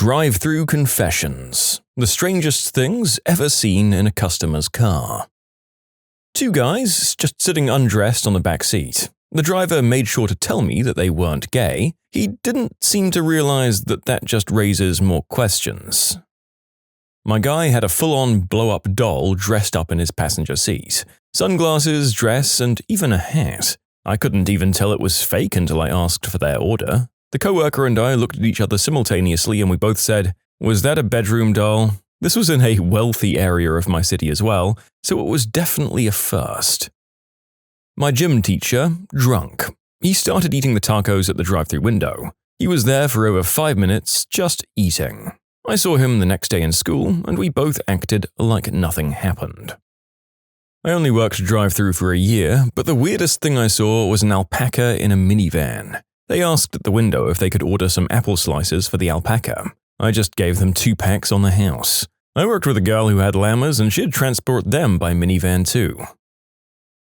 Drive-thru confessions. The strangest things ever seen in a customer's car. Two guys just sitting undressed on the back seat. The driver made sure to tell me that they weren't gay. He didn't seem to realize that just raises more questions. My guy had a full-on blow-up doll dressed up in his passenger seat. Sunglasses, dress, and even a hat. I couldn't even tell it was fake until I asked for their order. The coworker and I looked at each other simultaneously and we both said, "Was that a bedroom doll?" This was in a wealthy area of my city as well, so it was definitely a first. My gym teacher, drunk. He started eating the tacos at the drive-thru window. He was there for over 5 minutes, just eating. I saw him the next day in school, and we both acted like nothing happened. I only worked drive-thru for a year, but the weirdest thing I saw was an alpaca in a minivan. They asked at the window if they could order some apple slices for the alpaca. I just gave them 2 packs on the house. I worked with a girl who had llamas and she'd transport them by minivan too.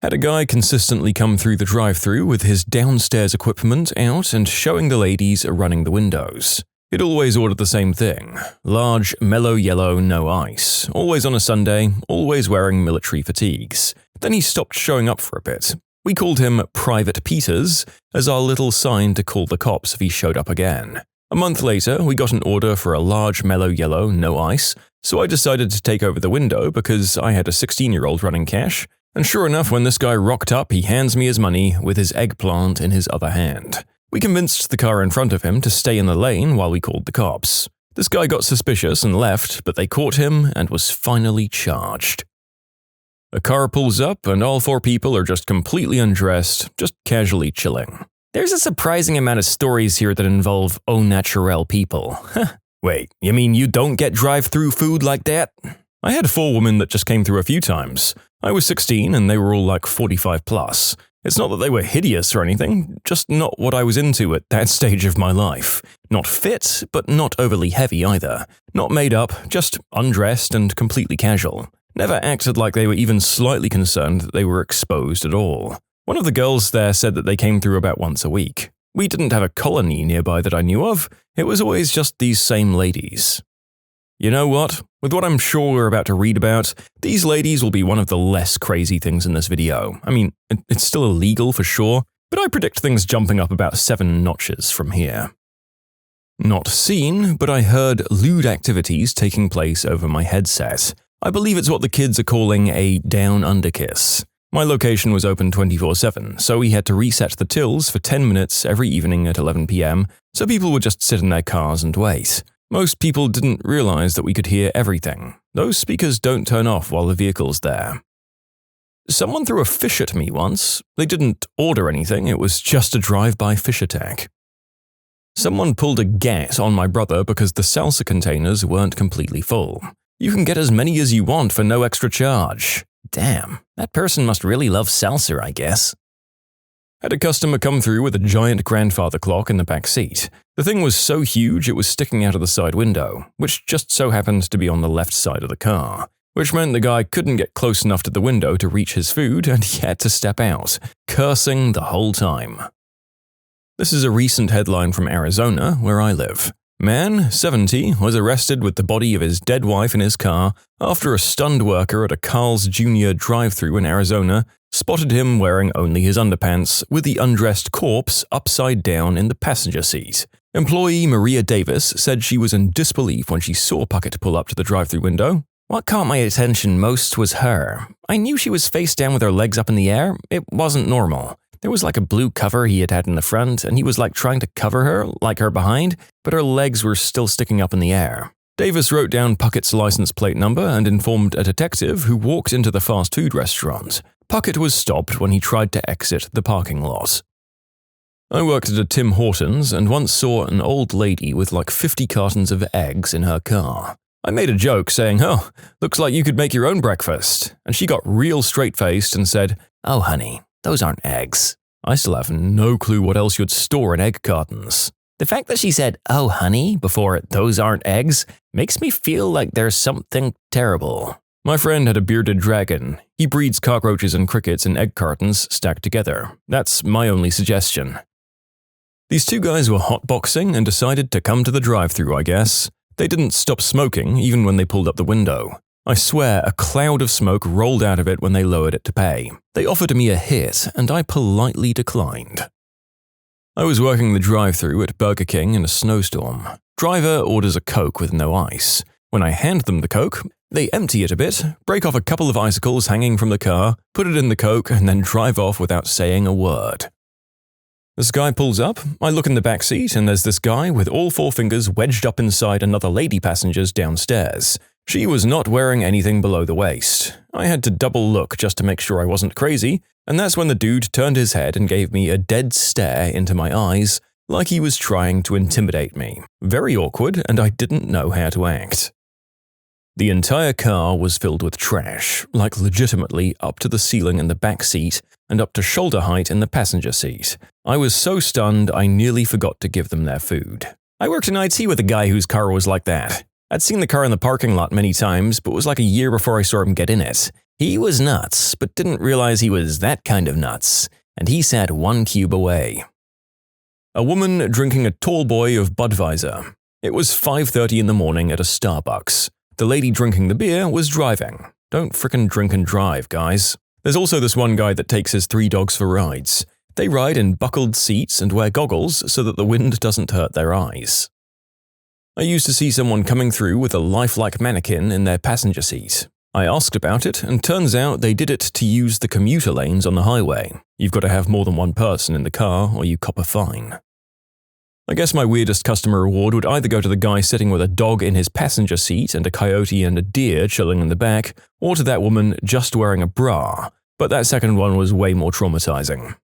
Had a guy consistently come through the drive-thru with his downstairs equipment out and showing the ladies running the windows. He'd always order the same thing, large, mellow yellow, no ice, always on a Sunday, always wearing military fatigues. Then he stopped showing up for a bit. We called him Private Peters as our little sign to call the cops if he showed up again. A month later, we got an order for a large mellow yellow, no ice, so I decided to take over the window because I had a 16-year-old running cash, and sure enough, when this guy rocked up, he hands me his money with his eggplant in his other hand. We convinced the car in front of him to stay in the lane while we called the cops. This guy got suspicious and left, but they caught him and was finally charged. A car pulls up and all 4 people are just completely undressed, just casually chilling. There's a surprising amount of stories here that involve au naturel people. Wait, you mean you don't get drive-thru food like that? I had 4 women that just came through a few times. I was 16 and they were all like 45 plus. It's not that they were hideous or anything, just not what I was into at that stage of my life. Not fit, but not overly heavy either. Not made up, just undressed and completely casual. Never acted like they were even slightly concerned that they were exposed at all. One of the girls there said that they came through about once a week. We didn't have a colony nearby that I knew of. It was always just these same ladies. You know what? With what I'm sure we're about to read about, these ladies will be one of the less crazy things in this video. I mean, it's still illegal for sure, but I predict things jumping up about 7 notches from here. Not seen, but I heard lewd activities taking place over my headset. I believe it's what the kids are calling a down-under kiss. My location was open 24/7, so we had to reset the tills for 10 minutes every evening at 11 p.m, so people would just sit in their cars and wait. Most people didn't realize that we could hear everything. Those speakers don't turn off while the vehicle's there. Someone threw a fish at me once. They didn't order anything, it was just a drive-by fish attack. Someone pulled a gat on my brother because the salsa containers weren't completely full. You can get as many as you want for no extra charge. Damn, that person must really love salsa, I guess. Had a customer come through with a giant grandfather clock in the back seat. The thing was so huge it was sticking out of the side window, which just so happened to be on the left side of the car, which meant the guy couldn't get close enough to the window to reach his food and he had to step out, cursing the whole time. This is a recent headline from Arizona, where I live. Man, 70, was arrested with the body of his dead wife in his car after a stunned worker at a Carl's Jr. drive-thru in Arizona spotted him wearing only his underpants with the undressed corpse upside down in the passenger seat. Employee Maria Davis said she was in disbelief when she saw Puckett pull up to the drive-thru window. What caught my attention most was her. I knew she was face down with her legs up in the air. It wasn't normal. There was like a blue cover he had in the front, and he was like trying to cover her, like her behind, but her legs were still sticking up in the air. Davis wrote down Puckett's license plate number and informed a detective who walked into the fast food restaurant. Puckett was stopped when he tried to exit the parking lot. I worked at a Tim Hortons and once saw an old lady with like 50 cartons of eggs in her car. I made a joke saying, "Oh, looks like you could make your own breakfast," and she got real straight-faced and said, "Oh honey, those aren't eggs." I still have no clue what else you'd store in egg cartons. The fact that she said, "Oh honey," before "those aren't eggs," makes me feel like there's something terrible. My friend had a bearded dragon. He breeds cockroaches and crickets in egg cartons stacked together. That's my only suggestion. These 2 guys were hotboxing and decided to come to the drive-thru, I guess. They didn't stop smoking even when they pulled up the window. I swear a cloud of smoke rolled out of it when they lowered it to pay. They offered me a hit, and I politely declined. I was working the drive-thru at Burger King in a snowstorm. Driver orders a Coke with no ice. When I hand them the Coke, they empty it a bit, break off a couple of icicles hanging from the car, put it in the Coke, and then drive off without saying a word. This guy pulls up, I look in the back seat, and there's this guy with all 4 fingers wedged up inside another lady passenger's downstairs. She was not wearing anything below the waist. I had to double look just to make sure I wasn't crazy, and that's when the dude turned his head and gave me a dead stare into my eyes, like he was trying to intimidate me. Very awkward, and I didn't know how to act. The entire car was filled with trash, like legitimately up to the ceiling in the back seat and up to shoulder height in the passenger seat. I was so stunned I nearly forgot to give them their food. I worked in IT with a guy whose car was like that. I'd seen the car in the parking lot many times, but it was like a year before I saw him get in it. He was nuts, but didn't realize he was that kind of nuts, and he sat 1 cube away. A woman drinking a tall boy of Budweiser. It was 5:30 in the morning at a Starbucks. The lady drinking the beer was driving. Don't frickin' drink and drive, guys. There's also this one guy that takes his 3 dogs for rides. They ride in buckled seats and wear goggles so that the wind doesn't hurt their eyes. I used to see someone coming through with a lifelike mannequin in their passenger seat. I asked about it, and turns out they did it to use the commuter lanes on the highway. You've got to have more than one person in the car or you cop a fine. I guess my weirdest customer award would either go to the guy sitting with a dog in his passenger seat and a coyote and a deer chilling in the back, or to that woman just wearing a bra, but that second one was way more traumatizing.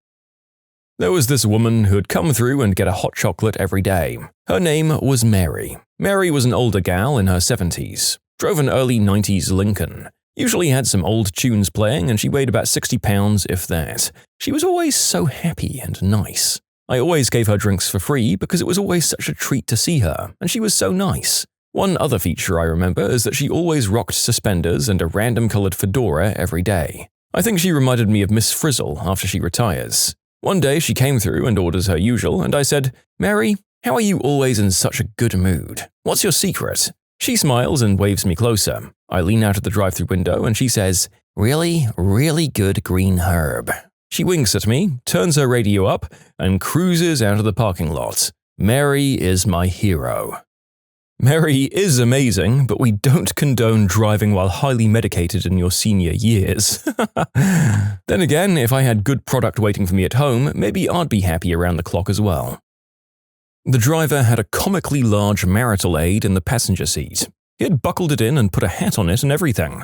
There was this woman who had come through and get a hot chocolate every day. Her name was Mary. Mary was an older gal in her 70s, drove an early 90s Lincoln, usually had some old tunes playing, and she weighed about 60 pounds, if that. She was always so happy and nice. I always gave her drinks for free because it was always such a treat to see her, and she was so nice. One other feature I remember is that she always rocked suspenders and a random colored fedora every day. I think she reminded me of Miss Frizzle after she retires. One day she came through and orders her usual, and I said, "Mary, how are you always in such a good mood? What's your secret?" She smiles and waves me closer. I lean out of the drive-thru window and she says, "Really, really good green herb." She winks at me, turns her radio up, and cruises out of the parking lot. Mary is my hero. Mary is amazing, but we don't condone driving while highly medicated in your senior years. Then again, if I had good product waiting for me at home, maybe I'd be happy around the clock as well. The driver had a comically large marital aid in the passenger seat. He had buckled it in and put a hat on it and everything.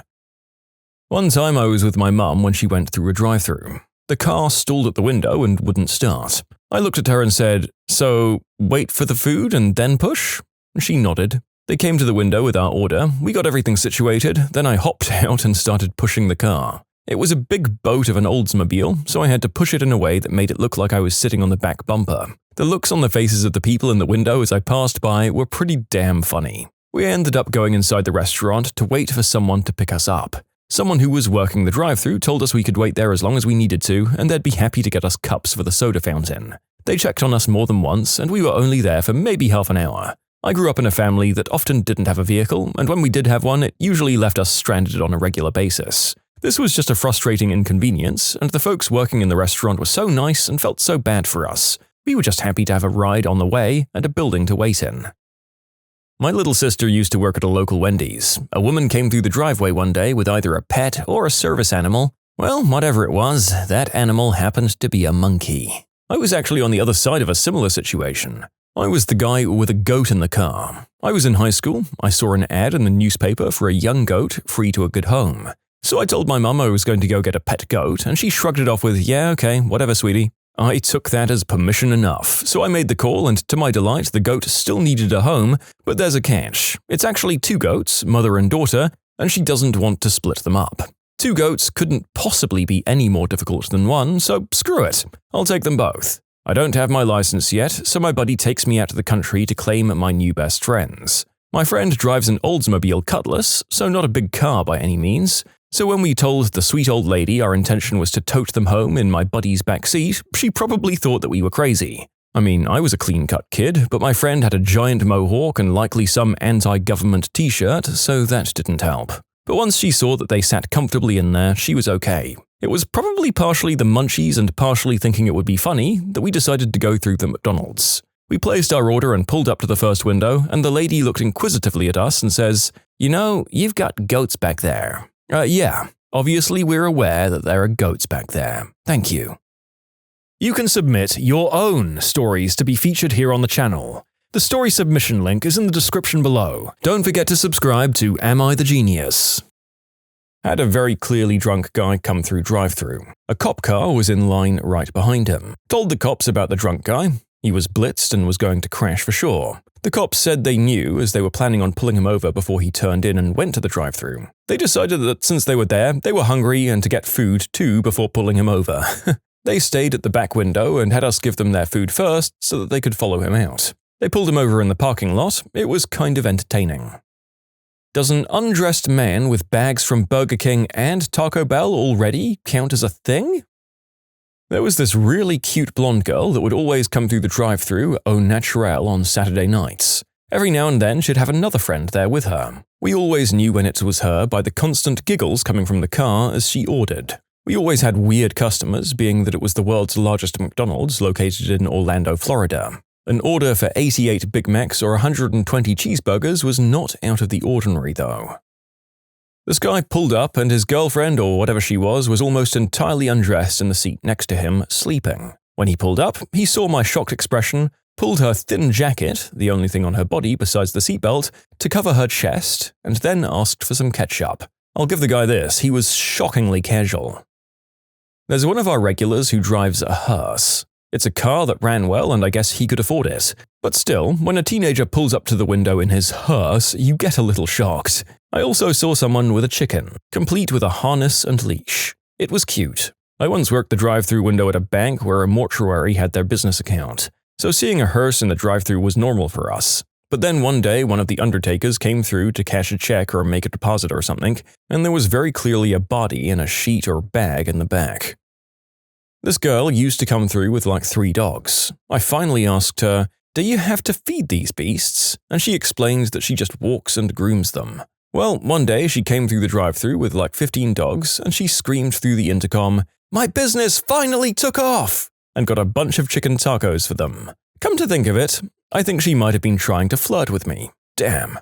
One time I was with my mum when she went through a drive-thru. The car stalled at the window and wouldn't start. I looked at her and said, "So, wait for the food and then push?" She nodded. They came to the window with our order, we got everything situated, then I hopped out and started pushing the car. It was a big boat of an Oldsmobile, so I had to push it in a way that made it look like I was sitting on the back bumper. The looks on the faces of the people in the window as I passed by were pretty damn funny. We ended up going inside the restaurant to wait for someone to pick us up. Someone who was working the drive-thru told us we could wait there as long as we needed to, and they'd be happy to get us cups for the soda fountain. They checked on us more than once, and we were only there for maybe half an hour. I grew up in a family that often didn't have a vehicle, and when we did have one, it usually left us stranded on a regular basis. This was just a frustrating inconvenience, and the folks working in the restaurant were so nice and felt so bad for us. We were just happy to have a ride on the way and a building to wait in. My little sister used to work at a local Wendy's. A woman came through the driveway one day with either a pet or a service animal. Well, whatever it was, that animal happened to be a monkey. I was actually on the other side of a similar situation. I was the guy with a goat in the car. I was in high school. I saw an ad in the newspaper for a young goat free to a good home. So I told my mum I was going to go get a pet goat, and she shrugged it off with, "Yeah, okay, whatever, sweetie." I took that as permission enough, so I made the call, and to my delight, the goat still needed a home, but there's a catch. It's actually 2 goats, mother and daughter, and she doesn't want to split them up. 2 goats couldn't possibly be any more difficult than one, so screw it. I'll take them both. I don't have my license yet, so my buddy takes me out to the country to claim my new best friends. My friend drives an Oldsmobile Cutlass, so not a big car by any means. So when we told the sweet old lady our intention was to tote them home in my buddy's back seat, she probably thought that we were crazy. I mean, I was a clean-cut kid, but my friend had a giant mohawk and likely some anti-government t-shirt, so that didn't help. But once she saw that they sat comfortably in there, she was okay. It was probably partially the munchies and partially thinking it would be funny that we decided to go through the McDonald's. We placed our order and pulled up to the first window, and the lady looked inquisitively at us and says, "You know, you've got goats back there." Yeah, obviously we're aware that there are goats back there. Thank you. You can submit your own stories to be featured here on the channel. The story submission link is in the description below. Don't forget to subscribe to Am I the Genius? Had a very clearly drunk guy come through drive-thru. A cop car was in line right behind him. Told the cops about the drunk guy. He was blitzed and was going to crash for sure. The cops said they knew as they were planning on pulling him over before he turned in and went to the drive-thru. They decided that since they were there, they were hungry and to get food too before pulling him over. They stayed at the back window and had us give them their food first so that they could follow him out. They pulled him over in the parking lot. It was kind of entertaining. Does an undressed man with bags from Burger King and Taco Bell already count as a thing? There was this really cute blonde girl that would always come through the drive-thru au naturel on Saturday nights. Every now and then she'd have another friend there with her. We always knew when it was her by the constant giggles coming from the car as she ordered. We always had weird customers, being that it was the world's largest McDonald's located in Orlando, Florida. An order for 88 Big Macs or 120 cheeseburgers was not out of the ordinary, though. This guy pulled up and his girlfriend, or whatever she was almost entirely undressed in the seat next to him, sleeping. When he pulled up, he saw my shocked expression, pulled her thin jacket, the only thing on her body besides the seatbelt, to cover her chest, and then asked for some ketchup. I'll give the guy this, he was shockingly casual. There's one of our regulars who drives a hearse. It's a car that ran well and I guess he could afford it. But still, when a teenager pulls up to the window in his hearse, you get a little shocked. I also saw someone with a chicken, complete with a harness and leash. It was cute. I once worked the drive-thru window at a bank where a mortuary had their business account, so seeing a hearse in the drive-thru was normal for us. But then one day one of the undertakers came through to cash a check or make a deposit or something, and there was very clearly a body in a sheet or bag in the back. This girl used to come through with like 3 dogs. I finally asked her, "Do you have to feed these beasts?" And she explained that she just walks and grooms them. Well, one day she came through the drive-thru with like 15 dogs and she screamed through the intercom, "My business finally took off!" and got a bunch of chicken tacos for them. Come to think of it, I think she might have been trying to flirt with me. Damn.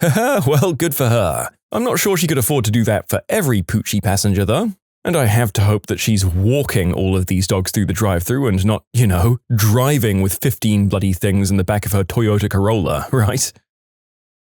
Haha, well, good for her. I'm not sure she could afford to do that for every Poochie passenger though. And I have to hope that she's walking all of these dogs through the drive-thru and not, driving with 15 bloody things in the back of her Toyota Corolla, right?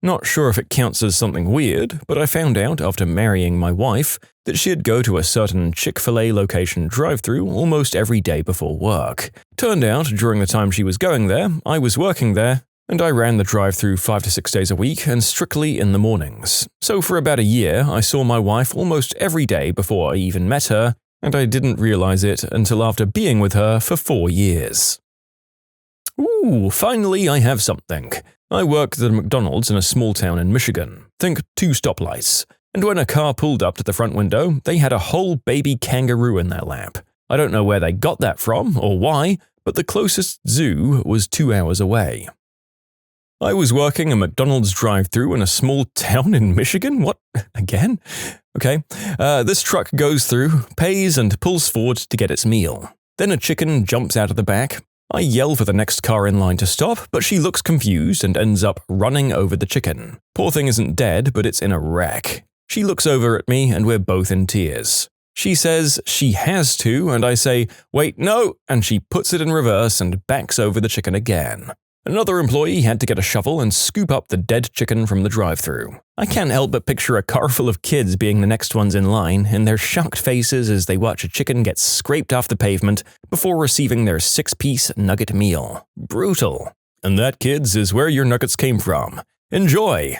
Not sure if it counts as something weird, but I found out after marrying my wife that she'd go to a certain Chick-fil-A location drive-thru almost every day before work. Turned out, during the time she was going there, I was working there, and I ran the drive-thru 5 to 6 days a week and strictly in the mornings. So for about a year, I saw my wife almost every day before I even met her, and I didn't realize it until after being with her for 4 years. Ooh, finally I have something. I worked at a McDonald's in a small town in Michigan. Think 2 stoplights. And when a car pulled up to the front window, they had a whole baby kangaroo in their lap. I don't know where they got that from or why, but the closest zoo was 2 hours away. I was working a McDonald's drive-thru in a small town in Michigan? What? Again? Okay. This truck goes through, pays, and pulls forward to get its meal. Then a chicken jumps out of the back. I yell for the next car in line to stop, but she looks confused and ends up running over the chicken. Poor thing isn't dead, but it's in a wreck. She looks over at me, and we're both in tears. She says she has to, and I say, "Wait, no," and she puts it in reverse and backs over the chicken again. Another employee had to get a shovel and scoop up the dead chicken from the drive-thru. I can't help but picture a car full of kids being the next ones in line, and their shocked faces as they watch a chicken get scraped off the pavement before receiving their 6-piece nugget meal. Brutal. And that, kids, is where your nuggets came from. Enjoy!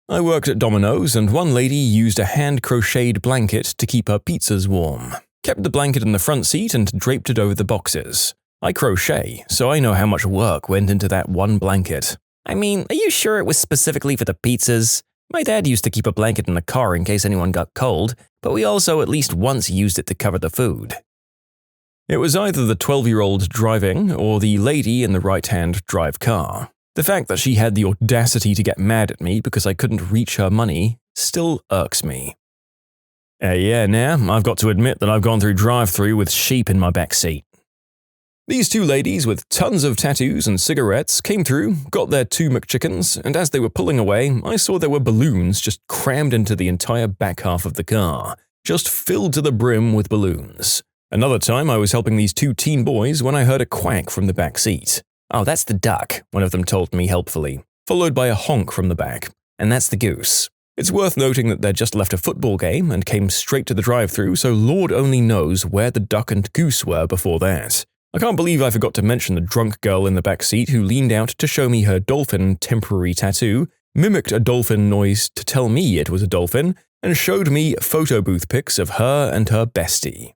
I worked at Domino's, and one lady used a hand-crocheted blanket to keep her pizzas warm. Kept the blanket in the front seat and draped it over the boxes. I crochet, so I know how much work went into that one blanket. I mean, are you sure it was specifically for the pizzas? My dad used to keep a blanket in the car in case anyone got cold, but we also at least once used it to cover the food. It was either the 12-year-old driving or the lady in the right-hand drive car. The fact that she had the audacity to get mad at me because I couldn't reach her money still irks me. Yeah, now I've got to admit that I've gone through drive-thru with sheep in my back seat. These two ladies with tons of tattoos and cigarettes came through, got their 2 McChickens, and as they were pulling away, I saw there were balloons just crammed into the entire back half of the car, just filled to the brim with balloons. Another time I was helping these 2 teen boys when I heard a quack from the back seat. "Oh, that's the duck," one of them told me helpfully, followed by a honk from the back. "And that's the goose." It's worth noting that they'd just left a football game and came straight to the drive-thru, so Lord only knows where the duck and goose were before that. I can't believe I forgot to mention the drunk girl in the back seat who leaned out to show me her dolphin temporary tattoo, mimicked a dolphin noise to tell me it was a dolphin, and showed me photo booth pics of her and her bestie.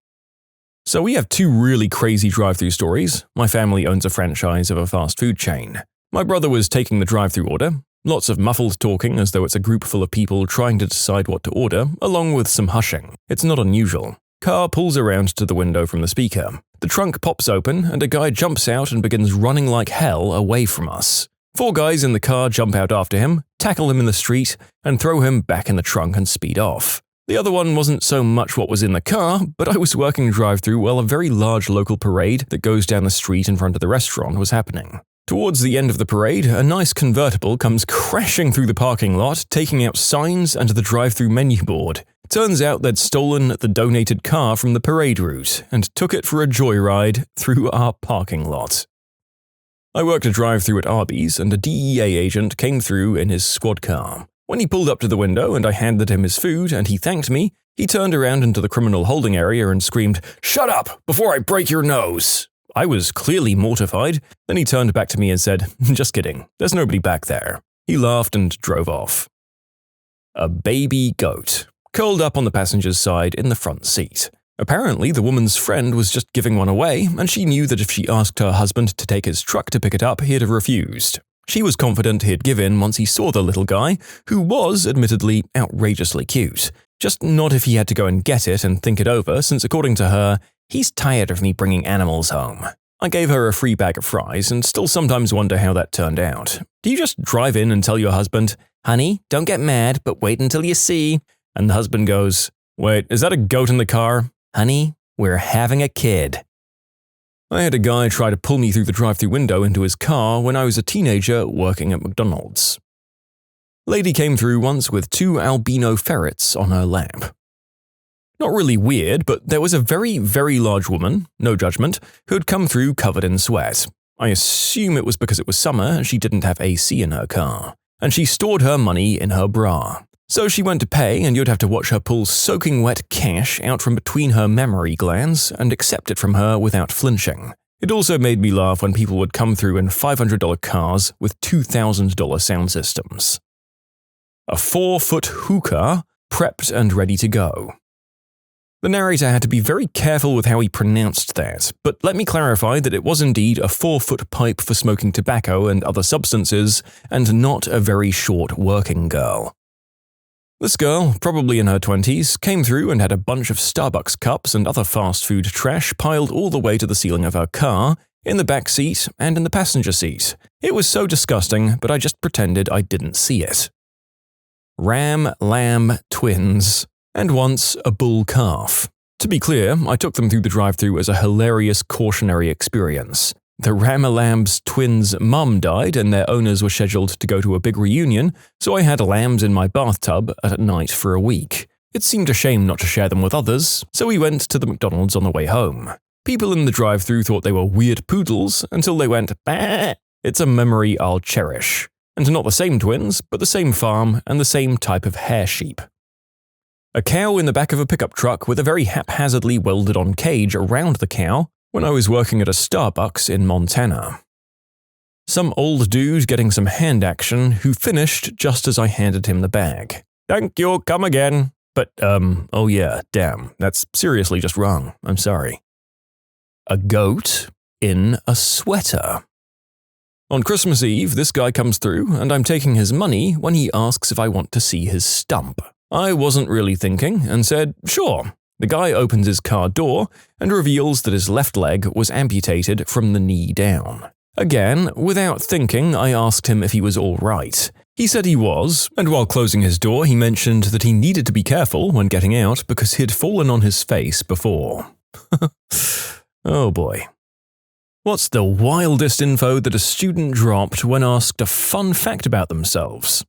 So we have 2 really crazy drive-thru stories. My family owns a franchise of a fast food chain. My brother was taking the drive-thru order. Lots of muffled talking as though it's a group full of people trying to decide what to order, along with some hushing. It's not unusual. Car pulls around to the window from the speaker. The trunk pops open and a guy jumps out and begins running like hell away from us. 4 guys in the car jump out after him, tackle him in the street, and throw him back in the trunk and speed off. The other one wasn't so much what was in the car, but I was working drive-thru while a very large local parade that goes down the street in front of the restaurant was happening. Towards the end of the parade, a nice convertible comes crashing through the parking lot, taking out signs and the drive-thru menu board. Turns out they'd stolen the donated car from the parade route and took it for a joyride through our parking lot. I worked a drive-thru at Arby's and a DEA agent came through in his squad car. When he pulled up to the window and I handed him his food and he thanked me, he turned around into the criminal holding area and screamed, "Shut up before I break your nose!" I was clearly mortified. Then he turned back to me and said, "Just kidding, there's nobody back there." He laughed and drove off. A baby goat, curled up on the passenger's side in the front seat. Apparently, the woman's friend was just giving one away, and she knew that if she asked her husband to take his truck to pick it up, he'd have refused. She was confident he'd give in once he saw the little guy, who was, admittedly, outrageously cute. Just not if he had to go and get it and think it over, since according to her, he's tired of me bringing animals home. I gave her a free bag of fries and still sometimes wonder how that turned out. Do you just drive in and tell your husband, "Honey, don't get mad, but wait until you see," and the husband goes, "Wait, is that a goat in the car?" "Honey, we're having a kid." I had a guy try to pull me through the drive-thru window into his car when I was a teenager working at McDonald's. Lady came through once with 2 albino ferrets on her lap. Not really weird, but there was a very, very large woman, no judgment, who had come through covered in sweat. I assume it was because it was summer and she didn't have AC in her car. And she stored her money in her bra. So she went to pay and you'd have to watch her pull soaking wet cash out from between her mammary glands and accept it from her without flinching. It also made me laugh when people would come through in $500 cars with $2,000 sound systems. A 4-foot hookah, prepped and ready to go. The narrator had to be very careful with how he pronounced that, but let me clarify that it was indeed a 4-foot pipe for smoking tobacco and other substances, and not a very short working girl. This girl, probably in her 20s, came through and had a bunch of Starbucks cups and other fast food trash piled all the way to the ceiling of her car, in the back seat and in the passenger seat. It was so disgusting, but I just pretended I didn't see it. Ram, lamb, twins, and once a bull calf. To be clear, I took them through the drive-thru as a hilarious cautionary experience. The Ram-a-Lamb's twins' mum died and their owners were scheduled to go to a big reunion, so I had lambs in my bathtub at night for a week. It seemed a shame not to share them with others, so we went to the McDonald's on the way home. People in the drive-thru thought they were weird poodles until they went, "Bah!" It's a memory I'll cherish. And not the same twins, but the same farm and the same type of hair sheep. A cow in the back of a pickup truck with a very haphazardly welded-on cage around the cow when I was working at a Starbucks in Montana. Some old dude getting some hand action who finished just as I handed him the bag. "Thank you, come again." But, oh yeah, damn, that's seriously just wrong. I'm sorry. A goat in a sweater. On Christmas Eve, this guy comes through and I'm taking his money when he asks if I want to see his stump. I wasn't really thinking and said, "Sure." The guy opens his car door and reveals that his left leg was amputated from the knee down. Again, without thinking, I asked him if he was all right. He said he was, and while closing his door, he mentioned that he needed to be careful when getting out because he'd fallen on his face before. Oh boy. What's the wildest info that a student dropped when asked a fun fact about themselves?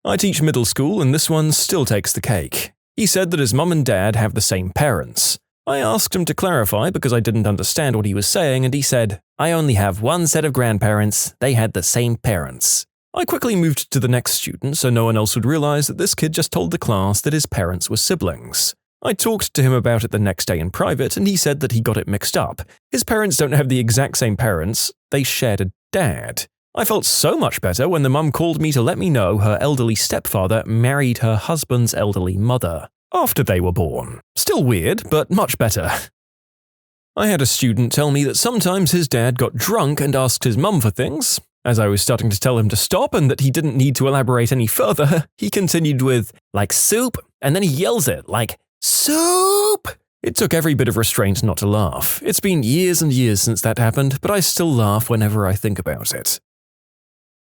I teach middle school, and this one still takes the cake. He said that his mum and dad have the same parents. I asked him to clarify because I didn't understand what he was saying, and he said, "I only have one set of grandparents. They had the same parents." I quickly moved to the next student so no one else would realize that this kid just told the class that his parents were siblings. I talked to him about it the next day in private, and he said that he got it mixed up. His parents don't have the exact same parents, they shared a dad. I felt so much better when the mum called me to let me know her elderly stepfather married her husband's elderly mother after they were born. Still weird, but much better. I had a student tell me that sometimes his dad got drunk and asked his mum for things. As I was starting to tell him to stop and that he didn't need to elaborate any further, he continued with, like soup, and then he yells it, like, soup! It took every bit of restraint not to laugh. It's been years and years since that happened, but I still laugh whenever I think about it.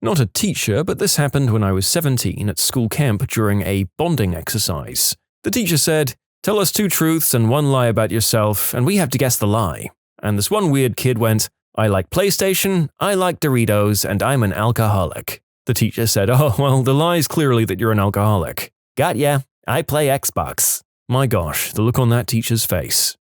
Not a teacher, but this happened when I was 17 at school camp during a bonding exercise. The teacher said, "Tell us 2 truths and 1 lie about yourself, and we have to guess the lie." And this one weird kid went, "I like PlayStation, I like Doritos, and I'm an alcoholic." The teacher said, "Oh, well, the lie is clearly that you're an alcoholic." "Got ya, I play Xbox." My gosh, the look on that teacher's face.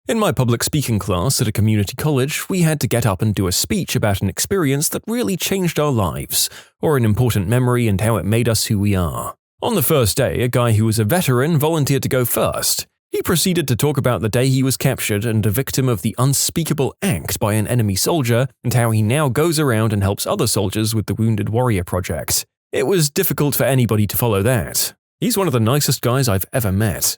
In my public speaking class at a community college, we had to get up and do a speech about an experience that really changed our lives, or an important memory and how it made us who we are. On the first day, a guy who was a veteran volunteered to go first. He proceeded to talk about the day he was captured and a victim of the unspeakable act by an enemy soldier, and how he now goes around and helps other soldiers with the Wounded Warrior Project. It was difficult for anybody to follow that. He's one of the nicest guys I've ever met.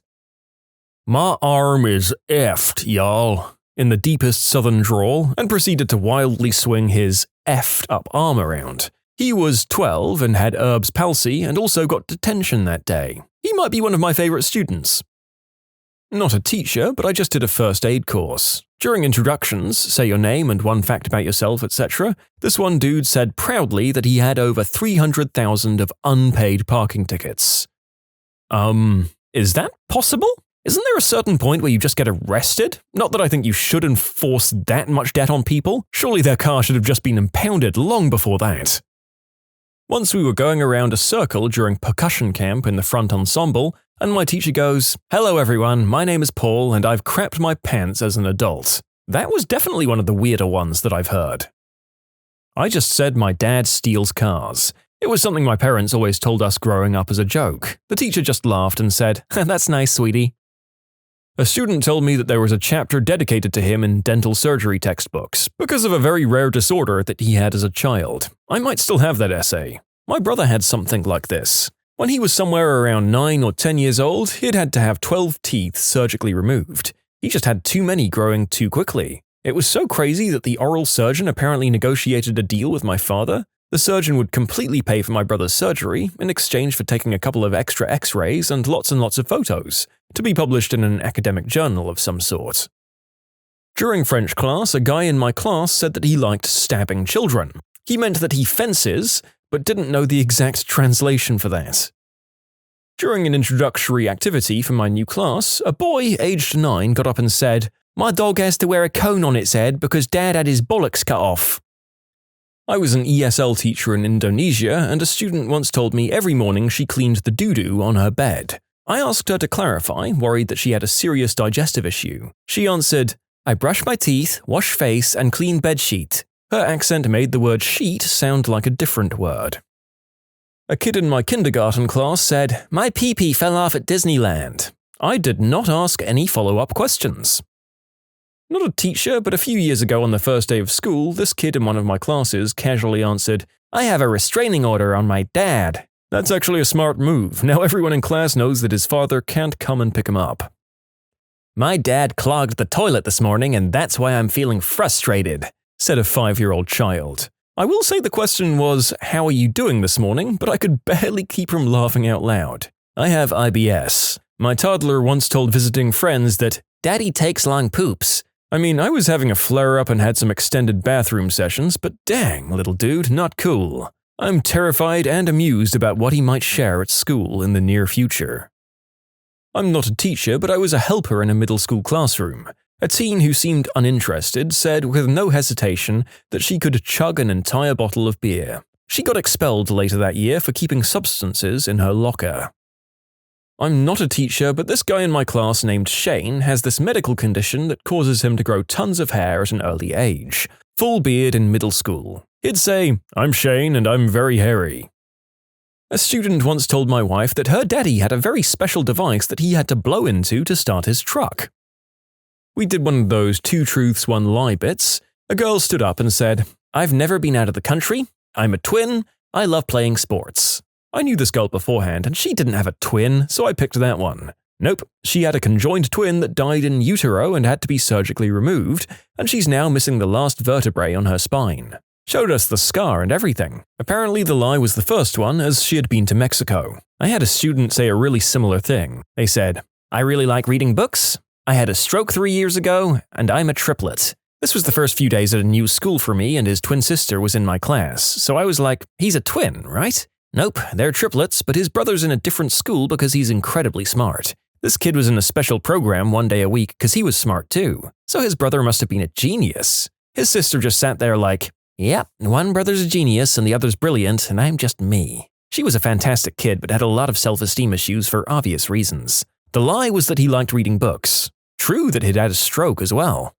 "My arm is effed, y'all," in the deepest southern drawl, and proceeded to wildly swing his effed up arm around. He was 12 and had Erb's palsy and also got detention that day. He might be one of my favorite students. Not a teacher, but I just did a first aid course. During introductions, say your name and 1 fact about yourself, etc., this one dude said proudly that he had over 300,000 of unpaid parking tickets. Is that possible? Isn't there a certain point where you just get arrested? Not that I think you should enforce that much debt on people. Surely their car should have just been impounded long before that. Once we were going around a circle during percussion camp in the front ensemble, and my teacher goes, "Hello everyone, my name is Paul and I've crapped my pants as an adult." That was definitely one of the weirder ones that I've heard. I just said my dad steals cars. It was something my parents always told us growing up as a joke. The teacher just laughed and said, "That's nice, sweetie." A student told me that there was a chapter dedicated to him in dental surgery textbooks because of a very rare disorder that he had as a child. I might still have that essay. My brother had something like this. When he was somewhere around 9 or 10 years old, he'd had to have 12 teeth surgically removed. He just had too many growing too quickly. It was so crazy that the oral surgeon apparently negotiated a deal with my father. The surgeon would completely pay for my brother's surgery in exchange for taking a couple of extra x-rays and lots of photos, to be published in an academic journal of some sort. During French class, a guy in my class said that he liked stabbing children. He meant that he fences, but didn't know the exact translation for that. During an introductory activity for my new class, a boy aged 9 got up and said, "My dog has to wear a cone on its head because Dad had his bollocks cut off." I was an ESL teacher in Indonesia, and a student once told me every morning she cleaned the doo-doo on her bed. I asked her to clarify, worried that she had a serious digestive issue. She answered, "I brush my teeth, wash face, and clean bedsheet." Her accent made the word sheet sound like a different word. A kid in my kindergarten class said, "My pee-pee fell off at Disneyland." I did not ask any follow-up questions. Not a teacher, but a few years ago on the first day of school, this kid in one of my classes casually answered, "I have a restraining order on my dad." That's actually a smart move. Now everyone in class knows that his father can't come and pick him up. "My dad clogged the toilet this morning and that's why I'm feeling frustrated," said a 5-year-old child. I will say the question was, "How are you doing this morning?" but I could barely keep from laughing out loud. I have IBS. My toddler once told visiting friends that, "Daddy takes long poops." I mean, I was having a flare-up and had some extended bathroom sessions, but dang, little dude, not cool. I'm terrified and amused about what he might share at school in the near future. I'm not a teacher, but I was a helper in a middle school classroom. A teen who seemed uninterested said with no hesitation that she could chug an entire bottle of beer. She got expelled later that year for keeping substances in her locker. I'm not a teacher, but this guy in my class named Shane has this medical condition that causes him to grow tons of hair at an early age. Full beard in middle school. He'd say, "I'm Shane and I'm very hairy." A student once told my wife that her daddy had a very special device that he had to blow into to start his truck. We did one of those two truths, one lie bits. A girl stood up and said, "I've never been out of the country. I'm a twin. I love playing sports." I knew this girl beforehand, and she didn't have a twin, so I picked that one. Nope, she had a conjoined twin that died in utero and had to be surgically removed, and she's now missing the last vertebrae on her spine. Showed us the scar and everything. Apparently the lie was the first one, as she had been to Mexico. I had a student say a really similar thing. They said, "I really like reading books. I had a stroke 3 years ago, and I'm a triplet." This was the first few days at a new school for me, and his twin sister was in my class, so I was like, "He's a twin, right?" Nope, they're triplets, but his brother's in a different school because he's incredibly smart. This kid was in a special program 1 day a week because he was smart too, so his brother must have been a genius. His sister just sat there like, "Yep, one brother's a genius and the other's brilliant, and I'm just me." She was a fantastic kid but had a lot of self-esteem issues for obvious reasons. The lie was that he liked reading books. True that he'd had a stroke as well.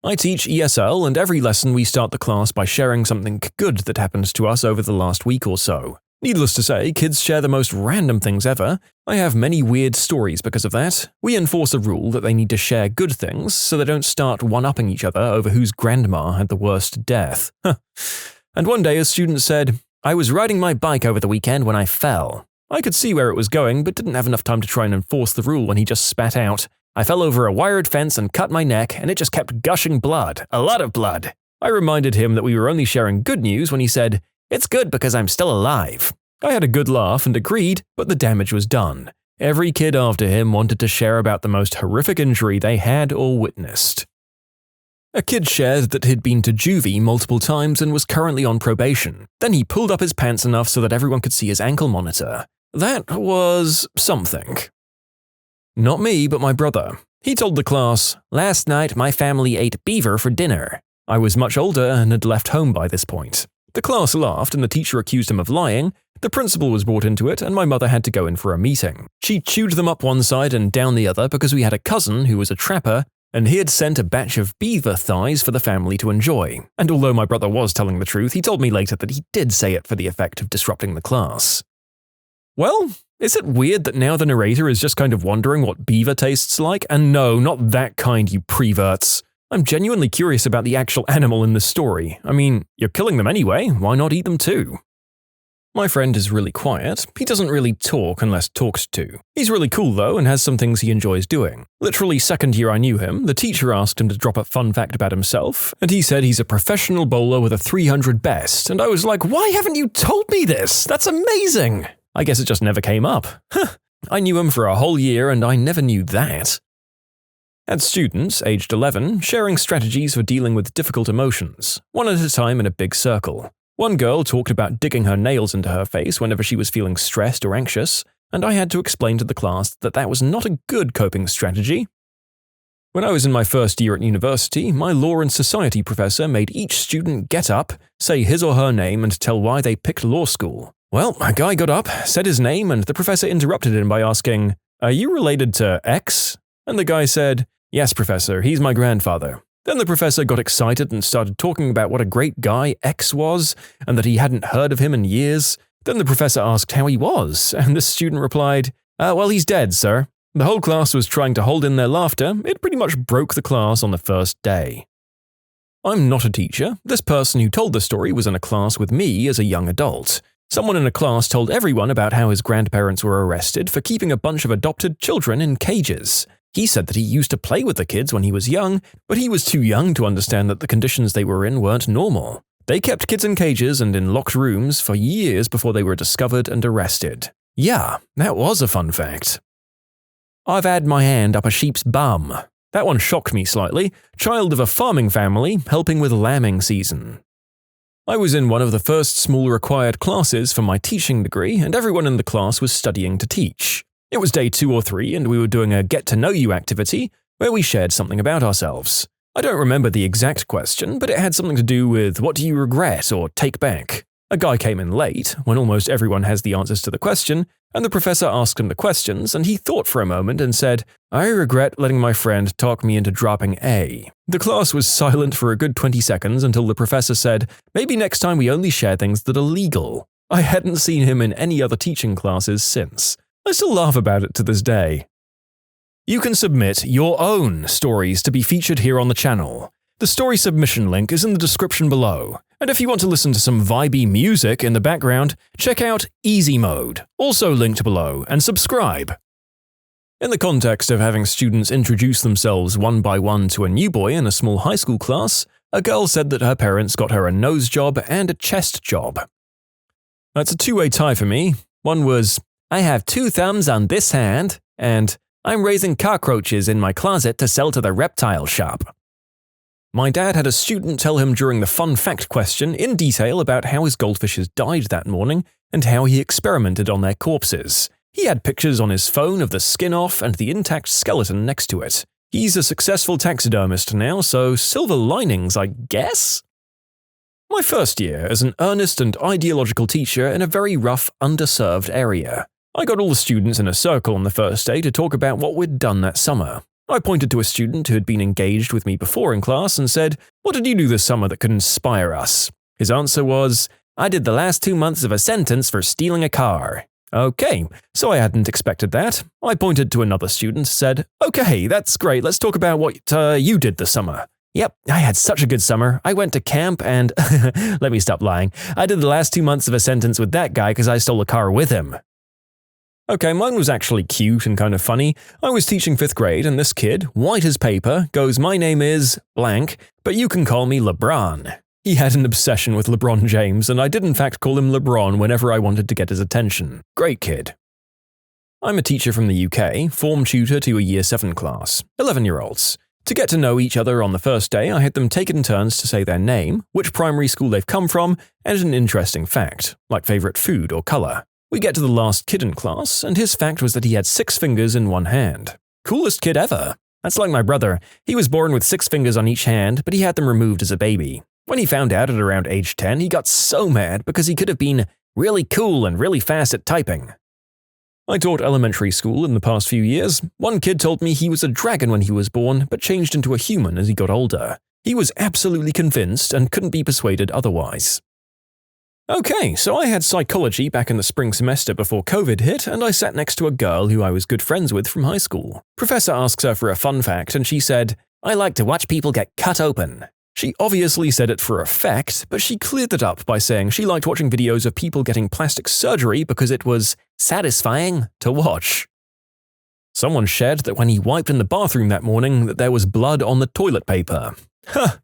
I teach ESL, and every lesson we start the class by sharing something good that happened to us over the last week or so. Needless to say, kids share the most random things ever. I have many weird stories because of that. We enforce a rule that they need to share good things so they don't start one-upping each other over whose grandma had the worst death. And one day a student said, "I was riding my bike over the weekend when I fell." I could see where it was going, but didn't have enough time to try and enforce the rule when he just spat out, "I fell over a wired fence and cut my neck, and it just kept gushing blood. A lot of blood." I reminded him that we were only sharing good news when he said, "It's good because I'm still alive." I had a good laugh and agreed, but the damage was done. Every kid after him wanted to share about the most horrific injury they had or witnessed. A kid shared that he'd been to juvie multiple times and was currently on probation. Then he pulled up his pants enough so that everyone could see his ankle monitor. That was something. Not me, but my brother. He told the class, "Last night my family ate beaver for dinner." I was much older and had left home by this point. The class laughed and the teacher accused him of lying. The principal was brought into it and my mother had to go in for a meeting. She chewed them up one side and down the other because we had a cousin who was a trapper and he had sent a batch of beaver thighs for the family to enjoy. And although my brother was telling the truth, he told me later that he did say it for the effect of disrupting the class. Well, is it weird that now the narrator is just kind of wondering what beaver tastes like? And no, not that kind, you preverts. I'm genuinely curious about the actual animal in this story. I mean, you're killing them anyway, why not eat them too? My friend is really quiet. He doesn't really talk unless talked to. He's really cool though and has some things he enjoys doing. Literally second year I knew him, the teacher asked him to drop a fun fact about himself, and he said he's a professional bowler with a 300 best, and I was like, why haven't you told me this? That's amazing! I guess it just never came up. I knew him for a whole year and I never knew that. Had students, aged 11, sharing strategies for dealing with difficult emotions, one at a time in a big circle. One girl talked about digging her nails into her face whenever she was feeling stressed or anxious, and I had to explain to the class that that was not a good coping strategy. When I was in my first year at university, my law and society professor made each student get up, say his or her name, and tell why they picked law school. Well, a guy got up, said his name, and the professor interrupted him by asking, "Are you related to X?" And the guy said, "Yes, professor, he's my grandfather." Then the professor got excited and started talking about what a great guy X was, and that he hadn't heard of him in years. Then the professor asked how he was, and the student replied, "Well, he's dead, sir." The whole class was trying to hold in their laughter. It pretty much broke the class on the first day. I'm not a teacher. This person who told the story was in a class with me as a young adult. Someone in a class told everyone about how his grandparents were arrested for keeping a bunch of adopted children in cages. He said that he used to play with the kids when he was young, but he was too young to understand that the conditions they were in weren't normal. They kept kids in cages and in locked rooms for years before they were discovered and arrested. Yeah, that was a fun fact. I've had my hand up a sheep's bum. That one shocked me slightly. Child of a farming family, helping with lambing season. I was in one of the first small required classes for my teaching degree, and everyone in the class was studying to teach. It was day 2 or 3, and we were doing a get-to-know-you activity where we shared something about ourselves. I don't remember the exact question, but it had something to do with what do you regret or take back. A guy came in late, when almost everyone has the answers to the question, and the professor asked him the questions, and he thought for a moment and said, "I regret letting my friend talk me into dropping A." The class was silent for a good 20 seconds until the professor said, "Maybe next time we only share things that are legal." I hadn't seen him in any other teaching classes since. I still laugh about it to this day. You can submit your own stories to be featured here on the channel. The story submission link is in the description below, and if you want to listen to some vibey music in the background, check out easymode, also linked below, and subscribe. In the context of having students introduce themselves one by one to a new boy in a small high school class, a girl said that her parents got her a nose job and a chest job. That's a two-way tie for me. One was, "I have 2 thumbs on this hand," and "I'm raising cockroaches in my closet to sell to the reptile shop." My dad had a student tell him during the fun fact question in detail about how his goldfishes died that morning and how he experimented on their corpses. He had pictures on his phone of the skin off and the intact skeleton next to it. He's a successful taxidermist now, so silver linings, I guess? My first year as an earnest and ideological teacher in a very rough, underserved area. I got all the students in a circle on the first day to talk about what we'd done that summer. I pointed to a student who had been engaged with me before in class and said, "What did you do this summer that could inspire us?" His answer was, "I did the last 2 months of a sentence for stealing a car." Okay, so I hadn't expected that. I pointed to another student and said, "Okay, that's great, let's talk about what you did this summer." "Yep, I had such a good summer. I went to camp and..." Let me stop lying. "I did the last 2 months of a sentence with that guy because I stole a car with him." Okay, mine was actually cute and kind of funny. I was teaching 5th grade and this kid, white as paper, goes, "My name is blank, but you can call me LeBron." He had an obsession with LeBron James, and I did in fact call him LeBron whenever I wanted to get his attention. Great kid. I'm a teacher from the UK, form tutor to a Year 7 class, 11-year-olds. To get to know each other on the first day, I had them take it in turns to say their name, which primary school they've come from, and an interesting fact, like favourite food or colour. We get to the last kid in class, and his fact was that he had 6 fingers in one hand. Coolest kid ever. That's like my brother. He was born with 6 fingers on each hand, but he had them removed as a baby. When he found out at around age 10, he got so mad because he could have been really cool and really fast at typing. I taught elementary school in the past few years. One kid told me he was a dragon when he was born, but changed into a human as he got older. He was absolutely convinced and couldn't be persuaded otherwise. Okay, so I had psychology back in the spring semester before COVID hit, and I sat next to a girl who I was good friends with from high school. Professor asks her for a fun fact, and she said, "I like to watch people get cut open." She obviously said it for effect, but she cleared it up by saying she liked watching videos of people getting plastic surgery because it was satisfying to watch. Someone shared that when he wiped in the bathroom that morning that there was blood on the toilet paper. Huh.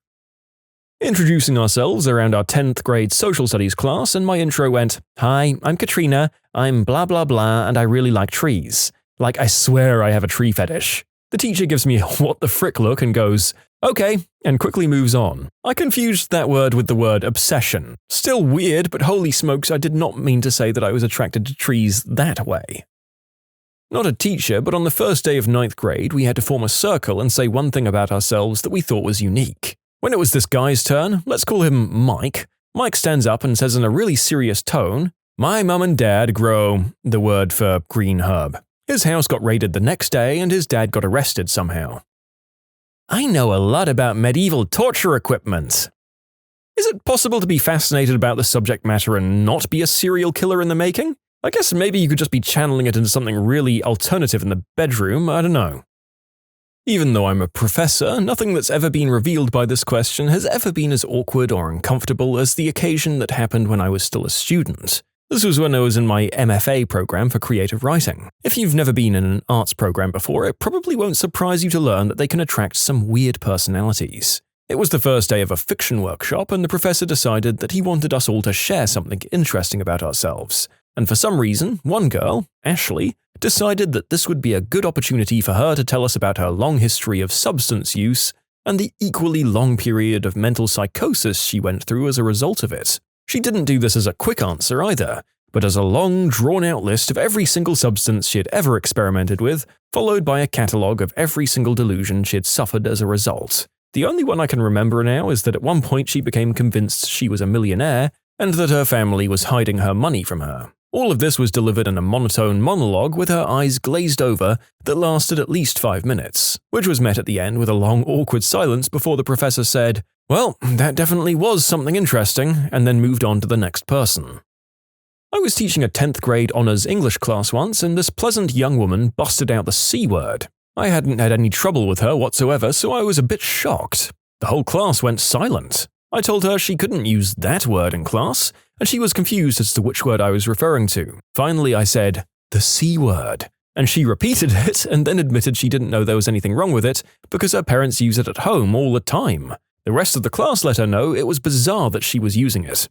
Introducing ourselves around our 10th grade social studies class, and my intro went, "Hi, I'm Katrina, I'm blah blah blah, and I really like trees. Like I swear I have a tree fetish." The teacher gives me a what the frick look and goes, "Okay," and quickly moves on. I confused that word with the word obsession. Still weird, but holy smokes, I did not mean to say that I was attracted to trees that way. Not a teacher, but on the first day of 9th grade, we had to form a circle and say one thing about ourselves that we thought was unique. When it was this guy's turn, let's call him Mike, Mike stands up and says in a really serious tone, "My mum and dad grow," the word for green herb. His house got raided the next day and his dad got arrested somehow. "I know a lot about medieval torture equipment." Is it possible to be fascinated about the subject matter and not be a serial killer in the making? I guess maybe you could just be channeling it into something really alternative in the bedroom, I don't know. Even though I'm a professor, nothing that's ever been revealed by this question has ever been as awkward or uncomfortable as the occasion that happened when I was still a student. This was when I was in my MFA program for creative writing. If you've never been in an arts program before, it probably won't surprise you to learn that they can attract some weird personalities. It was the first day of a fiction workshop, and the professor decided that he wanted us all to share something interesting about ourselves. And for some reason, one girl, Ashley, decided that this would be a good opportunity for her to tell us about her long history of substance use and the equally long period of mental psychosis she went through as a result of it. She didn't do this as a quick answer either, but as a long, drawn-out list of every single substance she had ever experimented with, followed by a catalogue of every single delusion she had suffered as a result. The only one I can remember now is that at one point she became convinced she was a millionaire and that her family was hiding her money from her. All of this was delivered in a monotone monologue with her eyes glazed over that lasted at least 5 minutes, which was met at the end with a long, awkward silence before the professor said, "Well, that definitely was something interesting," and then moved on to the next person. I was teaching a 10th grade honors English class once, and this pleasant young woman busted out the C word. I hadn't had any trouble with her whatsoever, so I was a bit shocked. The whole class went silent. I told her she couldn't use that word in class, and she was confused as to which word I was referring to. Finally, I said, "The C word," and she repeated it and then admitted she didn't know there was anything wrong with it because her parents use it at home all the time. The rest of the class let her know it was bizarre that she was using it.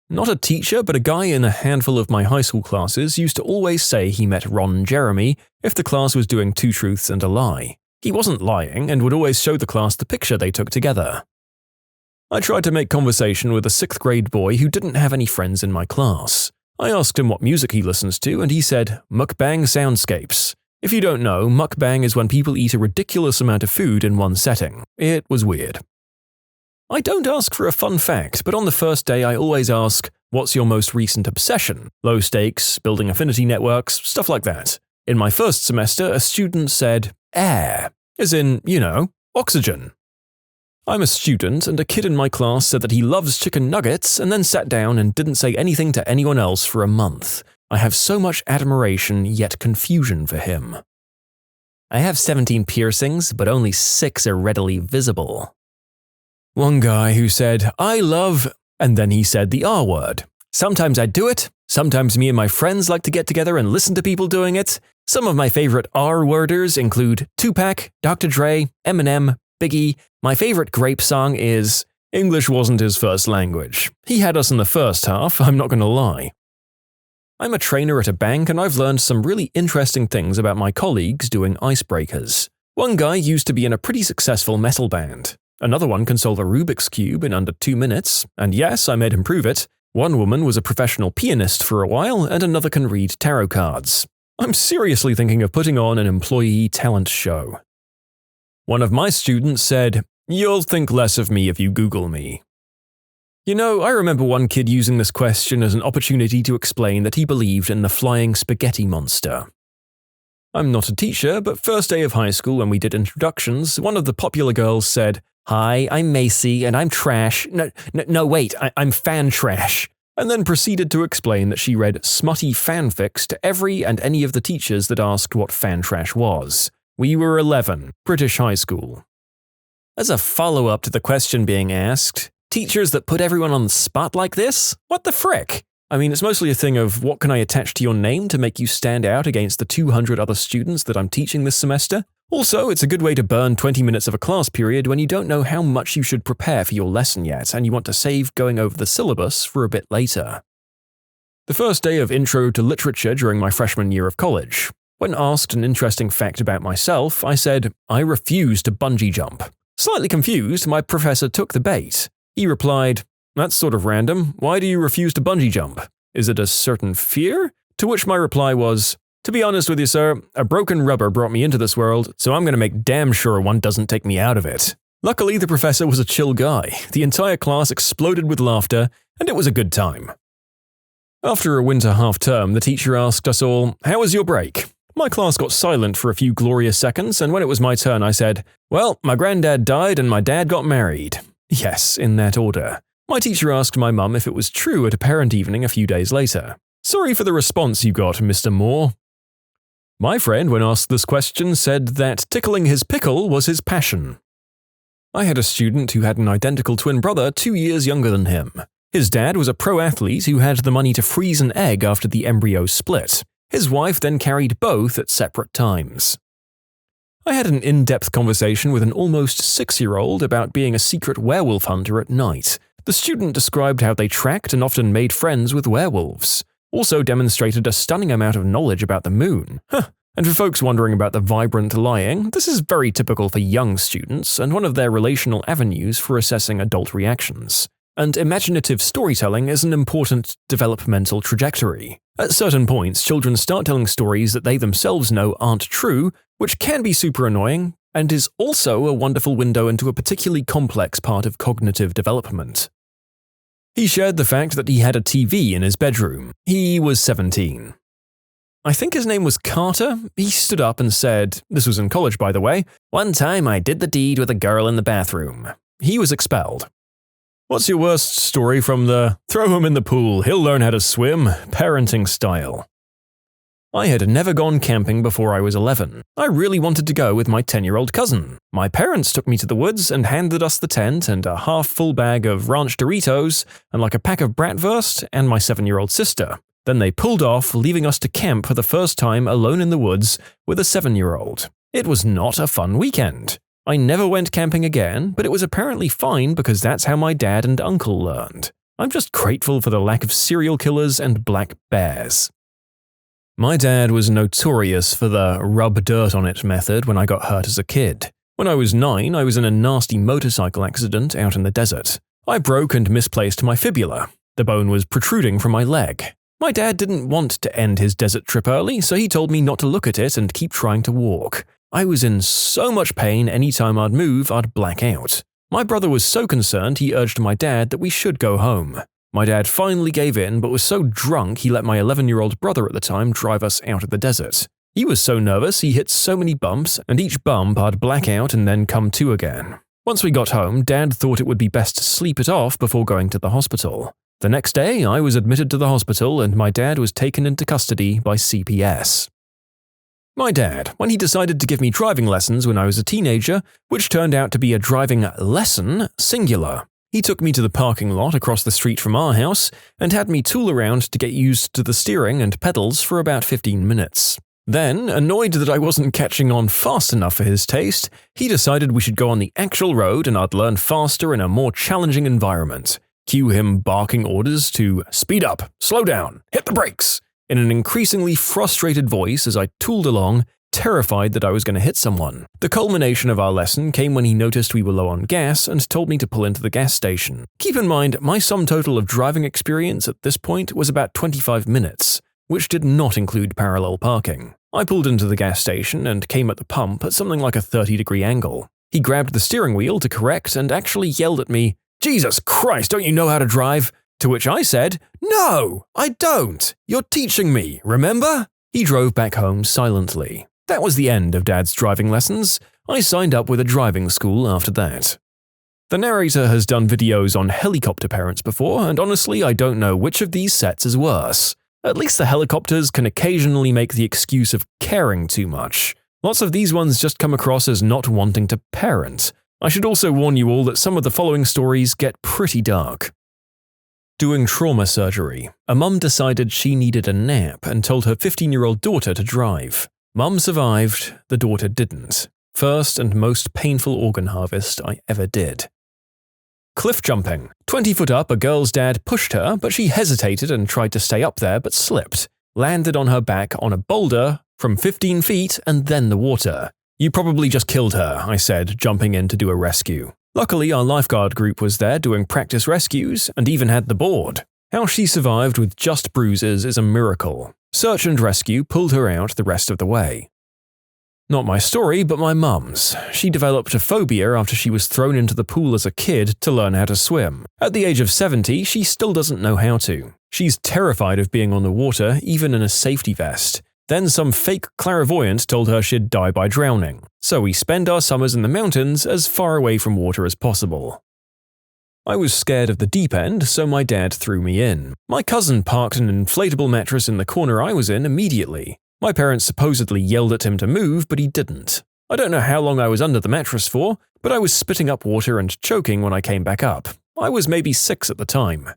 Not a teacher, but a guy in a handful of my high school classes used to always say he met Ron Jeremy if the class was doing 2 truths and a lie. He wasn't lying and would always show the class the picture they took together. I tried to make conversation with a 6th grade boy who didn't have any friends in my class. I asked him what music he listens to, and he said, "Mukbang soundscapes." If you don't know, mukbang is when people eat a ridiculous amount of food in one setting. It was weird. I don't ask for a fun fact, but on the first day I always ask, "What's your most recent obsession?" Low stakes, building affinity networks, stuff like that. In my first semester, a student said, "air," as in, oxygen. I'm a student, and a kid in my class said that he loves chicken nuggets and then sat down and didn't say anything to anyone else for a month. I have so much admiration yet confusion for him. I have 17 piercings, but only 6 are readily visible. One guy who said, "I love," and then he said the R word. Sometimes I do it, sometimes me and my friends like to get together and listen to people doing it. Some of my favorite R-worders include Tupac, Dr. Dre, Eminem, Biggie. My favorite grape song is English wasn't his first language. He had us in the first half, I'm not gonna lie. I'm a trainer at a bank and I've learned some really interesting things about my colleagues doing icebreakers. One guy used to be in a pretty successful metal band. Another one can solve a Rubik's Cube in under 2 minutes, and yes, I made him prove it. One woman was a professional pianist for a while, and another can read tarot cards. I'm seriously thinking of putting on an employee talent show. One of my students said, "You'll think less of me if you Google me." I remember one kid using this question as an opportunity to explain that he believed in the flying spaghetti monster. I'm not a teacher, but first day of high school when we did introductions, one of the popular girls said, "Hi, I'm Macy, and I'm trash. No, wait, I'm fan trash." And then proceeded to explain that she read smutty fanfics to every and any of the teachers that asked what fan trash was. We were 11, British high school. As a follow-up to the question being asked, teachers that put everyone on the spot like this? What the frick? I mean, it's mostly a thing of what can I attach to your name to make you stand out against the 200 other students that I'm teaching this semester? Also, it's a good way to burn 20 minutes of a class period when you don't know how much you should prepare for your lesson yet and you want to save going over the syllabus for a bit later. The first day of Intro to Literature during my freshman year of college. When asked an interesting fact about myself, I said, "I refuse to bungee jump." Slightly confused, my professor took the bait. He replied, "That's sort of random. Why do you refuse to bungee jump? Is it a certain fear?" To which my reply was, "To be honest with you, sir, a broken rubber brought me into this world, so I'm going to make damn sure one doesn't take me out of it." Luckily, the professor was a chill guy. The entire class exploded with laughter, and it was a good time. After a winter half-term, the teacher asked us all, "How was your break?" My class got silent for a few glorious seconds, and when it was my turn, I said, "Well, my granddad died and my dad got married." Yes, in that order. My teacher asked my mum if it was true at a parent evening a few days later. "Sorry for the response you got, Mr. Moore." My friend, when asked this question, said that tickling his pickle was his passion. I had a student who had an identical twin brother 2 years younger than him. His dad was a pro athlete who had the money to freeze an egg after the embryo split. His wife then carried both at separate times. I had an in-depth conversation with an almost 6-year-old about being a secret werewolf hunter at night. The student described how they tracked and often made friends with werewolves. also demonstrated a stunning amount of knowledge about the moon. And for folks wondering about the vibrant lying, this is very typical for young students and one of their relational avenues for assessing adult reactions. And imaginative storytelling is an important developmental trajectory. At certain points, children start telling stories that they themselves know aren't true, which can be super annoying, and is also a wonderful window into a particularly complex part of cognitive development. He shared the fact that he had a TV in his bedroom. He was 17. I think his name was Carter. He stood up and said, this was in college by the way, "One time I did the deed with a girl in the bathroom." He was expelled. What's your worst story from the "throw him in the pool, he'll learn how to swim" parenting style? I had never gone camping before I was 11. I really wanted to go with my 10-year-old cousin. My parents took me to the woods and handed us the tent and a half-full bag of ranch Doritos and like a pack of bratwurst and my 7-year-old sister. Then they pulled off, leaving us to camp for the first time alone in the woods with a 7-year-old. It was not a fun weekend. I never went camping again, but it was apparently fine because that's how my dad and uncle learned. I'm just grateful for the lack of serial killers and black bears. My dad was notorious for the rub dirt on it method when I got hurt as a kid. When I was 9, I was in a nasty motorcycle accident out in the desert. I broke and misplaced my fibula. The bone was protruding from my leg. My dad didn't want to end his desert trip early, so he told me not to look at it and keep trying to walk. I was in so much pain anytime I'd move, I'd black out. My brother was so concerned he urged my dad that we should go home. My dad finally gave in but was so drunk he let my 11-year-old brother at the time drive us out of the desert. He was so nervous he hit so many bumps, and each bump I'd black out and then come to again. Once we got home, Dad thought it would be best to sleep it off before going to the hospital. The next day, I was admitted to the hospital and my dad was taken into custody by CPS. My dad, when he decided to give me driving lessons when I was a teenager, which turned out to be a driving lesson, singular, he took me to the parking lot across the street from our house and had me tool around to get used to the steering and pedals for about 15 minutes. Then, annoyed that I wasn't catching on fast enough for his taste, he decided we should go on the actual road and I'd learn faster in a more challenging environment. Cue him barking orders to speed up, slow down, hit the brakes, in an increasingly frustrated voice as I tooled along, terrified that I was going to hit someone. The culmination of our lesson came when he noticed we were low on gas and told me to pull into the gas station. Keep in mind, my sum total of driving experience at this point was about 25 minutes, which did not include parallel parking. I pulled into the gas station and came at the pump at something like a 30-degree angle. He grabbed the steering wheel to correct and actually yelled at me, "Jesus Christ, don't you know how to drive?" To which I said, "No, I don't. You're teaching me, remember?" He drove back home silently. That was the end of Dad's driving lessons. I signed up with a driving school after that. The narrator has done videos on helicopter parents before, and honestly, I don't know which of these sets is worse. At least the helicopters can occasionally make the excuse of caring too much. Lots of these ones just come across as not wanting to parent. I should also warn you all that some of the following stories get pretty dark. Doing trauma surgery. A mum decided she needed a nap and told her 15-year-old daughter to drive. Mum survived, the daughter didn't. First and most painful organ harvest I ever did. Cliff jumping. 20 foot up, a girl's dad pushed her, but she hesitated and tried to stay up there but slipped. Landed on her back on a boulder from 15 feet and then the water. "You probably just killed her," I said, jumping in to do a rescue. Luckily, our lifeguard group was there doing practice rescues and even had the board. How she survived with just bruises is a miracle. Search and rescue pulled her out the rest of the way. Not my story, but my mum's. She developed a phobia after she was thrown into the pool as a kid to learn how to swim. At the age of 70, she still doesn't know how to. She's terrified of being on the water, even in a safety vest. Then some fake clairvoyant told her she'd die by drowning. So we spend our summers in the mountains as far away from water as possible. I was scared of the deep end, so my dad threw me in. My cousin parked an inflatable mattress in the corner I was in immediately. My parents supposedly yelled at him to move, but he didn't. I don't know how long I was under the mattress for, but I was spitting up water and choking when I came back up. I was maybe 6 at the time.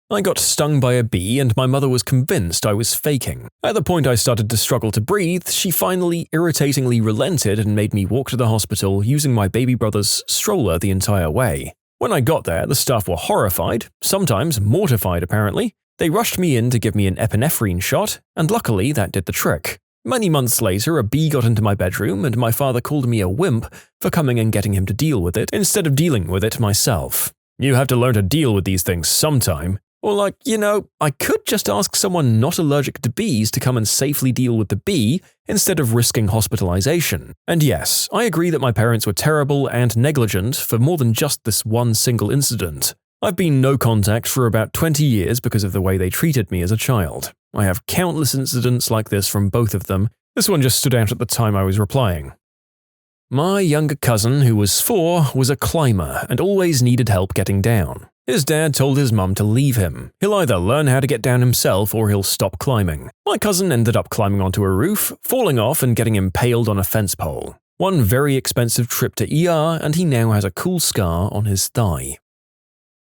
I got stung by a bee and my mother was convinced I was faking. At the point I started to struggle to breathe, she finally irritatingly relented and made me walk to the hospital using my baby brother's stroller the entire way. When I got there, the staff were horrified, sometimes mortified apparently. They rushed me in to give me an epinephrine shot, and luckily that did the trick. Many months later, a bee got into my bedroom, and my father called me a wimp for coming and getting him to deal with it instead of dealing with it myself. You have to learn to deal with these things sometime. Or I could just ask someone not allergic to bees to come and safely deal with the bee instead of risking hospitalization. And yes, I agree that my parents were terrible and negligent for more than just this one single incident. I've been no contact for about 20 years because of the way they treated me as a child. I have countless incidents like this from both of them. This one just stood out at the time I was replying. My younger cousin, who was 4, was a climber and always needed help getting down. His dad told his mum to leave him. He'll either learn how to get down himself or he'll stop climbing. My cousin ended up climbing onto a roof, falling off and getting impaled on a fence pole. One very expensive trip to ER, and he now has a cool scar on his thigh.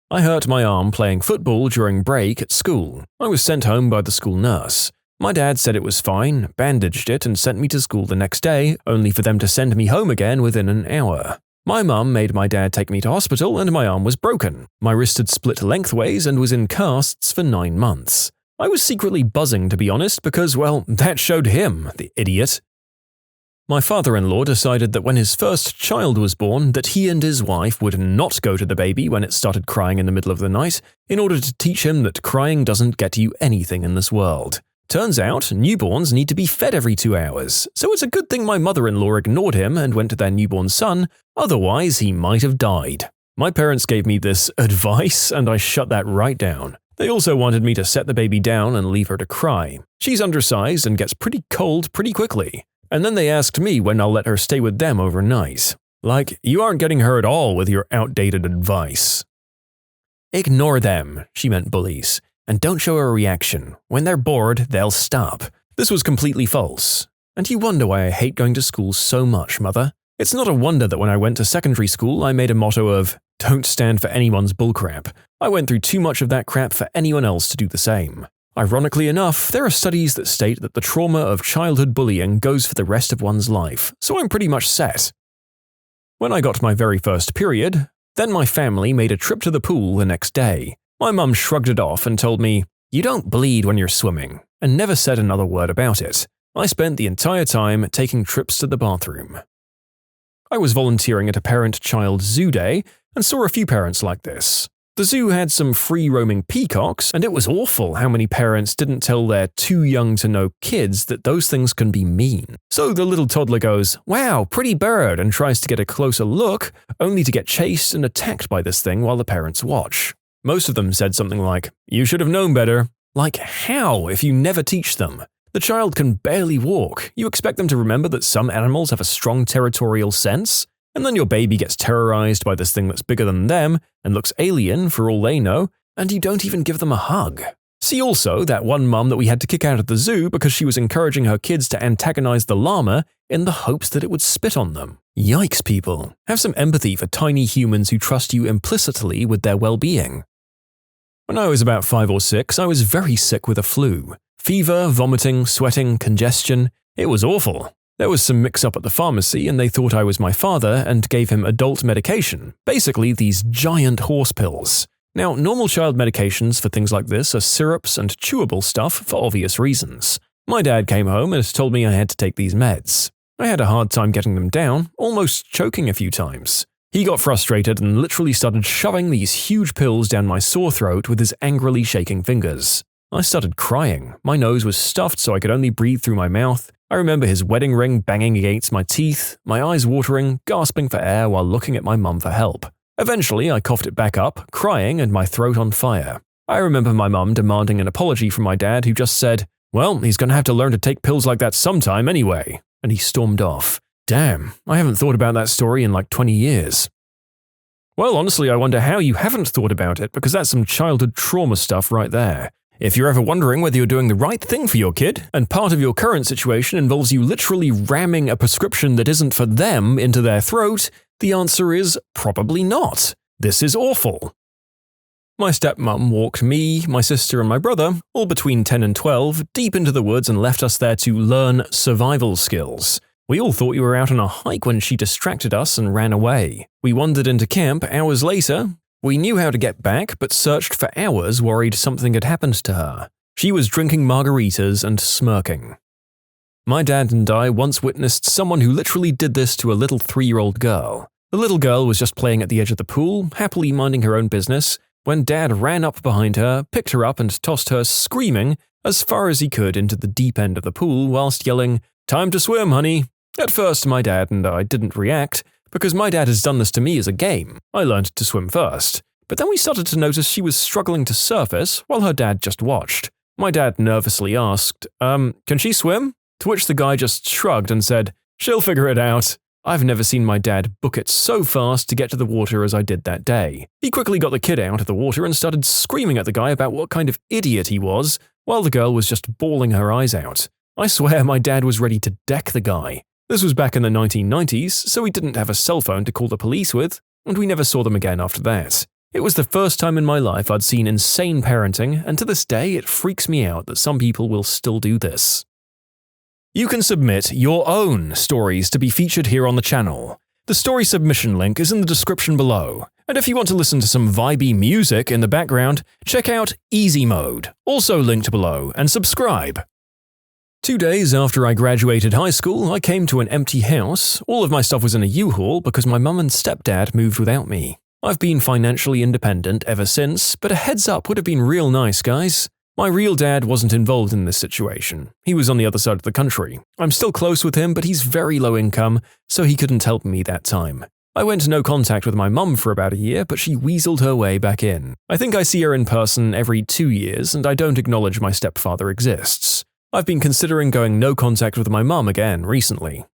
I hurt my arm playing football during break at school. I was sent home by the school nurse. My dad said it was fine, bandaged it, and sent me to school the next day, only for them to send me home again within an hour. My mum made my dad take me to hospital and my arm was broken. My wrist had split lengthways and was in casts for 9 months. I was secretly buzzing, to be honest, because, well, that showed him, the idiot. My father-in-law decided that when his first child was born that he and his wife would not go to the baby when it started crying in the middle of the night in order to teach him that crying doesn't get you anything in this world. Turns out, newborns need to be fed every 2 hours, so it's a good thing my mother-in-law ignored him and went to their newborn son, otherwise he might have died. My parents gave me this advice and I shut that right down. They also wanted me to set the baby down and leave her to cry. She's undersized and gets pretty cold pretty quickly. And then they asked me when I'll let her stay with them overnight. Like, you aren't getting her at all with your outdated advice. Ignore them, she meant bullies. And don't show a reaction. When they're bored, they'll stop. This was completely false. And you wonder why I hate going to school so much, mother. It's not a wonder that when I went to secondary school, I made a motto of, don't stand for anyone's bullcrap. I went through too much of that crap for anyone else to do the same. Ironically enough, there are studies that state that the trauma of childhood bullying goes for the rest of one's life, so I'm pretty much set. When I got my very first period, then my family made a trip to the pool the next day. My mum shrugged it off and told me, "You don't bleed when you're swimming," and never said another word about it. I spent the entire time taking trips to the bathroom. I was volunteering at a parent-child zoo day and saw a few parents like this. The zoo had some free-roaming peacocks, and it was awful how many parents didn't tell their too-young-to-know kids that those things can be mean. So the little toddler goes, "Wow, pretty bird," and tries to get a closer look, only to get chased and attacked by this thing while the parents watch. Most of them said something like, "You should have known better." Like, how if you never teach them? The child can barely walk. You expect them to remember that some animals have a strong territorial sense? And then your baby gets terrorized by this thing that's bigger than them and looks alien for all they know, and you don't even give them a hug. See also that one mum that we had to kick out of the zoo because she was encouraging her kids to antagonize the llama in the hopes that it would spit on them. Yikes, people. Have some empathy for tiny humans who trust you implicitly with their well-being. When I was about 5 or 6, I was very sick with a flu. Fever, vomiting, sweating, congestion. It was awful. There was some mix-up at the pharmacy and they thought I was my father and gave him adult medication, basically these giant horse pills. Now, normal child medications for things like this are syrups and chewable stuff for obvious reasons. My dad came home and told me I had to take these meds. I had a hard time getting them down, almost choking a few times. He got frustrated and literally started shoving these huge pills down my sore throat with his angrily shaking fingers. I started crying. My nose was stuffed so I could only breathe through my mouth. I remember his wedding ring banging against my teeth, my eyes watering, gasping for air while looking at my mum for help. Eventually, I coughed it back up, crying and my throat on fire. I remember my mum demanding an apology from my dad who just said, "Well, he's gonna have to learn to take pills like that sometime anyway," and he stormed off. Damn, I haven't thought about that story in like 20 years. Well, honestly, I wonder how you haven't thought about it, because that's some childhood trauma stuff right there. If you're ever wondering whether you're doing the right thing for your kid, and part of your current situation involves you literally ramming a prescription that isn't for them into their throat, the answer is probably not. This is awful. My stepmom walked me, my sister and my brother, all between 10 and 12, deep into the woods and left us there to learn survival skills. We all thought we were out on a hike when she distracted us and ran away. We wandered into camp hours later, We knew how to get back, but searched for hours worried something had happened to her. She was drinking margaritas and smirking. My dad and I once witnessed someone who literally did this to a little 3-year-old girl. The little girl was just playing at the edge of the pool, happily minding her own business, when Dad ran up behind her, picked her up and tossed her, screaming, as far as he could into the deep end of the pool whilst yelling, "Time to swim, honey!" At first, my dad and I didn't react, because my dad has done this to me as a game. I learned to swim first. But then we started to notice she was struggling to surface while her dad just watched. My dad nervously asked, can she swim? To which the guy just shrugged and said, "She'll figure it out." I've never seen my dad book it so fast to get to the water as I did that day. He quickly got the kid out of the water and started screaming at the guy about what kind of idiot he was, while the girl was just bawling her eyes out. I swear my dad was ready to deck the guy. This was back in the 1990s, so we didn't have a cell phone to call the police with, and we never saw them again after that. It was the first time in my life I'd seen insane parenting, and to this day it freaks me out that some people will still do this. You can submit your own stories to be featured here on the channel. The story submission link is in the description below, and if you want to listen to some vibey music in the background, check out easymode, also linked below, and subscribe. 2 days after I graduated high school, I came to an empty house. All of my stuff was in a U-Haul because my mum and stepdad moved without me. I've been financially independent ever since, but a heads up would have been real nice, guys. My real dad wasn't involved in this situation. He was on the other side of the country. I'm still close with him, but he's very low income, so he couldn't help me that time. I went no contact with my mum for about a year, but she weaseled her way back in. I think I see her in person every 2 years, and I don't acknowledge my stepfather exists. I've been considering going no contact with my mum again recently.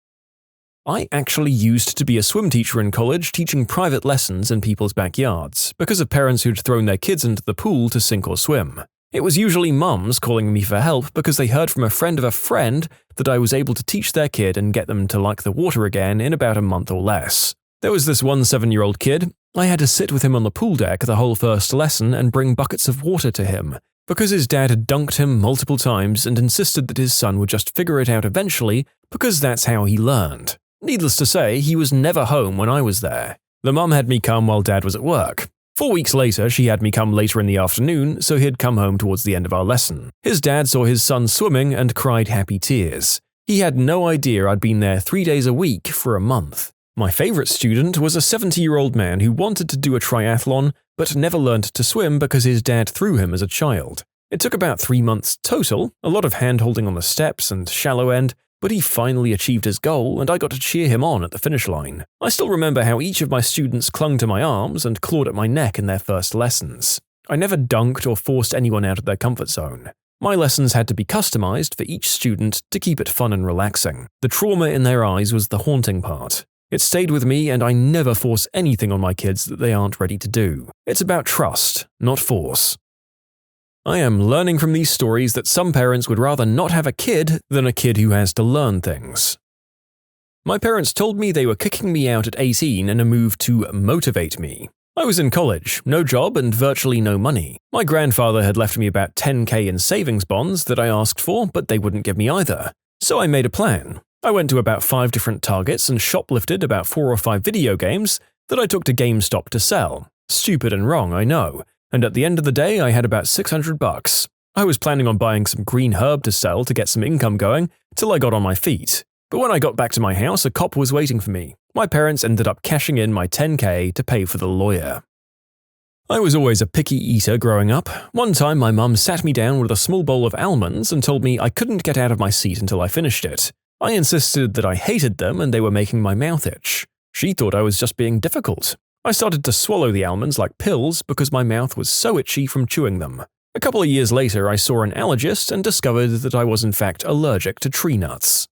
I actually used to be a swim teacher in college, teaching private lessons in people's backyards, because of parents who'd thrown their kids into the pool to sink or swim. It was usually mums calling me for help because they heard from a friend of a friend that I was able to teach their kid and get them to like the water again in about a month or less. There was this one 7-year-old kid. I had to sit with him on the pool deck the whole first lesson and bring buckets of water to him, because his dad had dunked him multiple times and insisted that his son would just figure it out eventually because that's how he learned. Needless to say, he was never home when I was there. The mum had me come while Dad was at work. 4 weeks later, she had me come later in the afternoon, so he'd come home towards the end of our lesson. His dad saw his son swimming and cried happy tears. He had no idea I'd been there 3 days a week for a month. My favorite student was a 70-year-old man who wanted to do a triathlon, but never learned to swim because his dad threw him as a child. It took about 3 months total, a lot of hand-holding on the steps and shallow end, but he finally achieved his goal and I got to cheer him on at the finish line. I still remember how each of my students clung to my arms and clawed at my neck in their first lessons. I never dunked or forced anyone out of their comfort zone. My lessons had to be customized for each student to keep it fun and relaxing. The trauma in their eyes was the haunting part. It stayed with me, and I never force anything on my kids that they aren't ready to do. It's about trust, not force. I am learning from these stories that some parents would rather not have a kid than a kid who has to learn things. My parents told me they were kicking me out at 18 in a move to motivate me. I was in college, no job and virtually no money. My grandfather had left me about 10K in savings bonds that I asked for, but they wouldn't give me either. So I made a plan. I went to about 5 different Targets and shoplifted about 4 or 5 video games that I took to GameStop to sell. Stupid and wrong, I know. And at the end of the day, I had about $600. I was planning on buying some green herb to sell to get some income going till I got on my feet. But when I got back to my house, a cop was waiting for me. My parents ended up cashing in my 10K to pay for the lawyer. I was always a picky eater growing up. One time my mum sat me down with a small bowl of almonds and told me I couldn't get out of my seat until I finished it. I insisted that I hated them and they were making my mouth itch. She thought I was just being difficult. I started to swallow the almonds like pills because my mouth was so itchy from chewing them. A couple of years later, I saw an allergist and discovered that I was in fact allergic to tree nuts.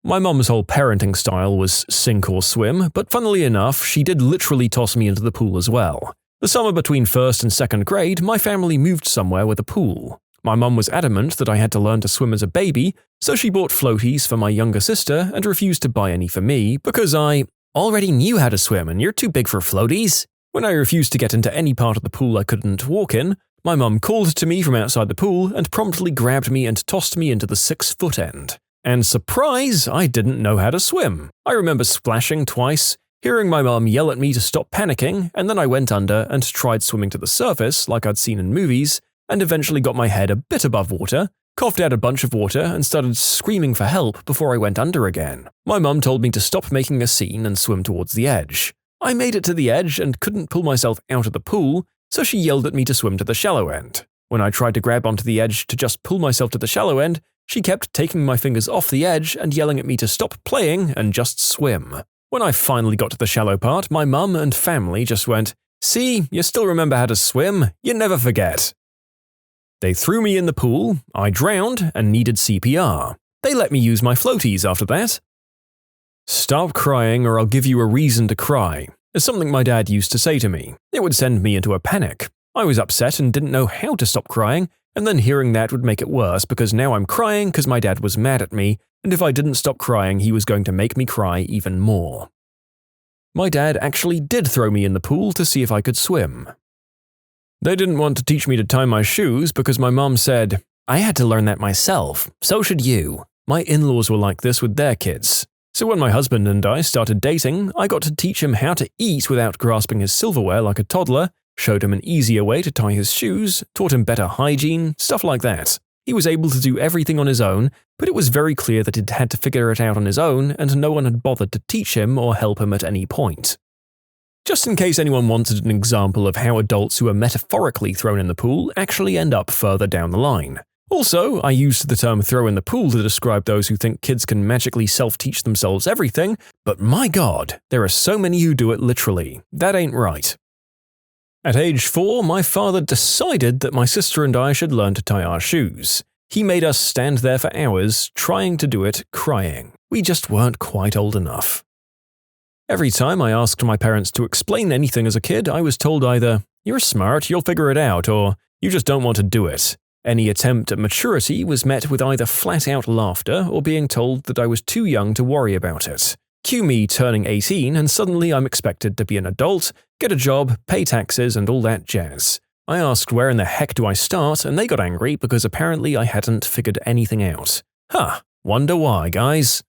My mum's whole parenting style was sink or swim, but funnily enough, she did literally toss me into the pool as well. The summer between 1st and 2nd grade, my family moved somewhere with a pool. My mum was adamant that I had to learn to swim as a baby, so she bought floaties for my younger sister and refused to buy any for me because I already knew how to swim and you're too big for floaties. When I refused to get into any part of the pool I couldn't walk in, my mum called to me from outside the pool and promptly grabbed me and tossed me into the 6-foot end. And surprise, I didn't know how to swim. I remember splashing twice, Hearing my mum yell at me to stop panicking, and then I went under and tried swimming to the surface like I'd seen in movies, and eventually got my head a bit above water, coughed out a bunch of water, and started screaming for help before I went under again. My mum told me to stop making a scene and swim towards the edge. I made it to the edge and couldn't pull myself out of the pool, so she yelled at me to swim to the shallow end. When I tried to grab onto the edge to just pull myself to the shallow end, she kept taking my fingers off the edge and yelling at me to stop playing and just swim. When I finally got to the shallow part, my mum and family just went, "See, you still remember how to swim? You never forget." They threw me in the pool, I drowned, and needed CPR. They let me use my floaties after that. "Stop crying or I'll give you a reason to cry," is something my dad used to say to me. It would send me into a panic. I was upset and didn't know how to stop crying, and then hearing that would make it worse because now I'm crying because my dad was mad at me, and if I didn't stop crying he was going to make me cry even more. My dad actually did throw me in the pool to see if I could swim. They didn't want to teach me to tie my shoes because my mom said, "I had to learn that myself, so should you." My in-laws were like this with their kids. So when my husband and I started dating, I got to teach him how to eat without grasping his silverware like a toddler, showed him an easier way to tie his shoes, taught him better hygiene, stuff like that. He was able to do everything on his own, but it was very clear that he'd had to figure it out on his own and no one had bothered to teach him or help him at any point. Just in case anyone wanted an example of how adults who are metaphorically thrown in the pool actually end up further down the line. Also, I used the term throw in the pool to describe those who think kids can magically self-teach themselves everything, but my god, there are so many who do it literally. That ain't right. At age 4, my father decided that my sister and I should learn to tie our shoes. He made us stand there for hours, trying to do it, crying. We just weren't quite old enough. Every time I asked my parents to explain anything as a kid, I was told either, "You're smart, you'll figure it out," or "You just don't want to do it." Any attempt at maturity was met with either flat-out laughter or being told that I was too young to worry about it. Cue me turning 18 and suddenly I'm expected to be an adult, get a job, pay taxes and all that jazz. I asked where in the heck do I start and they got angry because apparently I hadn't figured anything out. Wonder why, guys.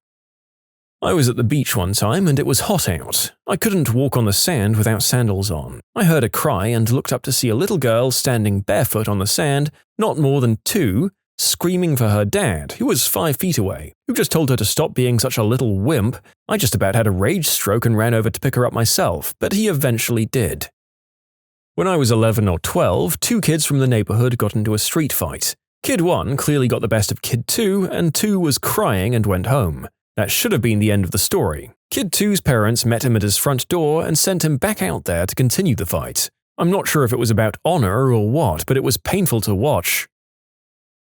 I was at the beach one time and it was hot out. I couldn't walk on the sand without sandals on. I heard a cry and looked up to see a little girl standing barefoot on the sand, not more than 2, screaming for her dad, who was 5 feet away, who just told her to stop being such a little wimp. I just about had a rage stroke and ran over to pick her up myself, but he eventually did. When I was 11 or 12, 2 kids from the neighborhood got into a street fight. Kid 1 clearly got the best of Kid 2, and 2 was crying and went home. That should have been the end of the story. Kid 2's parents met him at his front door and sent him back out there to continue the fight. I'm not sure if it was about honor or what, but it was painful to watch.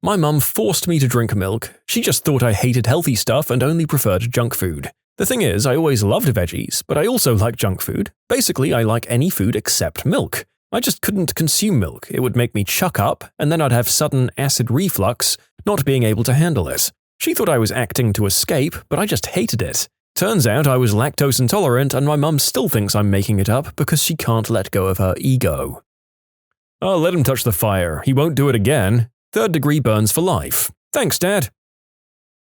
My mum forced me to drink milk. She just thought I hated healthy stuff and only preferred junk food. The thing is, I always loved veggies, but I also like junk food. Basically, I like any food except milk. I just couldn't consume milk. It would make me chuck up, and then I'd have sudden acid reflux, not being able to handle it. She thought I was acting to escape, but I just hated it. Turns out I was lactose intolerant and my mum still thinks I'm making it up because she can't let go of her ego. "Oh, let him touch the fire. He won't do it again. 3rd degree burns for life. Thanks, Dad."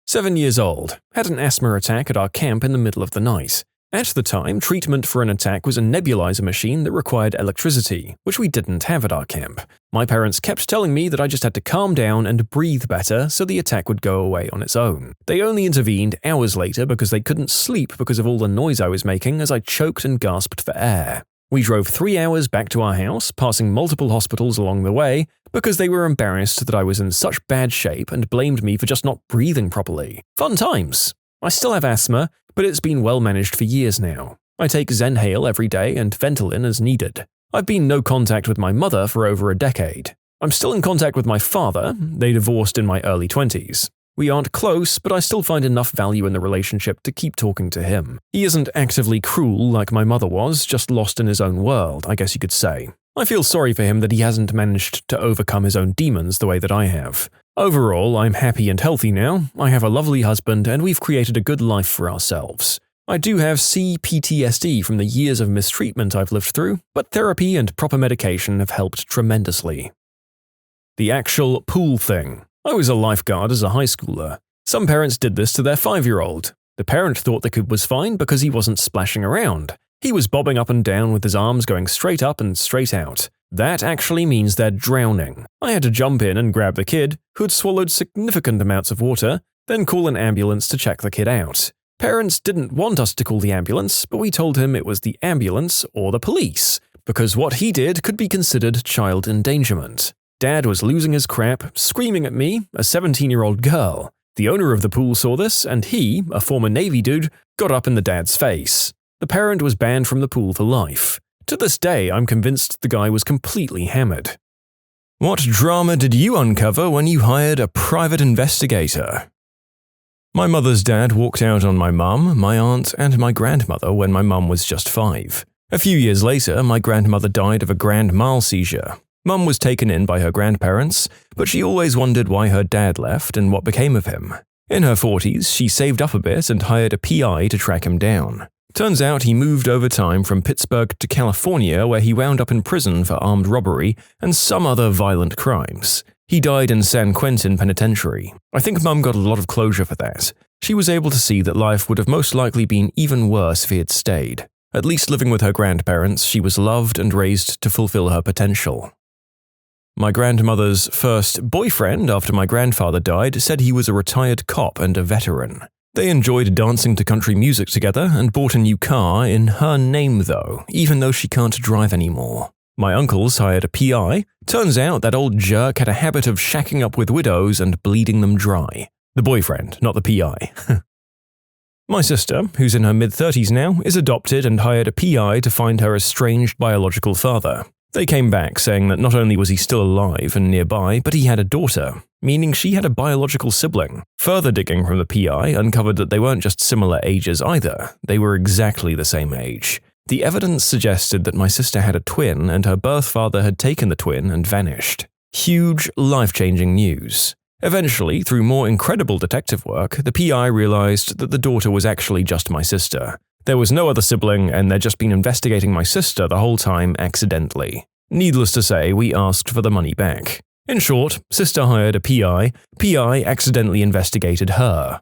7 years old. Had an asthma attack at our camp in the middle of the night. At the time, treatment for an attack was a nebulizer machine that required electricity, which we didn't have at our camp. My parents kept telling me that I just had to calm down and breathe better so the attack would go away on its own. They only intervened hours later because they couldn't sleep because of all the noise I was making as I choked and gasped for air. We drove 3 hours back to our house, passing multiple hospitals along the way, because they were embarrassed that I was in such bad shape and blamed me for just not breathing properly. Fun times! I still have asthma, but it's been well managed for years now. I take Zenhale every day and Ventolin as needed. I've been no contact with my mother for over a decade. I'm still in contact with my father. They divorced in my early 20s. We aren't close, but I still find enough value in the relationship to keep talking to him. He isn't actively cruel like my mother was, just lost in his own world, I guess you could say. I feel sorry for him that he hasn't managed to overcome his own demons the way that I have. Overall, I'm happy and healthy now. I have a lovely husband and we've created a good life for ourselves. I do have CPTSD from the years of mistreatment I've lived through, but therapy and proper medication have helped tremendously. The actual pool thing. I was a lifeguard as a high schooler. Some parents did this to their 5-year-old. The parent thought the kid was fine because he wasn't splashing around. He was bobbing up and down with his arms going straight up and straight out. That actually means they're drowning. I had to jump in and grab the kid, who had swallowed significant amounts of water, then call an ambulance to check the kid out. Parents didn't want us to call the ambulance, but we told him it was the ambulance or the police, because what he did could be considered child endangerment. Dad was losing his crap, screaming at me, a 17-year-old girl. The owner of the pool saw this, and he, a former Navy dude, got up in the dad's face. The parent was banned from the pool for life. To this day, I'm convinced the guy was completely hammered. What drama did you uncover when you hired a private investigator? My mother's dad walked out on my mum, my aunt, and my grandmother when my mum was just 5. A few years later, my grandmother died of a grand mal seizure. Mum was taken in by her grandparents, but she always wondered why her dad left and what became of him. In her 40s, she saved up a bit and hired a PI to track him down. Turns out he moved over time from Pittsburgh to California, where he wound up in prison for armed robbery and some other violent crimes. He died in San Quentin Penitentiary. I think Mum got a lot of closure for that. She was able to see that life would have most likely been even worse if he had stayed. At least living with her grandparents, she was loved and raised to fulfill her potential. My grandmother's first boyfriend after my grandfather died said he was a retired cop and a veteran. They enjoyed dancing to country music together and bought a new car in her name though, even though she can't drive anymore. My uncles hired a PI. Turns out that old jerk had a habit of shacking up with widows and bleeding them dry. The boyfriend, not the PI. My sister, who's in her mid-30s now, is adopted and hired a PI to find her estranged biological father. They came back saying that not only was he still alive and nearby, but he had a daughter, meaning she had a biological sibling. Further digging from the PI uncovered that they weren't just similar ages either, they were exactly the same age. The evidence suggested that my sister had a twin and her birth father had taken the twin and vanished. Huge, life-changing news. Eventually, through more incredible detective work, the PI realized that the daughter was actually just my sister. There was no other sibling, and they'd just been investigating my sister the whole time accidentally. Needless to say, we asked for the money back. In short, sister hired a PI accidentally investigated her.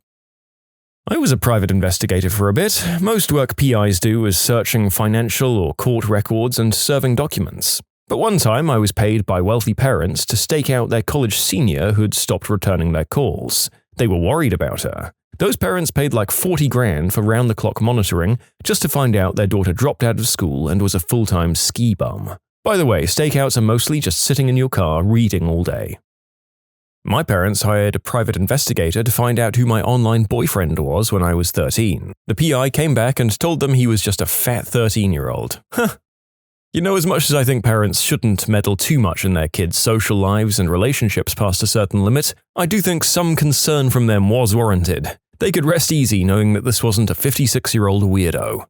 I was a private investigator for a bit. Most work PIs do is searching financial or court records and serving documents. But one time I was paid by wealthy parents to stake out their college senior who'd stopped returning their calls. They were worried about her. Those parents paid like 40 grand for round-the-clock monitoring just to find out their daughter dropped out of school and was a full-time ski bum. By the way, stakeouts are mostly just sitting in your car reading all day. My parents hired a private investigator to find out who my online boyfriend was when I was 13. The PI came back and told them he was just a fat 13-year-old. Huh. You know, as much as I think parents shouldn't meddle too much in their kids' social lives and relationships past a certain limit, I do think some concern from them was warranted. They could rest easy knowing that this wasn't a 56-year-old weirdo.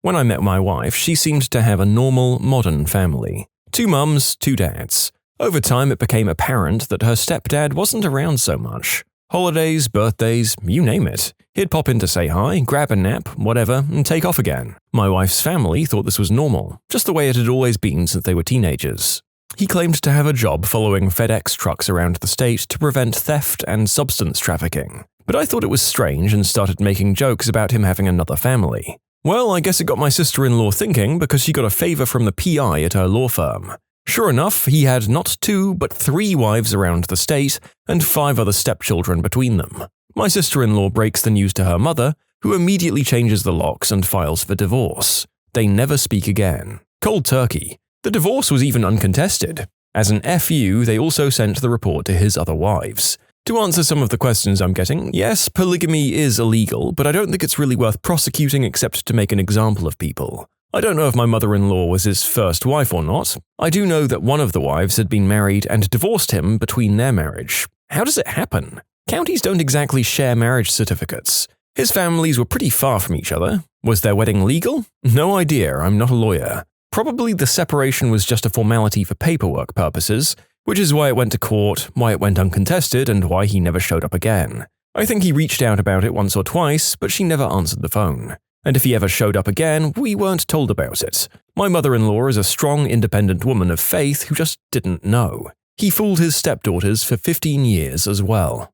When I met my wife, she seemed to have a normal, modern family. 2 mums, 2 dads. Over time, it became apparent that her stepdad wasn't around so much. Holidays, birthdays, you name it. He'd pop in to say hi, grab a nap, whatever, and take off again. My wife's family thought this was normal, just the way it had always been since they were teenagers. He claimed to have a job following FedEx trucks around the state to prevent theft and substance trafficking. But I thought it was strange and started making jokes about him having another family. Well, I guess it got my sister-in-law thinking because she got a favor from the PI at her law firm. Sure enough, he had not 2, but 3 wives around the state and 5 other stepchildren between them. My sister-in-law breaks the news to her mother, who immediately changes the locks and files for divorce. They never speak again. Cold turkey. The divorce was even uncontested. As an FU, they also sent the report to his other wives. To answer some of the questions I'm getting, yes, polygamy is illegal, but I don't think it's really worth prosecuting except to make an example of people. I don't know if my mother-in-law was his first wife or not. I do know that one of the wives had been married and divorced him between their marriage. How does it happen? Counties don't exactly share marriage certificates. His families were pretty far from each other. Was their wedding legal? No idea, I'm not a lawyer. Probably the separation was just a formality for paperwork purposes, which is why it went to court, why it went uncontested, and why he never showed up again. I think he reached out about it once or twice, but she never answered the phone. And if he ever showed up again, we weren't told about it. My mother-in-law is a strong, independent woman of faith who just didn't know. He fooled his stepdaughters for 15 years as well.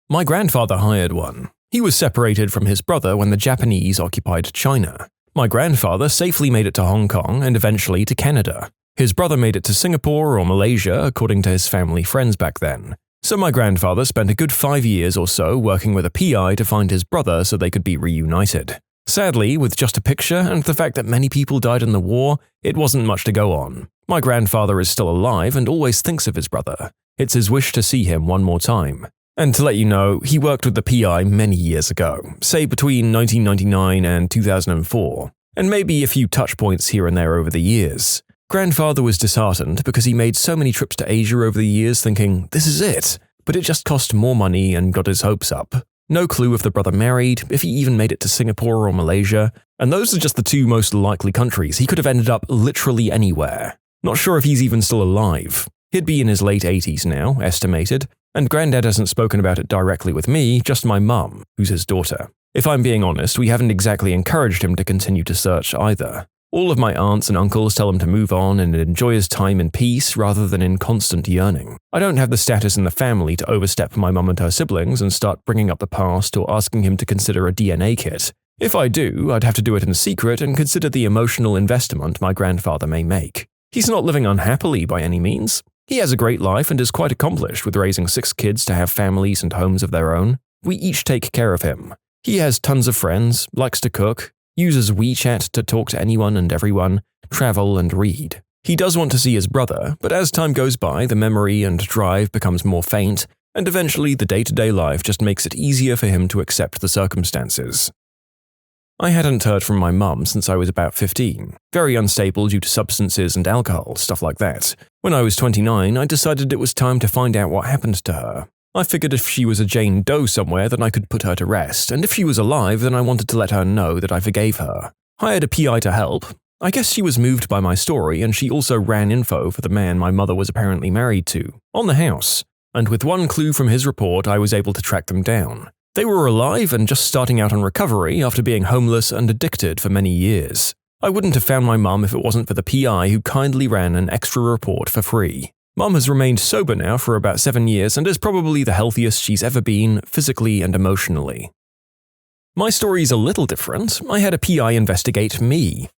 My grandfather hired one. He was separated from his brother when the Japanese occupied China. My grandfather safely made it to Hong Kong and eventually to Canada. His brother made it to Singapore or Malaysia, according to his family friends back then. So my grandfather spent a good 5 years or so working with a PI to find his brother so they could be reunited. Sadly, with just a picture and the fact that many people died in the war, it wasn't much to go on. My grandfather is still alive and always thinks of his brother. It's his wish to see him one more time. And to let you know, he worked with the PI many years ago, say between 1999 and 2004, and maybe a few touch points here and there over the years. Grandfather was disheartened because he made so many trips to Asia over the years thinking, this is it, but it just cost more money and got his hopes up. No clue if the brother married, if he even made it to Singapore or Malaysia, and those are just the two most likely countries. He could have ended up literally anywhere. Not sure if he's even still alive. He'd be in his late 80s now, estimated, and Granddad hasn't spoken about it directly with me, just my mum, who's his daughter. If I'm being honest, we haven't exactly encouraged him to continue to search either. All of my aunts and uncles tell him to move on and enjoy his time in peace rather than in constant yearning. I don't have the status in the family to overstep my mum and her siblings and start bringing up the past or asking him to consider a DNA kit. If I do, I'd have to do it in secret and consider the emotional investment my grandfather may make. He's not living unhappily by any means. He has a great life and is quite accomplished with raising 6 kids to have families and homes of their own. We each take care of him. He has tons of friends, likes to cook, uses WeChat to talk to anyone and everyone, travel and read. He does want to see his brother, but as time goes by, the memory and drive becomes more faint, and eventually the day-to-day life just makes it easier for him to accept the circumstances. I hadn't heard from my mum since I was about 15, very unstable due to substances and alcohol, stuff like that. When I was 29, I decided it was time to find out what happened to her. I figured if she was a Jane Doe somewhere, then I could put her to rest, and if she was alive, then I wanted to let her know that I forgave her. Hired a PI to help. I guess she was moved by my story, and she also ran info for the man my mother was apparently married to, on the house, and with one clue from his report, I was able to track them down. They were alive and just starting out on recovery after being homeless and addicted for many years. I wouldn't have found my mum if it wasn't for the PI who kindly ran an extra report for free. Mum has remained sober now for about 7 years and is probably the healthiest she's ever been, physically and emotionally. My story's a little different. I had a PI investigate me.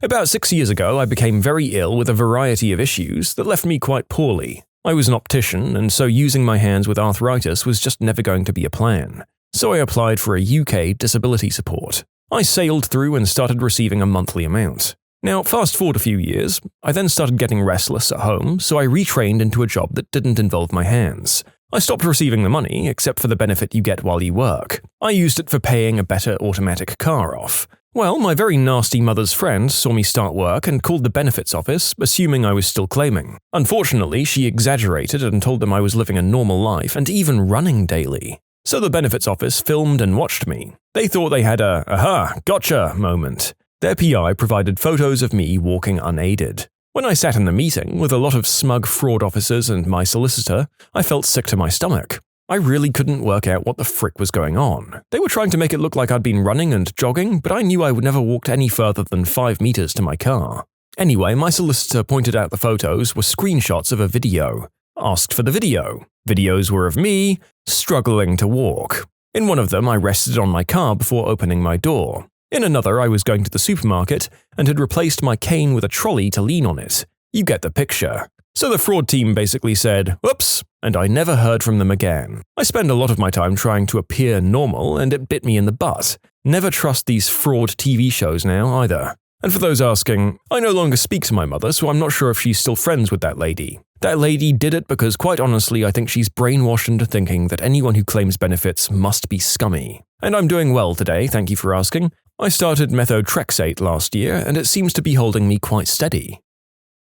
About 6 years ago, I became very ill with a variety of issues that left me quite poorly. I was an optician, and so using my hands with arthritis was just never going to be a plan. So I applied for a UK disability support. I sailed through and started receiving a monthly amount. Now, fast forward a few years, I then started getting restless at home, so I retrained into a job that didn't involve my hands. I stopped receiving the money, except for the benefit you get while you work. I used it for paying a better automatic car off. Well, my very nasty mother's friend saw me start work and called the benefits office, assuming I was still claiming. Unfortunately, she exaggerated and told them I was living a normal life and even running daily. So the benefits office filmed and watched me. They thought they had a aha, gotcha moment. Their PI provided photos of me walking unaided. When I sat in the meeting with a lot of smug fraud officers and my solicitor, I felt sick to my stomach. I really couldn't work out what the frick was going on. They were trying to make it look like I'd been running and jogging, but I knew I would never walked any further than 5 meters to my car. Anyway, my solicitor pointed out the photos were screenshots of a video. Asked for the video. Videos were of me struggling to walk. In one of them, I rested on my car before opening my door. In another, I was going to the supermarket and had replaced my cane with a trolley to lean on it. You get the picture. So the fraud team basically said, "Oops," and I never heard from them again. I spend a lot of my time trying to appear normal, and it bit me in the butt. Never trust these fraud TV shows now, either. And for those asking, I no longer speak to my mother, so I'm not sure if she's still friends with that lady. That lady did it because, quite honestly, I think she's brainwashed into thinking that anyone who claims benefits must be scummy. And I'm doing well today, thank you for asking. I started methotrexate last year, and it seems to be holding me quite steady.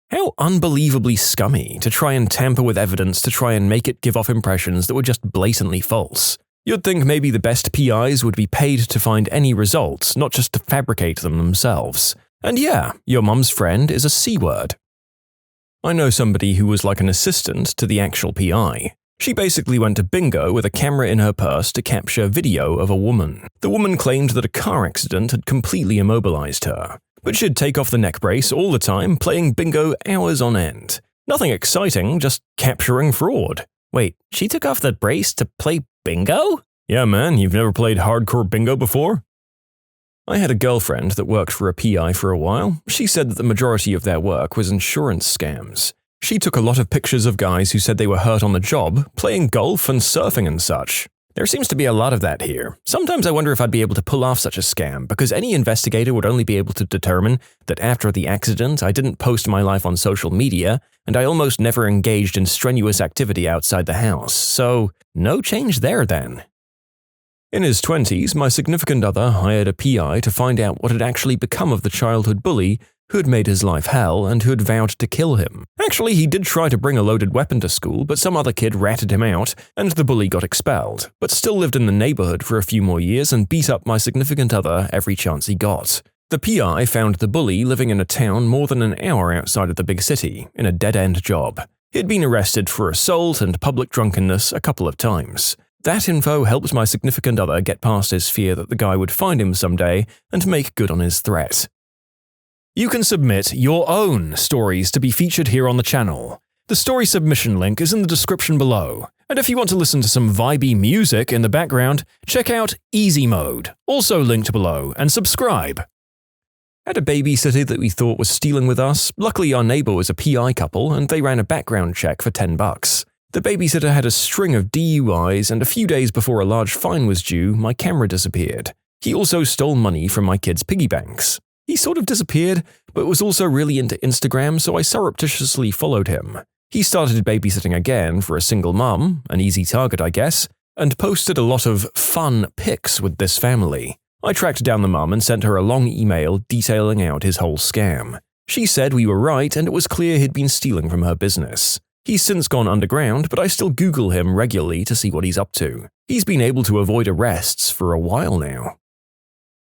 How unbelievably scummy to try and tamper with evidence to try and make it give off impressions that were just blatantly false. You'd think maybe the best PIs would be paid to find any results, not just to fabricate them themselves. And yeah, your mum's friend is a C-word. I know somebody who was like an assistant to the actual PI. She basically went to bingo with a camera in her purse to capture video of a woman. The woman claimed that a car accident had completely immobilized her, but she'd take off the neck brace all the time, playing bingo hours on end. Nothing exciting, just capturing fraud. Wait, she took off the brace to play bingo? Yeah man, you've never played hardcore bingo before? I had a girlfriend that worked for a PI for a while. She said that the majority of their work was insurance scams. She took a lot of pictures of guys who said they were hurt on the job, playing golf and surfing and such. There seems to be a lot of that here. Sometimes I wonder if I'd be able to pull off such a scam, because any investigator would only be able to determine that after the accident I didn't post my life on social media, and I almost never engaged in strenuous activity outside the house, so no change there then. In his 20s, my significant other hired a PI to find out what had actually become of the childhood bully who had made his life hell and who had vowed to kill him. Actually, he did try to bring a loaded weapon to school, but some other kid ratted him out, and the bully got expelled, but still lived in the neighborhood for a few more years and beat up my significant other every chance he got. The PI found the bully living in a town more than an hour outside of the big city, in a dead-end job. He had been arrested for assault and public drunkenness a couple of times. That info helped my significant other get past his fear that the guy would find him someday and make good on his threat. You can submit your own stories to be featured here on the channel. The story submission link is in the description below. And if you want to listen to some vibey music in the background, check out easymode, also linked below, and subscribe. Had a babysitter that we thought was stealing with us. Luckily our neighbor was a PI couple and they ran a background check for $10. The babysitter had a string of DUIs, and a few days before a large fine was due, my camera disappeared. He also stole money from my kids' piggy banks. He sort of disappeared, but was also really into Instagram, so I surreptitiously followed him. He started babysitting again for a single mum, an easy target I guess, and posted a lot of fun pics with this family. I tracked down the mum and sent her a long email detailing out his whole scam. She said we were right and it was clear he'd been stealing from her business. He's since gone underground, but I still Google him regularly to see what he's up to. He's been able to avoid arrests for a while now.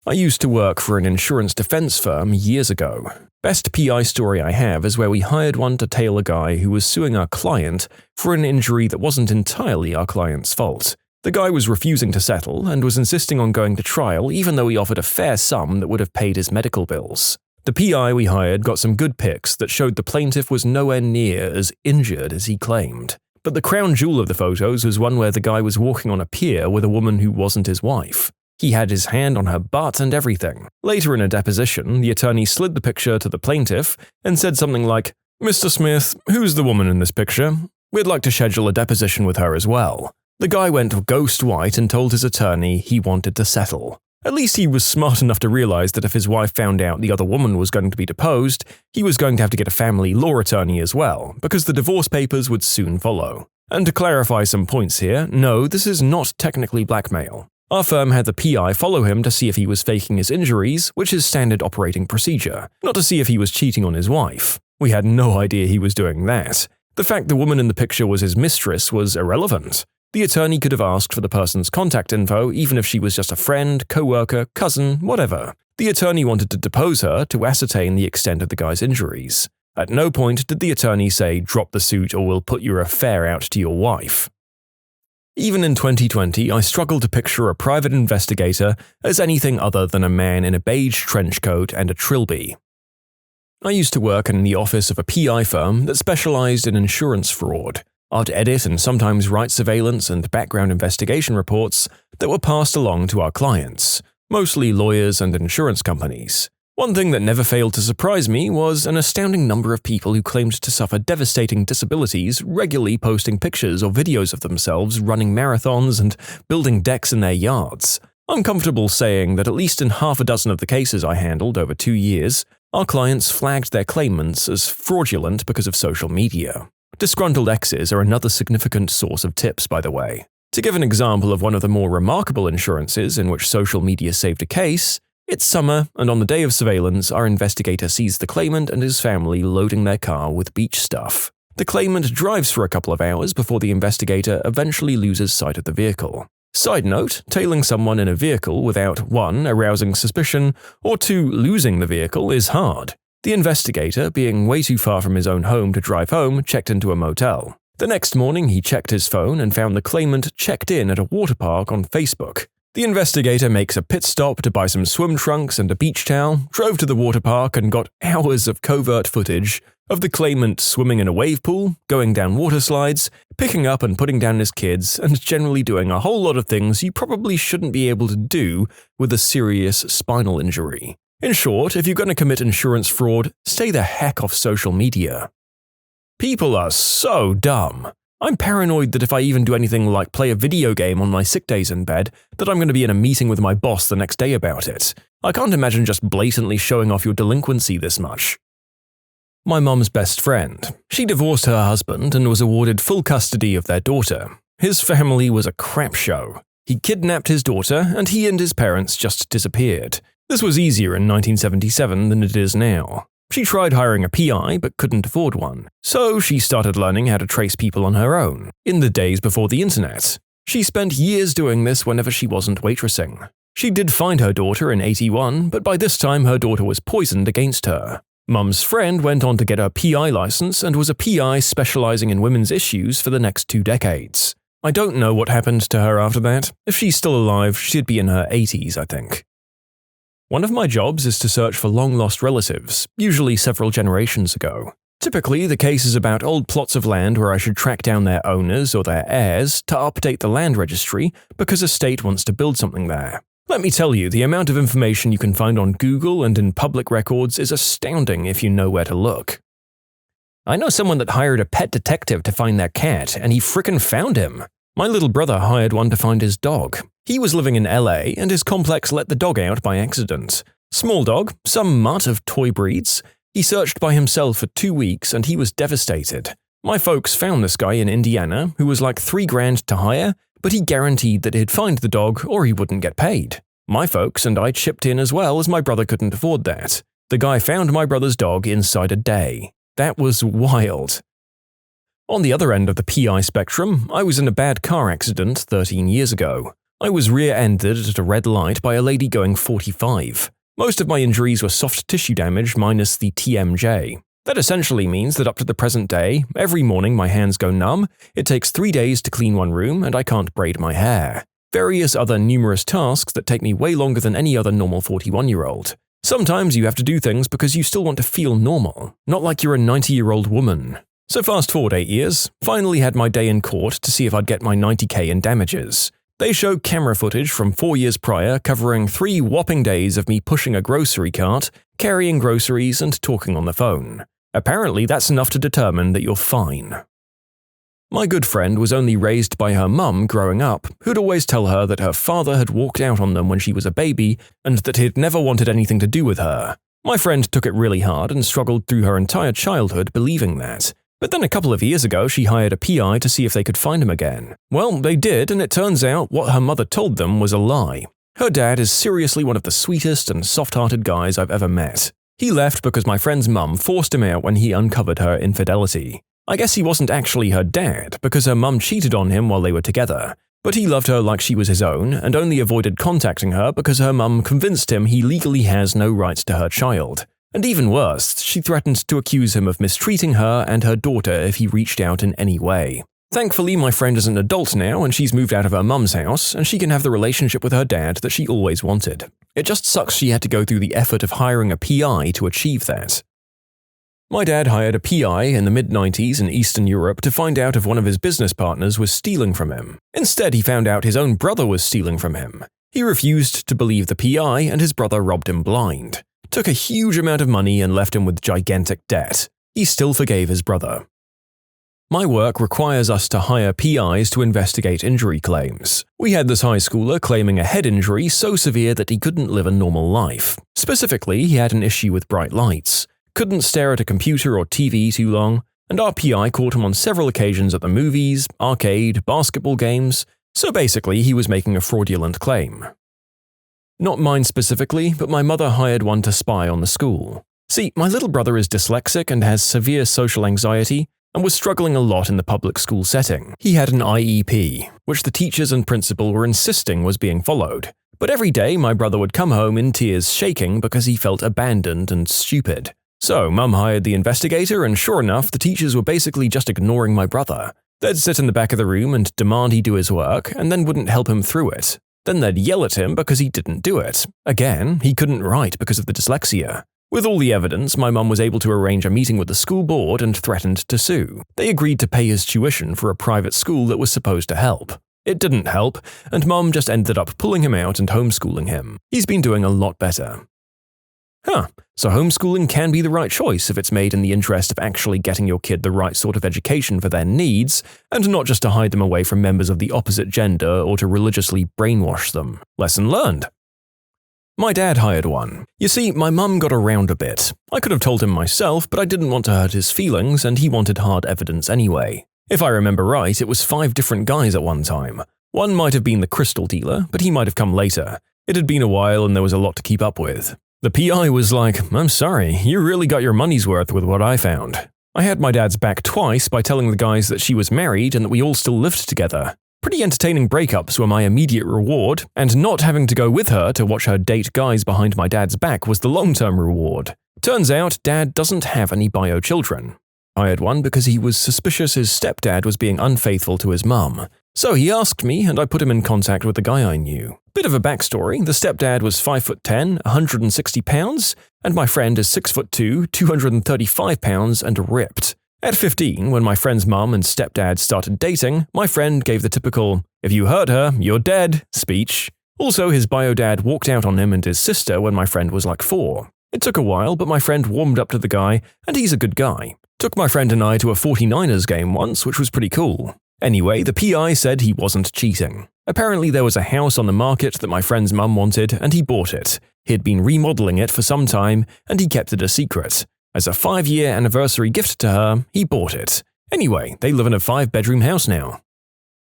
I used to work for an insurance defense firm years ago. Best PI story I have is where we hired one to tail a guy who was suing our client for an injury that wasn't entirely our client's fault. The guy was refusing to settle and was insisting on going to trial even though he offered a fair sum that would have paid his medical bills. The PI we hired got some good pics that showed the plaintiff was nowhere near as injured as he claimed. But the crown jewel of the photos was one where the guy was walking on a pier with a woman who wasn't his wife. He had his hand on her butt and everything. Later in a deposition, the attorney slid the picture to the plaintiff and said something like, "Mr. Smith, who's the woman in this picture? We'd like to schedule a deposition with her as well." The guy went ghost white and told his attorney he wanted to settle. At least he was smart enough to realize that if his wife found out the other woman was going to be deposed, he was going to have to get a family law attorney as well, because the divorce papers would soon follow. And to clarify some points here, no, this is not technically blackmail. Our firm had the PI follow him to see if he was faking his injuries, which is standard operating procedure, not to see if he was cheating on his wife. We had no idea he was doing that. The fact the woman in the picture was his mistress was irrelevant. The attorney could have asked for the person's contact info even if she was just a friend, co-worker, cousin, whatever. The attorney wanted to depose her to ascertain the extent of the guy's injuries. At no point did the attorney say, "Drop the suit or we'll put your affair out to your wife." Even in 2020, I struggle to picture a private investigator as anything other than a man in a beige trench coat and a trilby. I used to work in the office of a PI firm that specialized in insurance fraud. I'd edit and sometimes write surveillance and background investigation reports that were passed along to our clients, mostly lawyers and insurance companies. One thing that never failed to surprise me was an astounding number of people who claimed to suffer devastating disabilities regularly posting pictures or videos of themselves running marathons and building decks in their yards. I'm comfortable saying that at least in half a dozen of the cases I handled over 2 years, our clients flagged their claimants as fraudulent because of social media. Disgruntled exes are another significant source of tips, by the way. To give an example of one of the more remarkable insurances in which social media saved a case, it's summer, and on the day of surveillance, our investigator sees the claimant and his family loading their car with beach stuff. The claimant drives for a couple of hours before the investigator eventually loses sight of the vehicle. Side note, tailing someone in a vehicle without 1. Arousing suspicion, or 2. Losing the vehicle is hard. The investigator, being way too far from his own home to drive home, checked into a motel. The next morning, he checked his phone and found the claimant checked in at a water park on Facebook. The investigator makes a pit stop to buy some swim trunks and a beach towel, drove to the water park and got hours of covert footage of the claimant swimming in a wave pool, going down water slides, picking up and putting down his kids, and generally doing a whole lot of things you probably shouldn't be able to do with a serious spinal injury. In short, if you're going to commit insurance fraud, stay the heck off social media. People are so dumb. I'm paranoid that if I even do anything like play a video game on my sick days in bed, that I'm going to be in a meeting with my boss the next day about it. I can't imagine just blatantly showing off your delinquency this much. My mum's best friend. She divorced her husband and was awarded full custody of their daughter. His family was a crap show. He kidnapped his daughter, and he and his parents just disappeared. This was easier in 1977 than it is now. She tried hiring a PI but couldn't afford one, so she started learning how to trace people on her own, in the days before the internet. She spent years doing this whenever she wasn't waitressing. She did find her daughter in 81, but by this time her daughter was poisoned against her. Mum's friend went on to get her PI license and was a PI specializing in women's issues for the next 2 decades. I don't know what happened to her after that. If she's still alive, she'd be in her 80s, I think. One of my jobs is to search for long-lost relatives, usually several generations ago. Typically, the case is about old plots of land where I should track down their owners or their heirs to update the land registry because a state wants to build something there. Let me tell you, the amount of information you can find on Google and in public records is astounding if you know where to look. I know someone that hired a pet detective to find their cat, and he frickin' found him. My little brother hired one to find his dog. He was living in LA, and his complex let the dog out by accident. Small dog, some mutt of toy breeds. He searched by himself for 2 weeks, and he was devastated. My folks found this guy in Indiana, who was like $3,000 to hire, but he guaranteed that he'd find the dog or he wouldn't get paid. My folks and I chipped in as well as my brother couldn't afford that. The guy found my brother's dog inside a day. That was wild. On the other end of the PI spectrum, I was in a bad car accident 13 years ago. I was rear-ended at a red light by a lady going 45. Most of my injuries were soft tissue damage minus the TMJ. That essentially means that up to the present day, every morning my hands go numb, it takes 3 days to clean one room, and I can't braid my hair. Various other numerous tasks that take me way longer than any other normal 41-year-old. Sometimes you have to do things because you still want to feel normal, not like you're a 90-year-old woman. So fast forward 8 years, finally had my day in court to see if I'd get my $90K in damages. They show camera footage from 4 years prior covering 3 whopping days of me pushing a grocery cart, carrying groceries, and talking on the phone. Apparently that's enough to determine that you're fine. My good friend was only raised by her mum growing up, who'd always tell her that her father had walked out on them when she was a baby and that he'd never wanted anything to do with her. My friend took it really hard and struggled through her entire childhood believing that. But then a couple of years ago she hired a PI to see if they could find him again. Well, they did, and it turns out what her mother told them was a lie. Her dad is seriously one of the sweetest and soft-hearted guys I've ever met. He left because my friend's mum forced him out when he uncovered her infidelity. I guess he wasn't actually her dad because her mum cheated on him while they were together. But he loved her like she was his own and only avoided contacting her because her mum convinced him he legally has no rights to her child. And even worse, she threatened to accuse him of mistreating her and her daughter if he reached out in any way. Thankfully, my friend is an adult now and she's moved out of her mum's house and she can have the relationship with her dad that she always wanted. It just sucks she had to go through the effort of hiring a PI to achieve that. My dad hired a PI in the mid-90s in Eastern Europe to find out if one of his business partners was stealing from him. Instead, he found out his own brother was stealing from him. He refused to believe the PI and his brother robbed him blind. Took a huge amount of money and left him with gigantic debt. He still forgave his brother. My work requires us to hire PIs to investigate injury claims. We had this high schooler claiming a head injury so severe that he couldn't live a normal life. Specifically, he had an issue with bright lights. Couldn't stare at a computer or TV too long, and our PI caught him on several occasions at the movies, arcade, basketball games, so basically he was making a fraudulent claim. Not mine specifically, but my mother hired one to spy on the school. See, my little brother is dyslexic and has severe social anxiety, and was struggling a lot in the public school setting. He had an IEP, which the teachers and principal were insisting was being followed. But every day my brother would come home in tears shaking because he felt abandoned and stupid. So Mum hired the investigator and sure enough, the teachers were basically just ignoring my brother. They'd sit in the back of the room and demand he do his work and then wouldn't help him through it. Then they'd yell at him because he didn't do it. Again, he couldn't write because of the dyslexia. With all the evidence, my mum was able to arrange a meeting with the school board and threatened to sue. They agreed to pay his tuition for a private school that was supposed to help. It didn't help, and Mum just ended up pulling him out and homeschooling him. He's been doing a lot better. So homeschooling can be the right choice if it's made in the interest of actually getting your kid the right sort of education for their needs, and not just to hide them away from members of the opposite gender or to religiously brainwash them. Lesson learned. My dad hired one. You see, my mum got around a bit. I could have told him myself, but I didn't want to hurt his feelings, and he wanted hard evidence anyway. If I remember right, it was 5 different guys at one time. One might have been the crystal dealer, but he might have come later. It had been a while and there was a lot to keep up with. The PI was like, "I'm sorry, you really got your money's worth with what I found." I had my dad's back twice by telling the guys that she was married and that we all still lived together. Pretty entertaining breakups were my immediate reward, and not having to go with her to watch her date guys behind my dad's back was the long-term reward. Turns out, Dad doesn't have any bio children. I had one because he was suspicious his stepdad was being unfaithful to his mum. So he asked me, and I put him in contact with the guy I knew. Bit of a backstory, the stepdad was 5'10", 160 pounds, and my friend is 6'2", 235 pounds and ripped. At 15, when my friend's mum and stepdad started dating, my friend gave the typical, "If you hurt her, you're dead" speech. Also, his bio dad walked out on him and his sister when my friend was like 4. It took a while, but my friend warmed up to the guy, and he's a good guy. Took my friend and I to a 49ers game once, which was pretty cool. Anyway, the PI said he wasn't cheating. Apparently there was a house on the market that my friend's mum wanted, and he bought it. He'd been remodeling it for some time, and he kept it a secret. As a 5-year anniversary gift to her, he bought it. Anyway, they live in a 5-bedroom house now.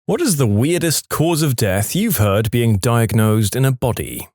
What is the weirdest cause of death you've heard being diagnosed in a body?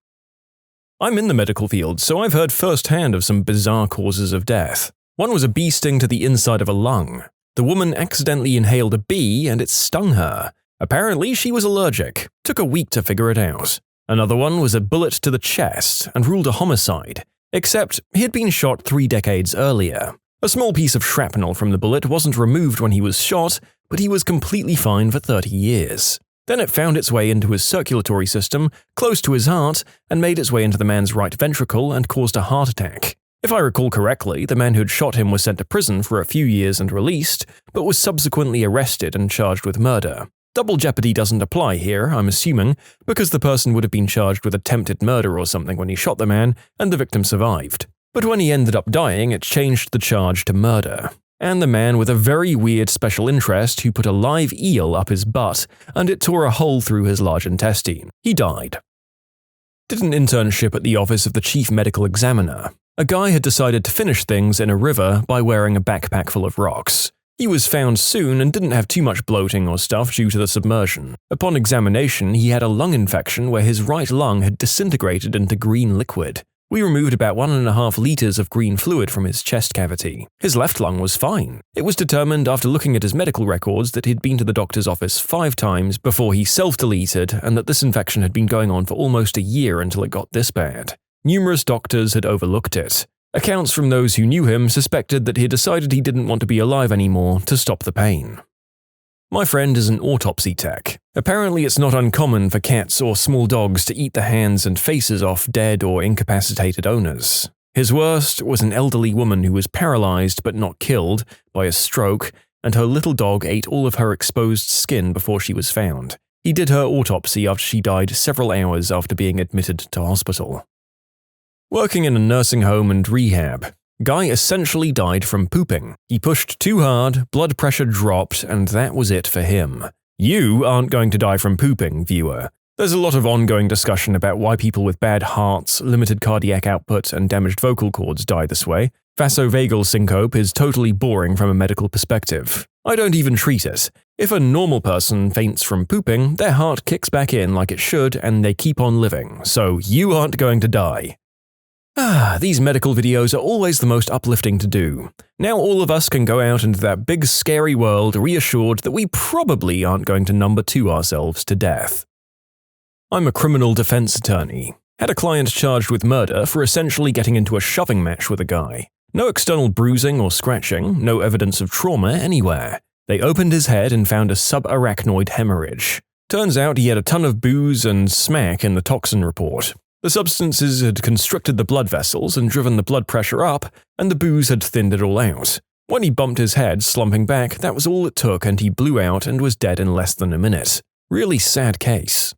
I'm in the medical field, so I've heard firsthand of some bizarre causes of death. One was a bee sting to the inside of a lung. The woman accidentally inhaled a bee and it stung her. Apparently, she was allergic. Took a week to figure it out. Another one was a bullet to the chest and ruled a homicide. Except, he had been shot 3 decades earlier. A small piece of shrapnel from the bullet wasn't removed when he was shot, but he was completely fine for 30 years. Then it found its way into his circulatory system, close to his heart, and made its way into the man's right ventricle and caused a heart attack. If I recall correctly, the man who'd shot him was sent to prison for a few years and released, but was subsequently arrested and charged with murder. Double jeopardy doesn't apply here, I'm assuming, because the person would have been charged with attempted murder or something when he shot the man, and the victim survived. But when he ended up dying, it changed the charge to murder. And the man with a very weird special interest who put a live eel up his butt, and it tore a hole through his large intestine. He died. Did an internship at the office of the chief medical examiner. A guy had decided to finish things in a river by wearing a backpack full of rocks. He was found soon and didn't have too much bloating or stuff due to the submersion. Upon examination, he had a lung infection where his right lung had disintegrated into green liquid. We removed about 1.5 liters of green fluid from his chest cavity. His left lung was fine. It was determined after looking at his medical records that he'd been to the doctor's office 5 times before he self-deleted and that this infection had been going on for almost a year until it got this bad. Numerous doctors had overlooked it. Accounts from those who knew him suspected that he had decided he didn't want to be alive anymore to stop the pain. My friend is an autopsy tech. Apparently it's not uncommon for cats or small dogs to eat the hands and faces off dead or incapacitated owners. His worst was an elderly woman who was paralyzed but not killed by a stroke, and her little dog ate all of her exposed skin before she was found. He did her autopsy after she died several hours after being admitted to hospital. Working in a nursing home and rehab, Guy essentially died from pooping. He pushed too hard, blood pressure dropped, and that was it for him. You aren't going to die from pooping, viewer. There's a lot of ongoing discussion about why people with bad hearts, limited cardiac output, and damaged vocal cords die this way. Vasovagal syncope is totally boring from a medical perspective. I don't even treat it. If a normal person faints from pooping, their heart kicks back in like it should and they keep on living, so you aren't going to die. These medical videos are always the most uplifting to do. Now all of us can go out into that big scary world reassured that we probably aren't going to number 2 ourselves to death. I'm a criminal defense attorney. Had a client charged with murder for essentially getting into a shoving match with a guy. No external bruising or scratching, no evidence of trauma anywhere. They opened his head and found a subarachnoid hemorrhage. Turns out he had a ton of booze and smack in the toxin report. The substances had constricted the blood vessels and driven the blood pressure up, and the booze had thinned it all out. When he bumped his head, slumping back, that was all it took, and he blew out and was dead in less than a minute. Really sad case.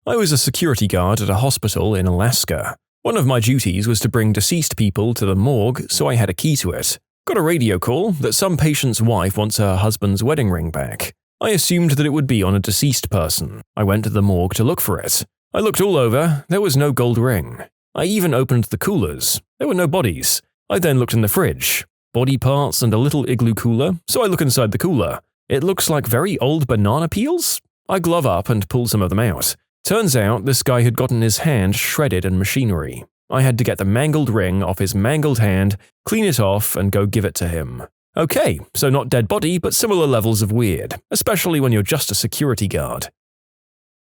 I was a security guard at a hospital in Alaska. One of my duties was to bring deceased people to the morgue, so I had a key to it. Got a radio call that some patient's wife wants her husband's wedding ring back. I assumed that it would be on a deceased person. I went to the morgue to look for it. I looked all over, there was no gold ring. I even opened the coolers. There were no bodies. I then looked in the fridge. Body parts and a little igloo cooler, so I look inside the cooler. It looks like very old banana peels. I glove up and pull some of them out. Turns out this guy had gotten his hand shredded in machinery. I had to get the mangled ring off his mangled hand, clean it off, and go give it to him. Okay, so not dead body, but similar levels of weird, especially when you're just a security guard.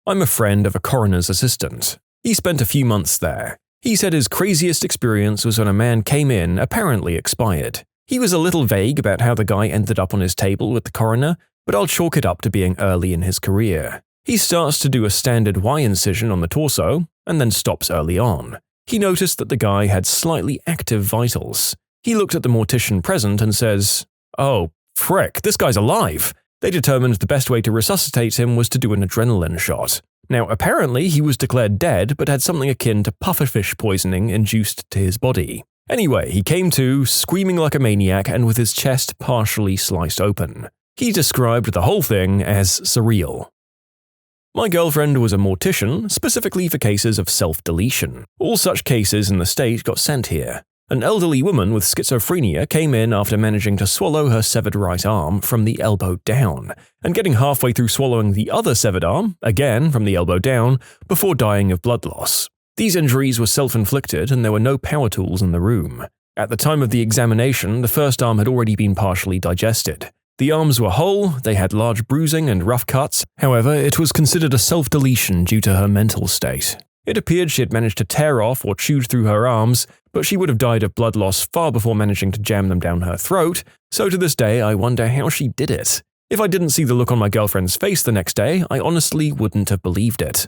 I'm a friend of a coroner's assistant. He spent a few months there. He said his craziest experience was when a man came in, apparently expired. He was a little vague about how the guy ended up on his table with the coroner, but I'll chalk it up to being early in his career. He starts to do a standard Y incision on the torso, and then stops early on. He noticed that the guy had slightly active vitals. He looked at the mortician present and says, "Oh, frick, this guy's alive." They determined the best way to resuscitate him was to do an adrenaline shot. Now, apparently he was declared dead but had something akin to pufferfish poisoning induced to his body. Anyway, he came to, screaming like a maniac and with his chest partially sliced open. He described the whole thing as surreal. My girlfriend was a mortician, specifically for cases of self-deletion. All such cases in the state got sent here. An elderly woman with schizophrenia came in after managing to swallow her severed right arm from the elbow down, and getting halfway through swallowing the other severed arm, again from the elbow down, before dying of blood loss. These injuries were self-inflicted and there were no power tools in the room. At the time of the examination, the first arm had already been partially digested. The arms were whole, they had large bruising and rough cuts, however, it was considered a self-deletion due to her mental state. It appeared she had managed to tear off or chewed through her arms, but she would have died of blood loss far before managing to jam them down her throat, so to this day I wonder how she did it. If I didn't see the look on my girlfriend's face the next day, I honestly wouldn't have believed it.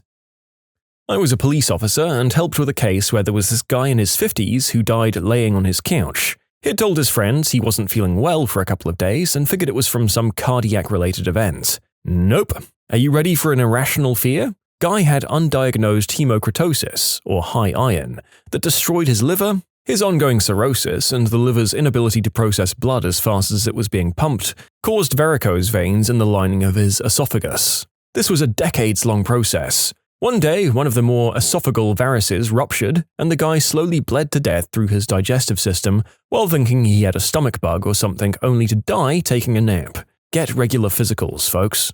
I was a police officer and helped with a case where there was this guy in his 50s who died laying on his couch. He'd told his friends he wasn't feeling well for a couple of days and figured it was from some cardiac-related event. Nope. Are you ready for an irrational fear? Guy had undiagnosed hemochromatosis, or high iron, that destroyed his liver, his ongoing cirrhosis, and the liver's inability to process blood as fast as it was being pumped caused varicose veins in the lining of his esophagus. This was a decades-long process. One day, one of the more esophageal varices ruptured, and the guy slowly bled to death through his digestive system while thinking he had a stomach bug or something, only to die taking a nap. Get regular physicals, folks.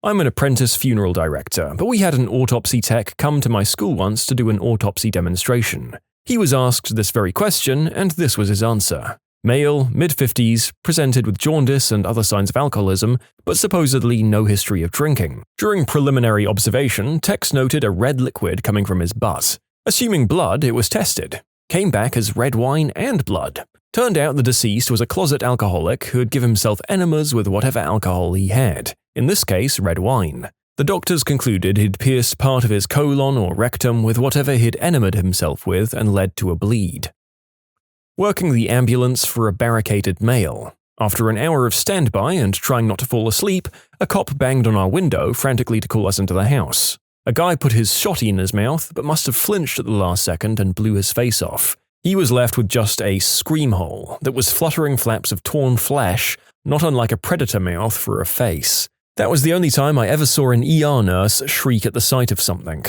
I'm an apprentice funeral director, but we had an autopsy tech come to my school once to do an autopsy demonstration. He was asked this very question, and this was his answer. Male, mid-50s, presented with jaundice and other signs of alcoholism, but supposedly no history of drinking. During preliminary observation, techs noted a red liquid coming from his butt. Assuming blood, it was tested. Came back as red wine and blood. Turned out the deceased was a closet alcoholic who had given himself enemas with whatever alcohol he had, in this case red wine. The doctors concluded he'd pierced part of his colon or rectum with whatever he'd enemaed himself with and led to a bleed. Working the ambulance for a barricaded male. After an hour of standby and trying not to fall asleep, a cop banged on our window frantically to call us into the house. A guy put his shotty in his mouth but must have flinched at the last second and blew his face off. He was left with just a scream hole that was fluttering flaps of torn flesh, not unlike a predator mouth for a face. That was the only time I ever saw an ER nurse shriek at the sight of something.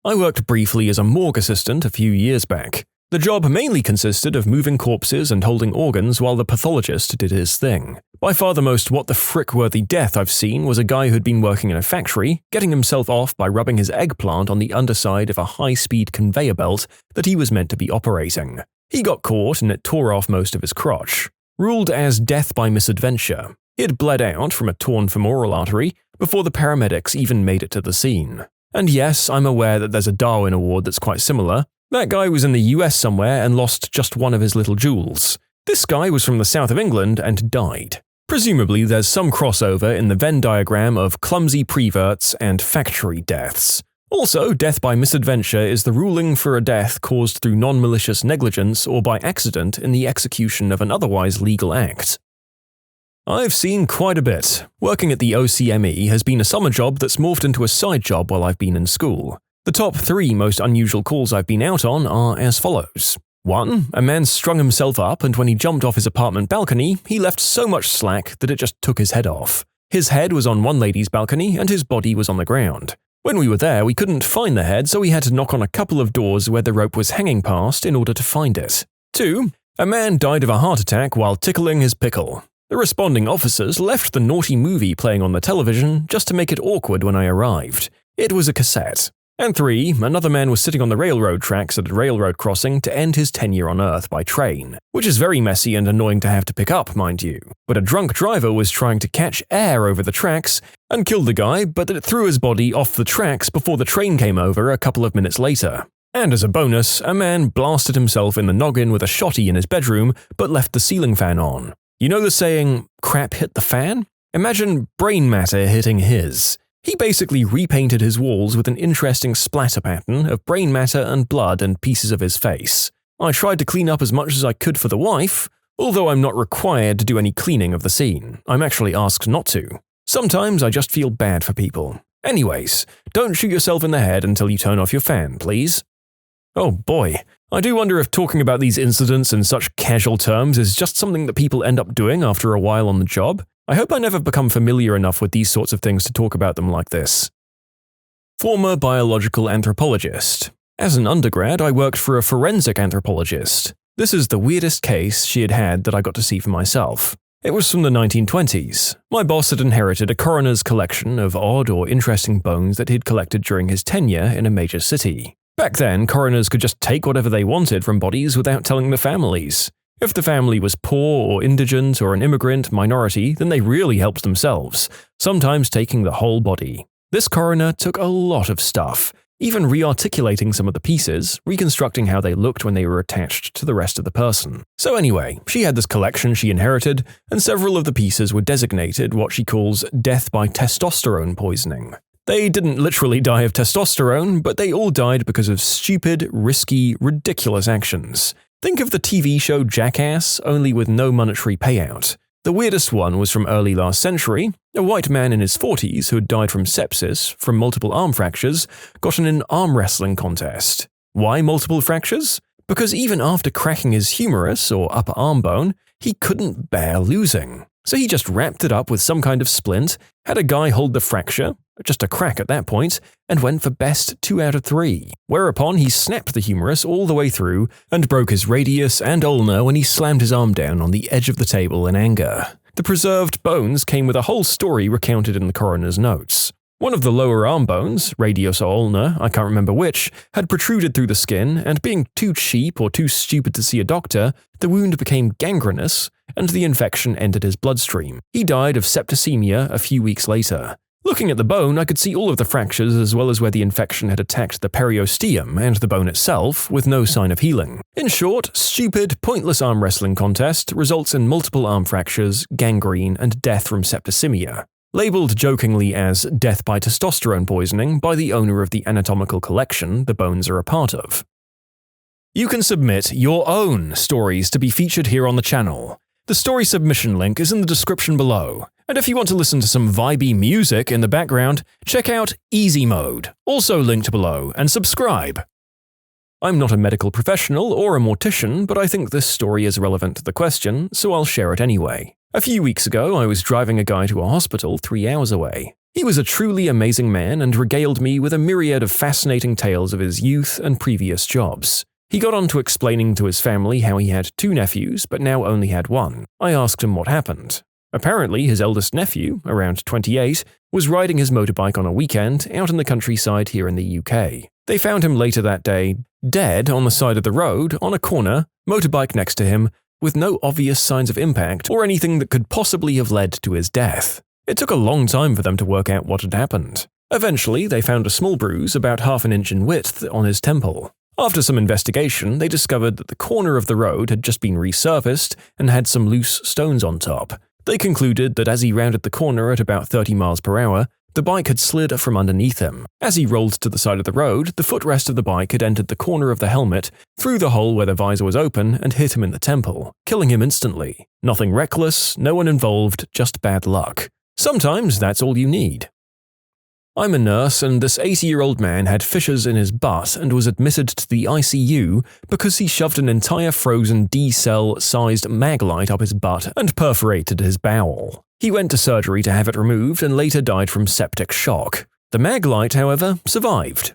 I worked briefly as a morgue assistant a few years back. The job mainly consisted of moving corpses and holding organs while the pathologist did his thing. By far the most what-the-frick-worthy death I've seen was a guy who'd been working in a factory, getting himself off by rubbing his eggplant on the underside of a high-speed conveyor belt that he was meant to be operating. He got caught and it tore off most of his crotch. Ruled as death by misadventure. He'd bled out from a torn femoral artery before the paramedics even made it to the scene. And yes, I'm aware that there's a Darwin Award that's quite similar. That guy was in the US somewhere and lost just one of his little jewels. This guy was from the south of England and died. Presumably, there's some crossover in the Venn diagram of clumsy preverts and factory deaths. Also, death by misadventure is the ruling for a death caused through non-malicious negligence or by accident in the execution of an otherwise legal act. I've seen quite a bit. Working at the OCME has been a summer job that's morphed into a side job while I've been in school. The top 3 most unusual calls I've been out on are as follows. 1. A man strung himself up, and when he jumped off his apartment balcony, he left so much slack that it just took his head off. His head was on one lady's balcony and his body was on the ground. When we were there, we couldn't find the head, so we had to knock on a couple of doors where the rope was hanging past in order to find it. 2. A man died of a heart attack while tickling his pickle. The responding officers left the naughty movie playing on the television just to make it awkward when I arrived. It was a cassette. And 3. Another man was sitting on the railroad tracks at a railroad crossing to end his tenure on Earth by train, which is very messy and annoying to have to pick up, mind you. But a drunk driver was trying to catch air over the tracks and killed the guy, but it threw his body off the tracks before the train came over a couple of minutes later. And as a bonus, a man blasted himself in the noggin with a shotty in his bedroom but left the ceiling fan on. You know the saying, crap hit the fan? Imagine brain matter hitting his. He basically repainted his walls with an interesting splatter pattern of brain matter and blood and pieces of his face. I tried to clean up as much as I could for the wife, although I'm not required to do any cleaning of the scene. I'm actually asked not to. Sometimes I just feel bad for people. Anyways, don't shoot yourself in the head until you turn off your fan, please. Oh boy, I do wonder if talking about these incidents in such casual terms is just something that people end up doing after a while on the job. I hope I never become familiar enough with these sorts of things to talk about them like this. Former biological anthropologist. As an undergrad, I worked for a forensic anthropologist. This is the weirdest case she had had that I got to see for myself. It was from the 1920s. My boss had inherited a coroner's collection of odd or interesting bones that he'd collected during his tenure in a major city. Back then, coroners could just take whatever they wanted from bodies without telling the families. If the family was poor or indigent or an immigrant minority, then they really helped themselves, sometimes taking the whole body. This coroner took a lot of stuff, even rearticulating some of the pieces, reconstructing how they looked when they were attached to the rest of the person. So anyway, she had this collection she inherited, and several of the pieces were designated what she calls death by testosterone poisoning. They didn't literally die of testosterone, but they all died because of stupid, risky, ridiculous actions. Think of the TV show Jackass, only with no monetary payout. The weirdest one was from early last century. A white man in his 40s who had died from sepsis, from multiple arm fractures, got in an arm wrestling contest. Why multiple fractures? Because even after cracking his humerus, or upper arm bone, he couldn't bear losing. So he just wrapped it up with some kind of splint, had a guy hold the fracture, just a crack at that point, and went for best 2 out of 3, whereupon he snapped the humerus all the way through and broke his radius and ulna when he slammed his arm down on the edge of the table in anger. The preserved bones came with a whole story recounted in the coroner's notes. One of the lower arm bones, radius or ulna, I can't remember which, had protruded through the skin, and being too cheap or too stupid to see a doctor, the wound became gangrenous, and the infection entered his bloodstream. He died of septicemia a few weeks later. Looking at the bone, I could see all of the fractures as well as where the infection had attacked the periosteum and the bone itself, with no sign of healing. In short, stupid, pointless arm wrestling contest results in multiple arm fractures, gangrene, and death from septicemia. Labeled jokingly as death by testosterone poisoning by the owner of the anatomical collection the bones are a part of. You can submit your own stories to be featured here on the channel. The story submission link is in the description below, and if you want to listen to some vibey music in the background, check out easymode, also linked below, and subscribe. I'm not a medical professional or a mortician, but I think this story is relevant to the question, so I'll share it anyway. A few weeks ago, I was driving a guy to a hospital 3 hours away. He was a truly amazing man and regaled me with a myriad of fascinating tales of his youth and previous jobs. He got on to explaining to his family how he had 2 nephews, but now only had 1. I asked him what happened. Apparently, his eldest nephew, around 28, was riding his motorbike on a weekend out in the countryside here in the UK. They found him later that day, dead on the side of the road, on a corner, motorbike next to him, with no obvious signs of impact or anything that could possibly have led to his death. It took a long time for them to work out what had happened. Eventually, they found a small bruise about half an inch in width on his temple. After some investigation, they discovered that the corner of the road had just been resurfaced and had some loose stones on top. They concluded that as he rounded the corner at about 30 miles per hour, the bike had slid from underneath him. As he rolled to the side of the road, the footrest of the bike had entered the corner of the helmet, through the hole where the visor was open, and hit him in the temple, killing him instantly. Nothing reckless, no one involved, just bad luck. Sometimes that's all you need. I'm a nurse, and this 80-year-old man had fissures in his butt and was admitted to the ICU because he shoved an entire frozen D-cell-sized mag light up his butt and perforated his bowel. He went to surgery to have it removed and later died from septic shock. The mag light, however, survived.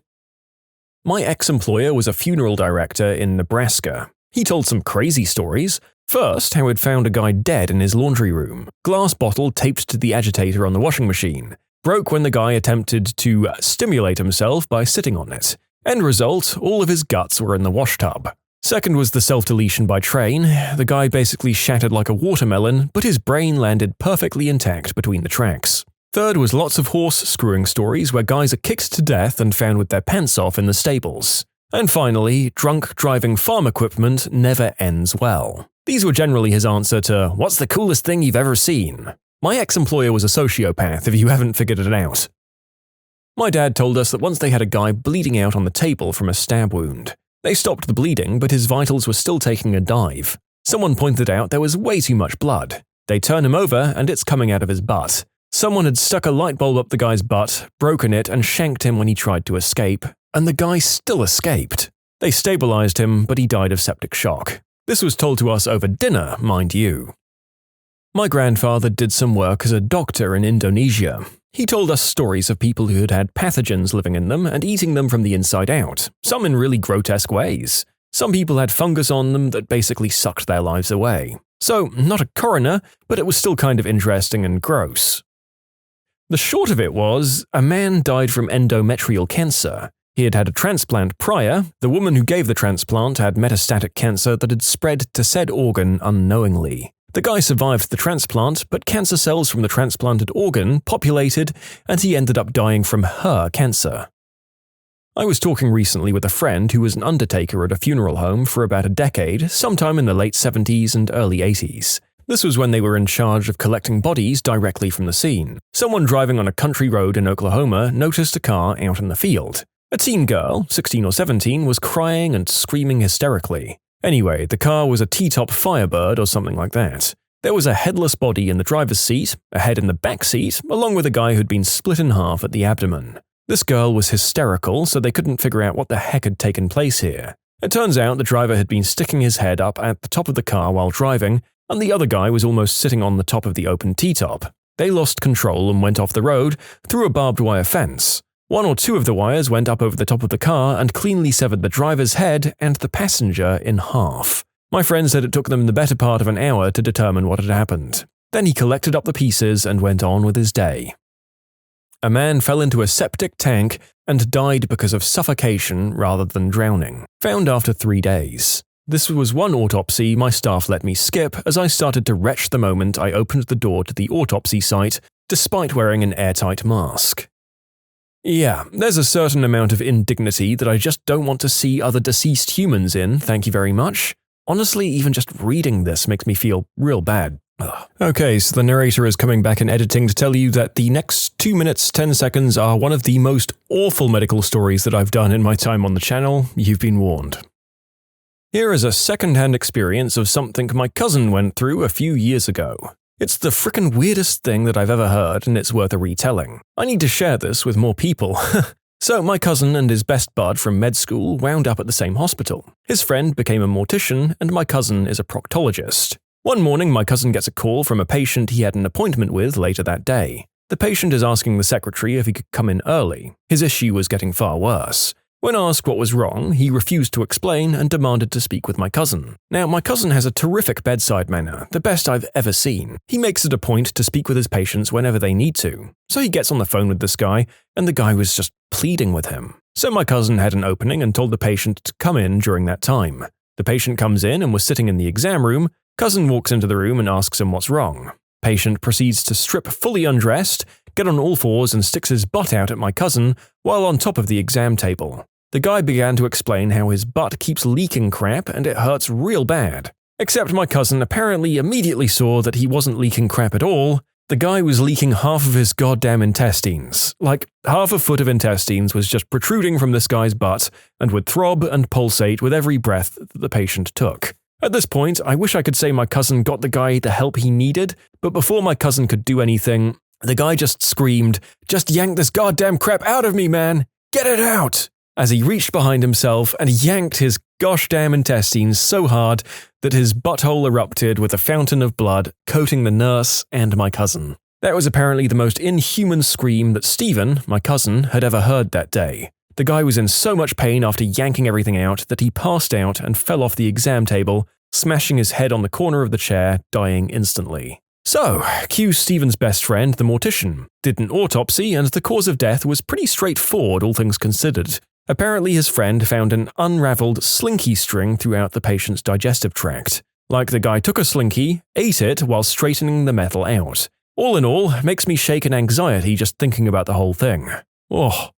My ex-employer was a funeral director in Nebraska. He told some crazy stories. First, how he'd found a guy dead in his laundry room, glass bottle taped to the agitator on the washing machine. Broke when the guy attempted to stimulate himself by sitting on it. End result, all of his guts were in the wash tub. Second was the self-deletion by train. The guy basically shattered like a watermelon, but his brain landed perfectly intact between the tracks. Third was lots of horse-screwing stories where guys are kicked to death and found with their pants off in the stables. And finally, drunk driving farm equipment never ends well. These were generally his answer to, "What's the coolest thing you've ever seen?" My ex-employer was a sociopath, if you haven't figured it out. My dad told us that once they had a guy bleeding out on the table from a stab wound. They stopped the bleeding, but his vitals were still taking a dive. Someone pointed out there was way too much blood. They turn him over, and it's coming out of his butt. Someone had stuck a light bulb up the guy's butt, broken it, and shanked him when he tried to escape, and the guy still escaped. They stabilized him, but he died of septic shock. This was told to us over dinner, mind you. My grandfather did some work as a doctor in Indonesia. He told us stories of people who had had pathogens living in them and eating them from the inside out, some in really grotesque ways. Some people had fungus on them that basically sucked their lives away. So, not a coroner, but it was still kind of interesting and gross. The short of it was, a man died from endometrial cancer. He had had a transplant prior. The woman who gave the transplant had metastatic cancer that had spread to said organ unknowingly. The guy survived the transplant, but cancer cells from the transplanted organ populated, and he ended up dying from her cancer. I was talking recently with a friend who was an undertaker at a funeral home for about a decade, sometime in the late 70s and early 80s. This was when they were in charge of collecting bodies directly from the scene. Someone driving on a country road in Oklahoma noticed a car out in the field. A teen girl, 16 or 17, was crying and screaming hysterically. Anyway, the car was a T-top Firebird or something like that. There was a headless body in the driver's seat, a head in the back seat, along with a guy who'd been split in half at the abdomen. This girl was hysterical, so they couldn't figure out what the heck had taken place here. It turns out the driver had been sticking his head up at the top of the car while driving, and the other guy was almost sitting on the top of the open T-top. They lost control and went off the road through a barbed wire fence. One or two of the wires went up over the top of the car and cleanly severed the driver's head and the passenger in half. My friend said it took them the better part of an hour to determine what had happened. Then he collected up the pieces and went on with his day. A man fell into a septic tank and died because of suffocation rather than drowning, found after 3 days. This was one autopsy my staff let me skip as I started to retch the moment I opened the door to the autopsy site, despite wearing an airtight mask. Yeah, there's a certain amount of indignity that I just don't want to see other deceased humans in, thank you very much. Honestly, even just reading this makes me feel real bad. Ugh. Okay, so the narrator is coming back in editing to tell you that the next 2 minutes 10 seconds are one of the most awful medical stories that I've done in my time on the channel. You've been warned. Here is a second-hand experience of something my cousin went through a few years ago. It's the frickin' weirdest thing that I've ever heard, and it's worth a retelling. I need to share this with more people. So my cousin and his best bud from med school wound up at the same hospital. His friend became a mortician, and my cousin is a proctologist. One morning, my cousin gets a call from a patient he had an appointment with later that day. The patient is asking the secretary if he could come in early. His issue was getting far worse. When asked what was wrong, he refused to explain and demanded to speak with my cousin. Now, my cousin has a terrific bedside manner, the best I've ever seen. He makes it a point to speak with his patients whenever they need to. So he gets on the phone with this guy, and the guy was just pleading with him. So my cousin had an opening and told the patient to come in during that time. The patient comes in and was sitting in the exam room. Cousin walks into the room and asks him what's wrong. Patient proceeds to strip fully undressed, get on all fours and sticks his butt out at my cousin while on top of the exam table. The guy began to explain how his butt keeps leaking crap and it hurts real bad. Except my cousin apparently immediately saw that he wasn't leaking crap at all. The guy was leaking half of his goddamn intestines. Like, half a foot of intestines was just protruding from this guy's butt and would throb and pulsate with every breath that the patient took. At this point, I wish I could say my cousin got the guy the help he needed, but before my cousin could do anything, the guy just screamed, "Just yank this goddamn crap out of me, man! Get it out!" as he reached behind himself and yanked his gosh damn intestines so hard that his butthole erupted with a fountain of blood, coating the nurse and my cousin. That was apparently the most inhuman scream that Stephen, my cousin, had ever heard that day. The guy was in so much pain after yanking everything out that he passed out and fell off the exam table, smashing his head on the corner of the chair, dying instantly. So, cue Stephen's best friend, the mortician, did an autopsy, and the cause of death was pretty straightforward, all things considered. Apparently his friend found an unraveled slinky string throughout the patient's digestive tract. Like the guy took a slinky, ate it while straightening the metal out. All in all, makes me shake in anxiety just thinking about the whole thing. Oh.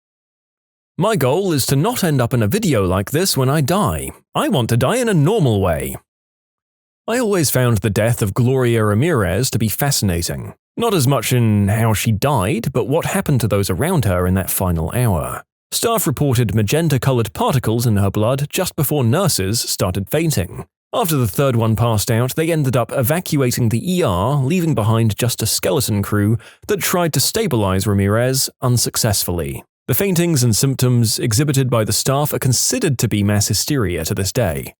My goal is to not end up in a video like this when I die. I want to die in a normal way. I always found the death of Gloria Ramirez to be fascinating. Not as much in how she died, but what happened to those around her in that final hour. Staff reported magenta-colored particles in her blood just before nurses started fainting. After the third one passed out, they ended up evacuating the ER, leaving behind just a skeleton crew that tried to stabilize Ramirez unsuccessfully. The faintings and symptoms exhibited by the staff are considered to be mass hysteria to this day.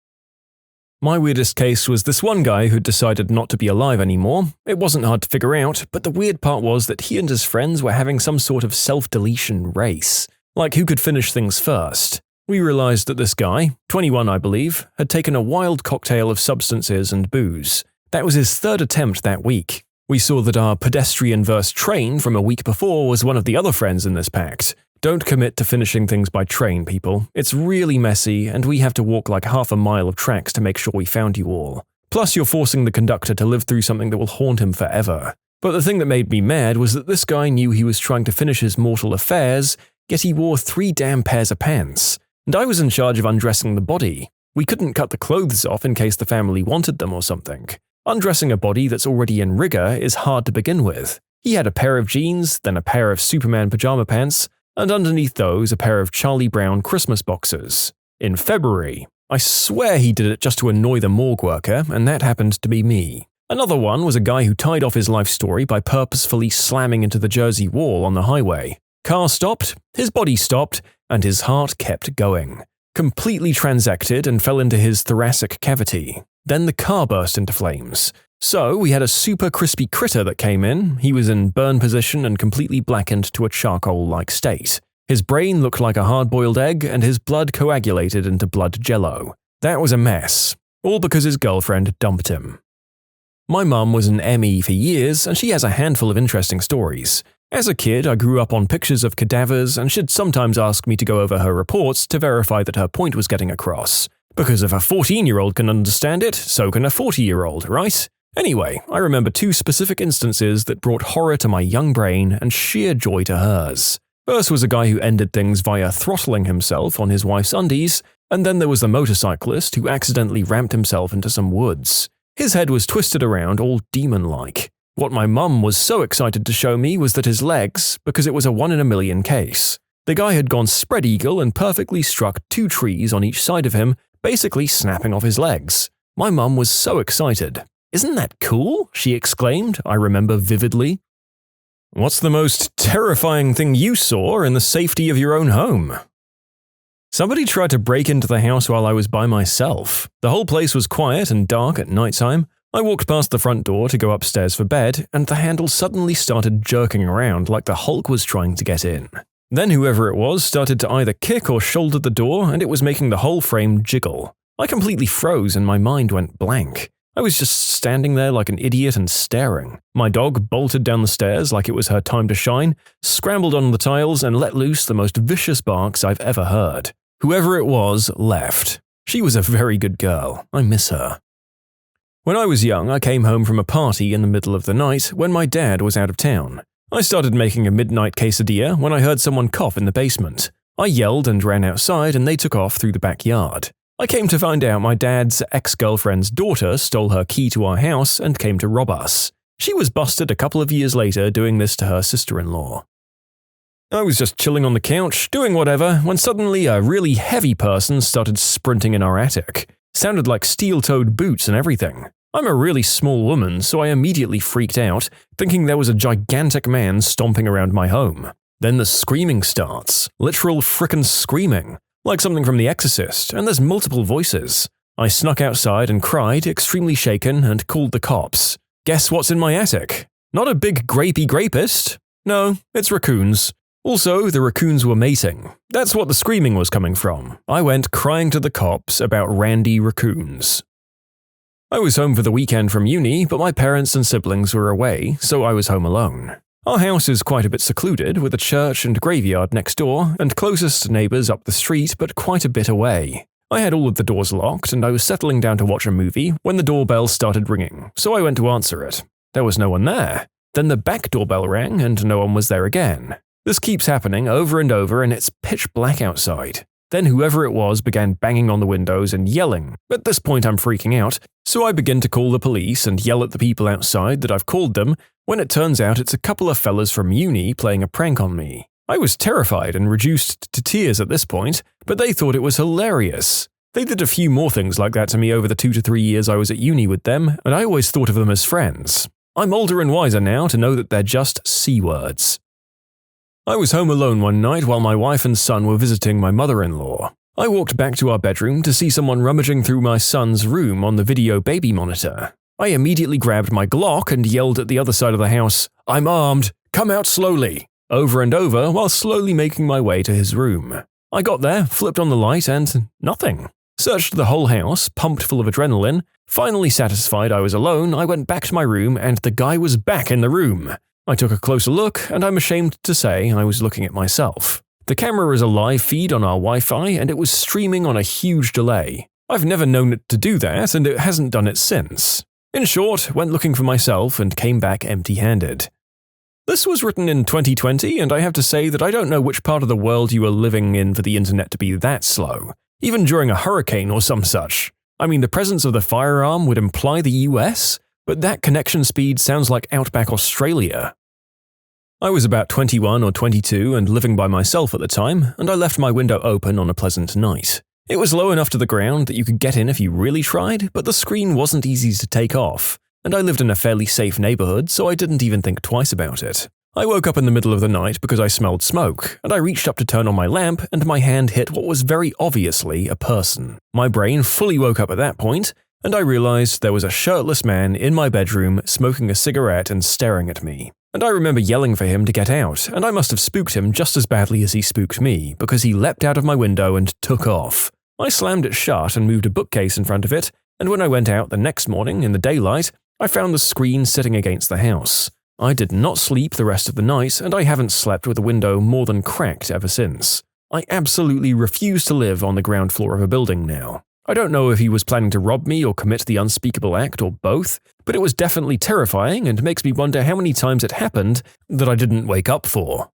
My weirdest case was this one guy who decided not to be alive anymore. It wasn't hard to figure out, but the weird part was that he and his friends were having some sort of self-deletion race. Like who could finish things first. We realized that this guy, 21 I believe, had taken a wild cocktail of substances and booze. That was his third attempt that week. We saw that our pedestrian-verse train from a week before was one of the other friends in this pact. Don't commit to finishing things by train, people. It's really messy, and we have to walk like half a mile of tracks to make sure we found you all. Plus, you're forcing the conductor to live through something that will haunt him forever. But the thing that made me mad was that this guy knew he was trying to finish his mortal affairs, yet he wore 3 damn pairs of pants. And I was in charge of undressing the body. We couldn't cut the clothes off in case the family wanted them or something. Undressing a body that's already in rigor is hard to begin with. He had a pair of jeans, then a pair of Superman pajama pants, and underneath those a pair of Charlie Brown Christmas boxers. In February. I swear he did it just to annoy the morgue worker, and that happened to be me. Another one was a guy who tied off his life story by purposefully slamming into the Jersey wall on the highway. Car stopped, his body stopped, and his heart kept going. Completely transected and fell into his thoracic cavity. Then the car burst into flames. So we had a super crispy critter that came in. He was in burn position and completely blackened to a charcoal-like state. His brain looked like a hard-boiled egg, and his blood coagulated into blood jello. That was a mess. All because his girlfriend dumped him. My mum was an ME for years, and she has a handful of interesting stories. As a kid, I grew up on pictures of cadavers, and she'd sometimes ask me to go over her reports to verify that her point was getting across. Because if a 14-year-old can understand it, so can a 40-year-old, right? Anyway, I remember 2 specific instances that brought horror to my young brain and sheer joy to hers. First was a guy who ended things via throttling himself on his wife's undies, and then there was the motorcyclist who accidentally rammed himself into some woods. His head was twisted around all demon-like. What my mum was so excited to show me was that his legs, because it was a 1 in a million case. The guy had gone spread eagle and perfectly struck 2 trees on each side of him, basically snapping off his legs. My mum was so excited. "Isn't that cool?" she exclaimed, I remember vividly. What's the most terrifying thing you saw in the safety of your own home? Somebody tried to break into the house while I was by myself. The whole place was quiet and dark at nighttime. I walked past the front door to go upstairs for bed, and the handle suddenly started jerking around like the Hulk was trying to get in. Then whoever it was started to either kick or shoulder the door, and it was making the whole frame jiggle. I completely froze and my mind went blank. I was just standing there like an idiot and staring. My dog bolted down the stairs like it was her time to shine, scrambled on the tiles, and let loose the most vicious barks I've ever heard. Whoever it was left. She was a very good girl. I miss her. When I was young, I came home from a party in the middle of the night when my dad was out of town. I started making a midnight quesadilla when I heard someone cough in the basement. I yelled and ran outside, and they took off through the backyard. I came to find out my dad's ex-girlfriend's daughter stole her key to our house and came to rob us. She was busted a couple of years later doing this to her sister-in-law. I was just chilling on the couch, doing whatever, when suddenly a really heavy person started sprinting in our attic. Sounded like steel-toed boots and everything. I'm a really small woman, so I immediately freaked out, thinking there was a gigantic man stomping around my home. Then the screaming starts. Literal frickin' screaming. Like something from The Exorcist, and there's multiple voices. I snuck outside and cried, extremely shaken, and called the cops. Guess what's in my attic? Not a big grapey grapist. No, it's raccoons. Also, the raccoons were mating. That's what the screaming was coming from. I went crying to the cops about randy raccoons. I was home for the weekend from uni, but my parents and siblings were away, so I was home alone. Our house is quite a bit secluded, with a church and graveyard next door, and closest neighbors up the street but quite a bit away. I had all of the doors locked, and I was settling down to watch a movie when the doorbell started ringing, so I went to answer it. There was no one there. Then the back doorbell rang, and no one was there again. This keeps happening over and over, and it's pitch black outside. Then whoever it was began banging on the windows and yelling. At this point I'm freaking out, so I begin to call the police and yell at the people outside that I've called them, when it turns out it's a couple of fellas from uni playing a prank on me. I was terrified and reduced to tears at this point, but they thought it was hilarious. They did a few more things like that to me over the 2 to 3 years I was at uni with them, and I always thought of them as friends. I'm older and wiser now to know that they're just C-words. I was home alone one night while my wife and son were visiting my mother-in-law. I walked back to our bedroom to see someone rummaging through my son's room on the video baby monitor. I immediately grabbed my Glock and yelled at the other side of the house, "I'm armed! Come out slowly!" over and over while slowly making my way to his room. I got there, flipped on the light, and nothing. Searched the whole house, pumped full of adrenaline. Finally satisfied I was alone, I went back to my room and the guy was back in the room. I took a closer look, and I'm ashamed to say I was looking at myself. The camera is a live feed on our Wi-Fi, and it was streaming on a huge delay. I've never known it to do that, and it hasn't done it since. In short, went looking for myself and came back empty-handed. This was written in 2020, and I have to say that I don't know which part of the world you are living in for the internet to be that slow, even during a hurricane or some such. I mean, the presence of the firearm would imply the US, but that connection speed sounds like outback Australia. I was about 21 or 22 and living by myself at the time, and I left my window open on a pleasant night. It was low enough to the ground that you could get in if you really tried, but the screen wasn't easy to take off, and I lived in a fairly safe neighborhood, so I didn't even think twice about it. I woke up in the middle of the night because I smelled smoke, and I reached up to turn on my lamp, and my hand hit what was very obviously a person. My brain fully woke up at that point, and I realized there was a shirtless man in my bedroom smoking a cigarette and staring at me. And I remember yelling for him to get out, and I must have spooked him just as badly as he spooked me, because he leapt out of my window and took off. I slammed it shut and moved a bookcase in front of it, and when I went out the next morning in the daylight, I found the screen sitting against the house. I did not sleep the rest of the night, and I haven't slept with a window more than cracked ever since. I absolutely refuse to live on the ground floor of a building now. I don't know if he was planning to rob me or commit the unspeakable act or both, but it was definitely terrifying and makes me wonder how many times it happened that I didn't wake up for.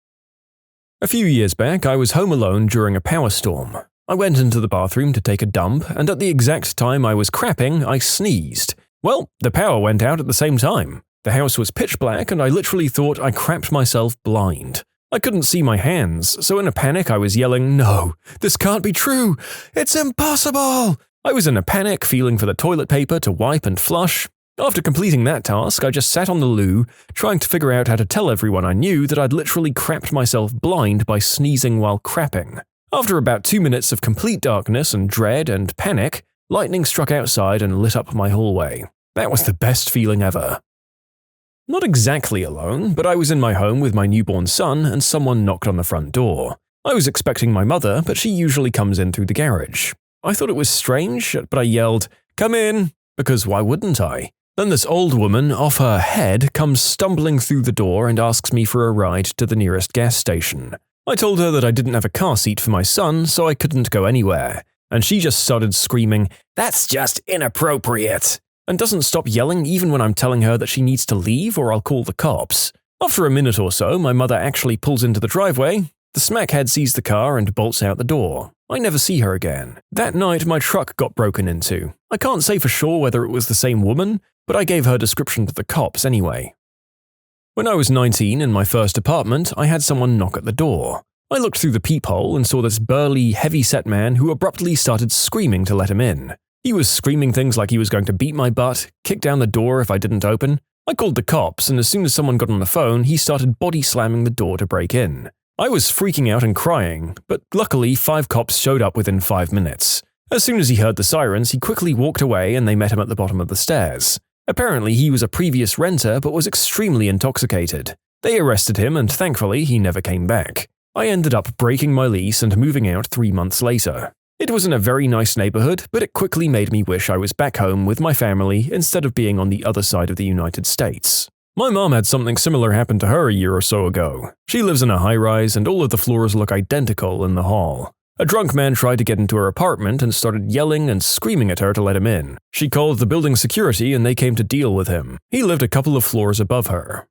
A few years back, I was home alone during a power storm. I went into the bathroom to take a dump, and at the exact time I was crapping, I sneezed. Well, the power went out at the same time. The house was pitch black, and I literally thought I crapped myself blind. I couldn't see my hands, so in a panic I was yelling, "No, this can't be true! It's impossible!" I was in a panic, feeling for the toilet paper to wipe and flush. After completing that task, I just sat on the loo, trying to figure out how to tell everyone I knew that I'd literally crapped myself blind by sneezing while crapping. After about 2 minutes of complete darkness and dread and panic, lightning struck outside and lit up my hallway. That was the best feeling ever. Not exactly alone, but I was in my home with my newborn son and someone knocked on the front door. I was expecting my mother, but she usually comes in through the garage. I thought it was strange, but I yelled, "Come in," because why wouldn't I? Then this old woman, off her head, comes stumbling through the door and asks me for a ride to the nearest gas station. I told her that I didn't have a car seat for my son, so I couldn't go anywhere, and she just started screaming, "That's just inappropriate!" and doesn't stop yelling even when I'm telling her that she needs to leave or I'll call the cops. After a minute or so, my mother actually pulls into the driveway, The smackhead sees the car and bolts out the door. I never see her again. That night, my truck got broken into. I can't say for sure whether it was the same woman, but I gave her description to the cops anyway. When I was 19 in my first apartment, I had someone knock at the door. I looked through the peephole and saw this burly, heavy-set man who abruptly started screaming to let him in. He was screaming things like he was going to beat my butt, kick down the door if I didn't open. I called the cops, and as soon as someone got on the phone, he started body slamming the door to break in. I was freaking out and crying, but luckily 5 cops showed up within 5 minutes. As soon as he heard the sirens, he quickly walked away and they met him at the bottom of the stairs. Apparently, he was a previous renter but was extremely intoxicated. They arrested him and thankfully he never came back. I ended up breaking my lease and moving out 3 months later. It was in a very nice neighborhood, but it quickly made me wish I was back home with my family instead of being on the other side of the United States. My mom had something similar happen to her a year or so ago. She lives in a high-rise and all of the floors look identical in the hall. A drunk man tried to get into her apartment and started yelling and screaming at her to let him in. She called the building security and they came to deal with him. He lived a couple of floors above her.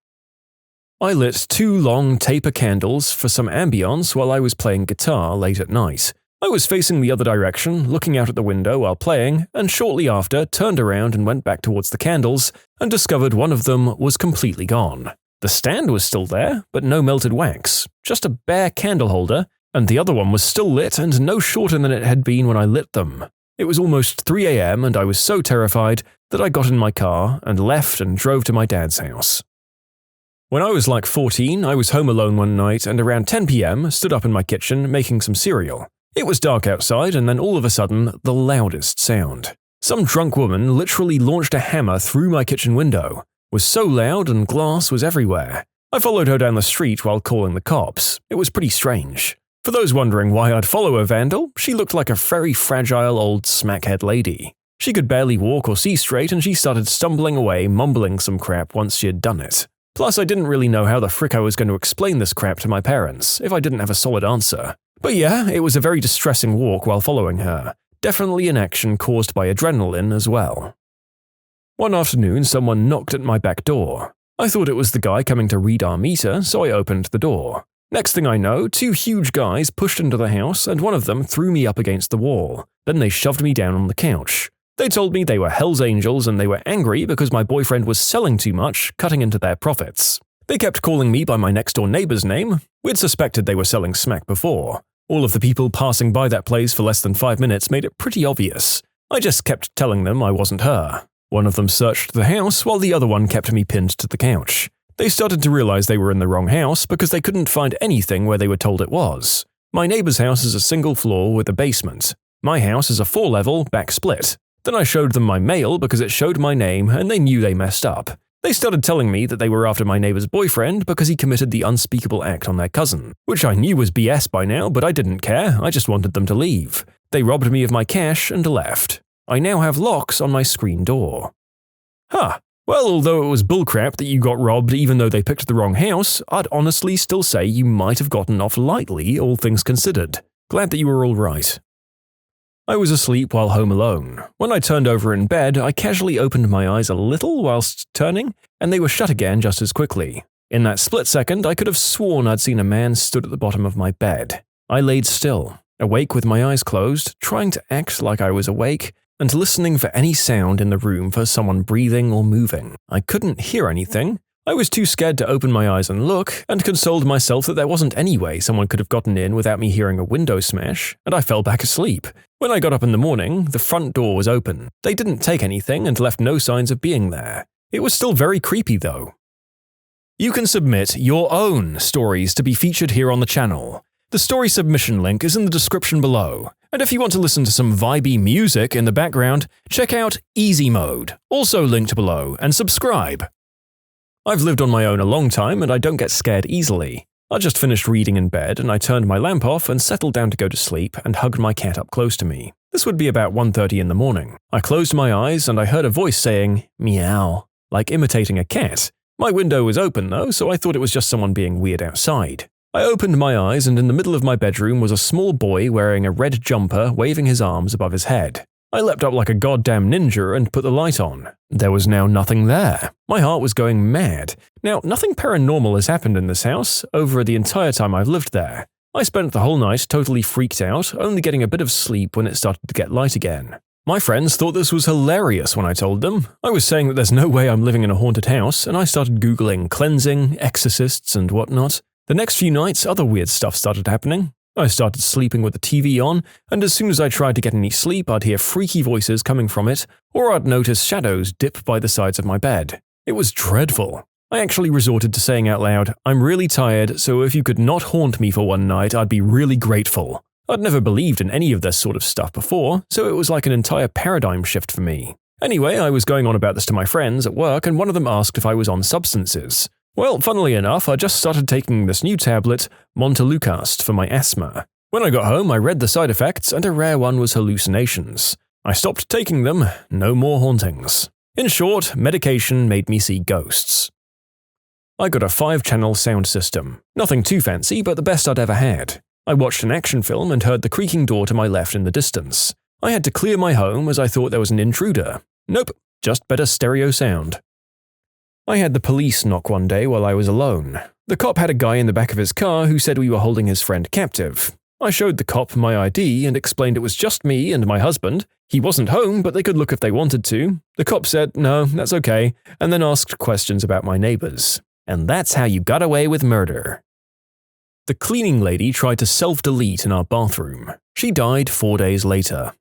I lit 2 long taper candles for some ambience while I was playing guitar late at night. I was facing the other direction, looking out at the window while playing, and shortly after turned around and went back towards the candles and discovered one of them was completely gone. The stand was still there, but no melted wax, just a bare candle holder, and the other one was still lit and no shorter than it had been when I lit them. It was almost 3 a.m. and I was so terrified that I got in my car and left and drove to my dad's house. When I was like 14, I was home alone one night and around 10 p.m. stood up in my kitchen making some cereal. It was dark outside and then all of a sudden, the loudest sound. Some drunk woman literally launched a hammer through my kitchen window. It was so loud and glass was everywhere. I followed her down the street while calling the cops. It was pretty strange. For those wondering why I'd follow a vandal, she looked like a very fragile old smackhead lady. She could barely walk or see straight and she started stumbling away mumbling some crap once she had done it. Plus I didn't really know how the frick I was going to explain this crap to my parents if I didn't have a solid answer. But yeah, it was a very distressing walk while following her. Definitely an action caused by adrenaline as well. One afternoon, someone knocked at my back door. I thought it was the guy coming to read AmITheA, so I opened the door. Next thing I know, 2 huge guys pushed into the house and one of them threw me up against the wall. Then they shoved me down on the couch. They told me they were Hell's Angels and they were angry because my boyfriend was selling too much, cutting into their profits. They kept calling me by my next-door neighbor's name. We'd suspected they were selling smack before. All of the people passing by that place for less than 5 minutes made it pretty obvious. I just kept telling them I wasn't her. One of them searched the house while the other one kept me pinned to the couch. They started to realize they were in the wrong house because they couldn't find anything where they were told it was. My neighbor's house is a single floor with a basement. My house is a 4-level back split. Then I showed them my mail because it showed my name and they knew they messed up. They started telling me that they were after my neighbor's boyfriend because he committed the unspeakable act on their cousin, which I knew was BS by now, but I didn't care, I just wanted them to leave. They robbed me of my cash and left. I now have locks on my screen door. Huh. Well, although it was bullcrap that you got robbed even though they picked the wrong house, I'd honestly still say you might have gotten off lightly, all things considered. Glad that you were all right. I was asleep while home alone. When I turned over in bed, I casually opened my eyes a little whilst turning, and they were shut again just as quickly. In that split second, I could have sworn I'd seen a man stood at the bottom of my bed. I laid still, awake with my eyes closed, trying to act like I was awake, and listening for any sound in the room for someone breathing or moving. I couldn't hear anything. I was too scared to open my eyes and look, and consoled myself that there wasn't any way someone could have gotten in without me hearing a window smash, and I fell back asleep. When I got up in the morning, the front door was open. They didn't take anything and left no signs of being there. It was still very creepy though. You can submit your own stories to be featured here on the channel. The story submission link is in the description below. And if you want to listen to some vibey music in the background, check out easymode, also linked below, and subscribe. I've lived on my own a long time and I don't get scared easily. I just finished reading in bed and I turned my lamp off and settled down to go to sleep and hugged my cat up close to me. This would be about 1:30 in the morning. I closed my eyes and I heard a voice saying, meow, like imitating a cat. My window was open though, so I thought it was just someone being weird outside. I opened my eyes and in the middle of my bedroom was a small boy wearing a red jumper waving his arms above his head. I leapt up like a goddamn ninja and put the light on. There was now nothing there. My heart was going mad. Now, nothing paranormal has happened in this house over the entire time I've lived there. I spent the whole night totally freaked out, only getting a bit of sleep when it started to get light again. My friends thought this was hilarious when I told them. I was saying that there's no way I'm living in a haunted house, and I started Googling cleansing, exorcists, and whatnot. The next few nights, other weird stuff started happening. I started sleeping with the TV on, and as soon as I tried to get any sleep, I'd hear freaky voices coming from it, or I'd notice shadows dip by the sides of my bed. It was dreadful. I actually resorted to saying out loud, "I'm really tired, so if you could not haunt me for one night, I'd be really grateful." I'd never believed in any of this sort of stuff before, so it was like an entire paradigm shift for me. Anyway, I was going on about this to my friends at work, and one of them asked if I was on substances. Well, funnily enough, I just started taking this new tablet, montelukast, for my asthma. When I got home, I read the side effects, and a rare one was hallucinations. I stopped taking them, no more hauntings. In short, medication made me see ghosts. I got a 5-channel sound system. Nothing too fancy, but the best I'd ever had. I watched an action film and heard the creaking door to my left in the distance. I had to clear my home as I thought there was an intruder. Nope, just better stereo sound. I had the police knock one day while I was alone. The cop had a guy in the back of his car who said we were holding his friend captive. I showed the cop my ID and explained it was just me and my husband. He wasn't home, but they could look if they wanted to. The cop said, "No, that's okay," and then asked questions about my neighbors. And that's how you got away with murder. The cleaning lady tried to self-delete in our bathroom. She died 4 days later.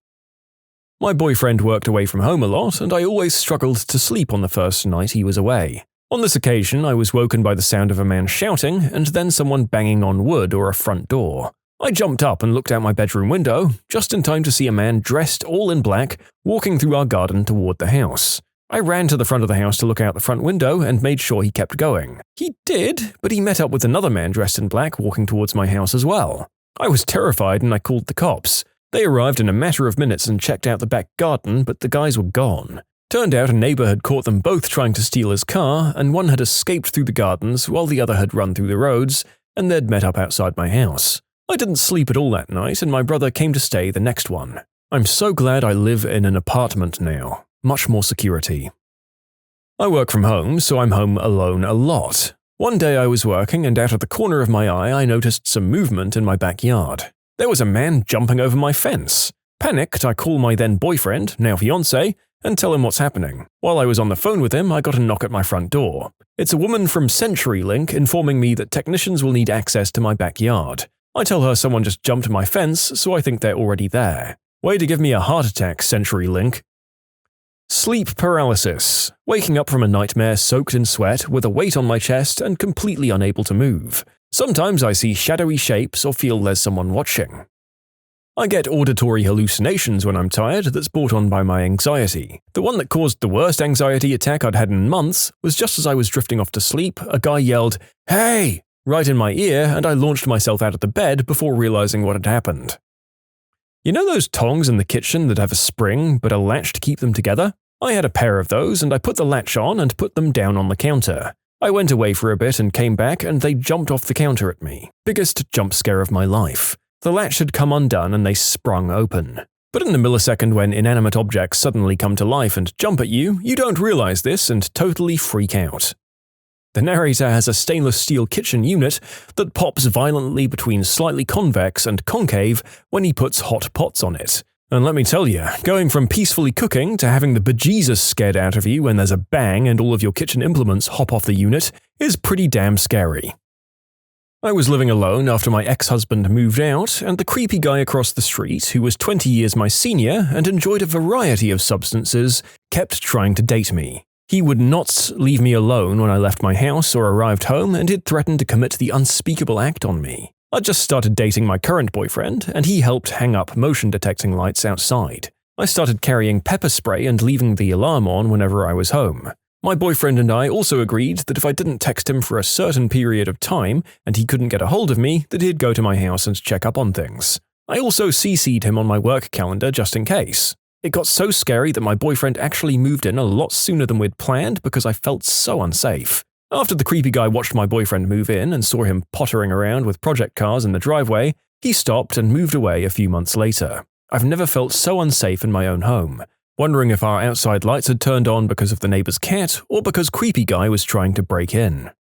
My boyfriend worked away from home a lot, and I always struggled to sleep on the first night he was away. On this occasion, I was woken by the sound of a man shouting and then someone banging on wood or a front door. I jumped up and looked out my bedroom window, just in time to see a man dressed all in black walking through our garden toward the house. I ran to the front of the house to look out the front window and made sure he kept going. He did, but he met up with another man dressed in black walking towards my house as well. I was terrified and I called the cops. They arrived in a matter of minutes and checked out the back garden, but the guys were gone. Turned out a neighbor had caught them both trying to steal his car, and one had escaped through the gardens while the other had run through the roads, and they'd met up outside my house. I didn't sleep at all that night, and my brother came to stay the next one. I'm so glad I live in an apartment now. Much more security. I work from home, so I'm home alone a lot. One day I was working, and out of the corner of my eye I noticed some movement in my backyard. There was a man jumping over my fence. Panicked, I call my then boyfriend, now fiancé, and tell him what's happening. While I was on the phone with him, I got a knock at my front door. It's a woman from CenturyLink informing me that technicians will need access to my backyard. I tell her someone just jumped my fence, so I think they're already there. Way to give me a heart attack, CenturyLink. Sleep paralysis. Waking up from a nightmare soaked in sweat with a weight on my chest and completely unable to move. Sometimes I see shadowy shapes or feel there's someone watching. I get auditory hallucinations when I'm tired that's brought on by my anxiety. The one that caused the worst anxiety attack I'd had in months was just as I was drifting off to sleep, a guy yelled, "Hey!" right in my ear, and I launched myself out of the bed before realizing what had happened. You know those tongs in the kitchen that have a spring but a latch to keep them together? I had a pair of those, and I put the latch on and put them down on the counter. I went away for a bit and came back, and they jumped off the counter at me. Biggest jump scare of my life. The latch had come undone and they sprung open. But in the millisecond when inanimate objects suddenly come to life and jump at you, you don't realize this and totally freak out. The narrator has a stainless steel kitchen unit that pops violently between slightly convex and concave when he puts hot pots on it. And let me tell you, going from peacefully cooking to having the bejesus scared out of you when there's a bang and all of your kitchen implements hop off the unit is pretty damn scary. I was living alone after my ex-husband moved out, and the creepy guy across the street, who was 20 years my senior and enjoyed a variety of substances, kept trying to date me. He would not leave me alone when I left my house or arrived home, and he'd threatened to commit the unspeakable act on me. I just started dating my current boyfriend, and he helped hang up motion-detecting lights outside. I started carrying pepper spray and leaving the alarm on whenever I was home. My boyfriend and I also agreed that if I didn't text him for a certain period of time and he couldn't get a hold of me, that he'd go to my house and check up on things. I also CC'd him on my work calendar just in case. It got so scary that my boyfriend actually moved in a lot sooner than we'd planned because I felt so unsafe. After the creepy guy watched my boyfriend move in and saw him pottering around with project cars in the driveway, he stopped and moved away a few months later. I've never felt so unsafe in my own home, wondering if our outside lights had turned on because of the neighbor's cat or because creepy guy was trying to break in.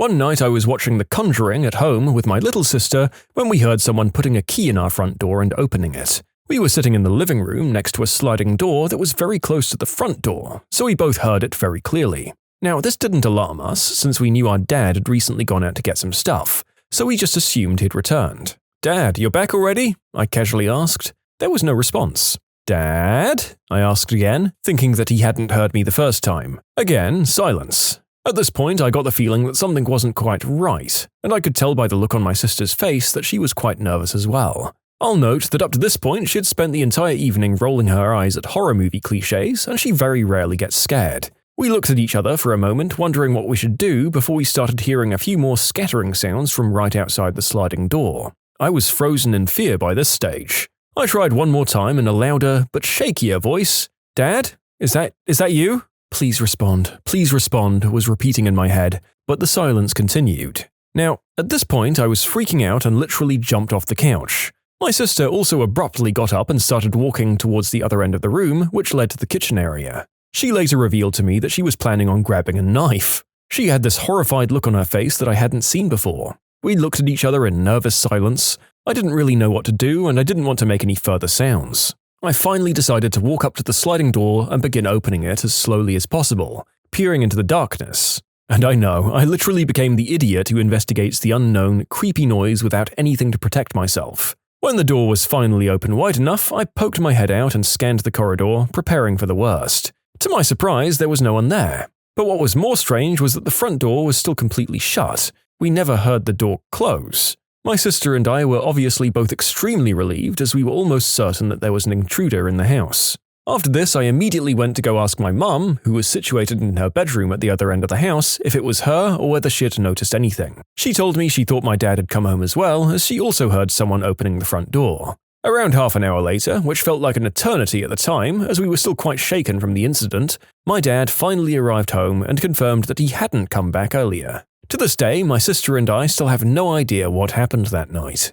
One night I was watching The Conjuring at home with my little sister when we heard someone putting a key in our front door and opening it. We were sitting in the living room next to a sliding door that was very close to the front door, so we both heard it very clearly. Now, this didn't alarm us since we knew our dad had recently gone out to get some stuff, so we just assumed he'd returned. "Dad, you're back already?" I casually asked. There was no response. "Dad?" I asked again, thinking that he hadn't heard me the first time. Again, silence. At this point, I got the feeling that something wasn't quite right, and I could tell by the look on my sister's face that she was quite nervous as well. I'll note that up to this point, she had spent the entire evening rolling her eyes at horror movie cliches, and she very rarely gets scared. We looked at each other for a moment, wondering what we should do before we started hearing a few more scattering sounds from right outside the sliding door. I was frozen in fear by this stage. I tried one more time in a louder but shakier voice. "Dad? Is that you? Please respond, was repeating in my head, but the silence continued. Now, at this point I was freaking out and literally jumped off the couch. My sister also abruptly got up and started walking towards the other end of the room, which led to the kitchen area. She later revealed to me that she was planning on grabbing a knife. She had this horrified look on her face that I hadn't seen before. We looked at each other in nervous silence. I didn't really know what to do, and I didn't want to make any further sounds. I finally decided to walk up to the sliding door and begin opening it as slowly as possible, peering into the darkness. And I know, I literally became the idiot who investigates the unknown, creepy noise without anything to protect myself. When the door was finally open wide enough, I poked my head out and scanned the corridor, preparing for the worst. To my surprise, there was no one there. But what was more strange was that the front door was still completely shut. We never heard the door close. My sister and I were obviously both extremely relieved, as we were almost certain that there was an intruder in the house. After this, I immediately went to go ask my mum, who was situated in her bedroom at the other end of the house, if it was her or whether she had noticed anything. She told me she thought my dad had come home as well, as she also heard someone opening the front door. Around half an hour later, which felt like an eternity at the time, as we were still quite shaken from the incident, my dad finally arrived home and confirmed that he hadn't come back earlier. To this day, my sister and I still have no idea what happened that night.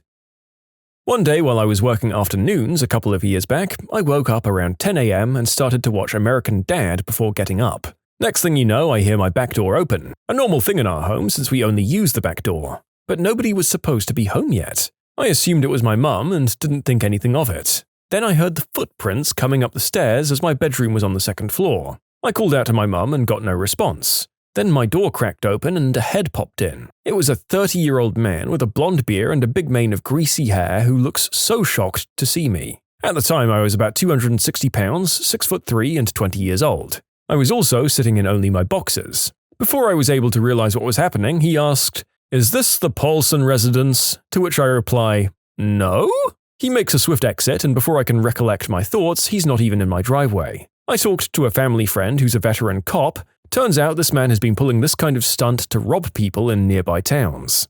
One day while I was working afternoons a couple of years back, I woke up around 10 a.m. and started to watch American Dad before getting up. Next thing you know, I hear my back door open, a normal thing in our home since we only use the back door. But nobody was supposed to be home yet. I assumed it was my mum and didn't think anything of it. Then I heard the footprints coming up the stairs as my bedroom was on the second floor. I called out to my mum and got no response. Then my door cracked open and a head popped in. It was a 30-year-old man with a blonde beard and a big mane of greasy hair who looks so shocked to see me. At the time, I was about 260 pounds, 6'3" and 20 years old. I was also sitting in only my boxers. Before I was able to realize what was happening, he asked, "Is this the Paulson residence?" To which I reply, "No?" He makes a swift exit, and before I can recollect my thoughts, he's not even in my driveway. I talked to a family friend who's a veteran cop. Turns out this man has been pulling this kind of stunt to rob people in nearby towns.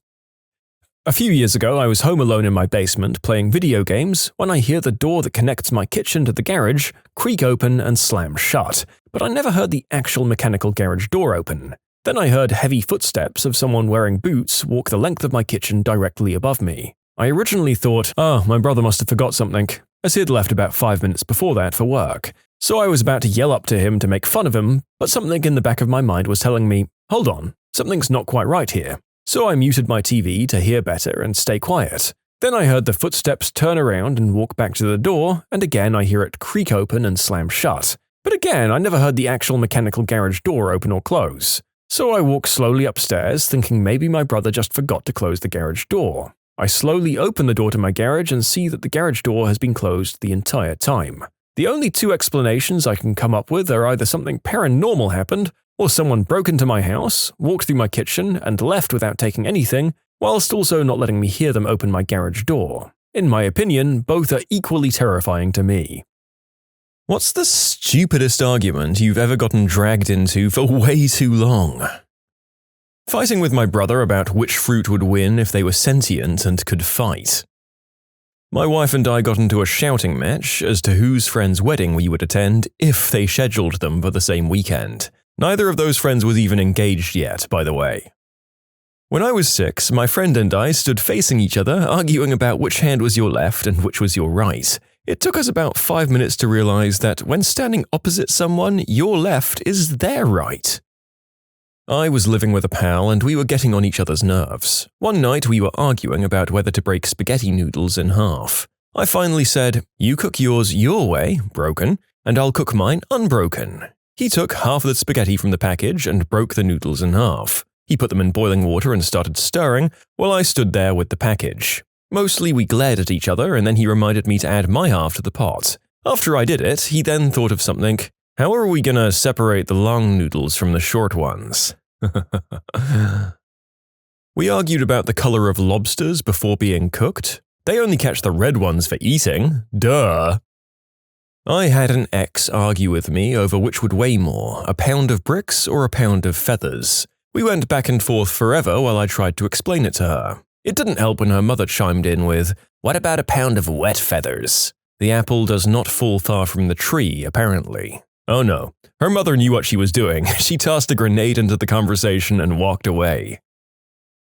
A few years ago, I was home alone in my basement playing video games when I hear the door that connects my kitchen to the garage creak open and slam shut, but I never heard the actual mechanical garage door open. Then I heard heavy footsteps of someone wearing boots walk the length of my kitchen directly above me. I originally thought, my brother must have forgot something, as he had left about 5 minutes before that for work. So I was about to yell up to him to make fun of him, but something in the back of my mind was telling me, hold on, something's not quite right here. So I muted my TV to hear better and stay quiet. Then I heard the footsteps turn around and walk back to the door, and again I hear it creak open and slam shut. But again, I never heard the actual mechanical garage door open or close. So I walk slowly upstairs, thinking maybe my brother just forgot to close the garage door. I slowly open the door to my garage and see that the garage door has been closed the entire time. The only two explanations I can come up with are either something paranormal happened, or someone broke into my house, walked through my kitchen, and left without taking anything, whilst also not letting me hear them open my garage door. In my opinion, both are equally terrifying to me. What's the stupidest argument you've ever gotten dragged into for way too long? Fighting with my brother about which fruit would win if they were sentient and could fight. My wife and I got into a shouting match as to whose friend's wedding we would attend if they scheduled them for the same weekend. Neither of those friends was even engaged yet, by the way. When I was 6, my friend and I stood facing each other, arguing about which hand was your left and which was your right. It took us about 5 minutes to realize that when standing opposite someone, your left is their right. I was living with a pal and we were getting on each other's nerves. One night we were arguing about whether to break spaghetti noodles in half. I finally said, "You cook yours your way, broken, and I'll cook mine unbroken." He took half of the spaghetti from the package and broke the noodles in half. He put them in boiling water and started stirring, while I stood there with the package. Mostly we glared at each other and then he reminded me to add my half to the pot. After I did it, he then thought of something. How are we gonna separate the long noodles from the short ones? We argued about the color of lobsters before being cooked. They only catch the red ones for eating. Duh. I had an ex argue with me over which would weigh more, a pound of bricks or a pound of feathers. We went back and forth forever while I tried to explain it to her. It didn't help when her mother chimed in with, "What about a pound of wet feathers?" The apple does not fall far from the tree, apparently. Oh no, her mother knew what she was doing. She tossed a grenade into the conversation and walked away.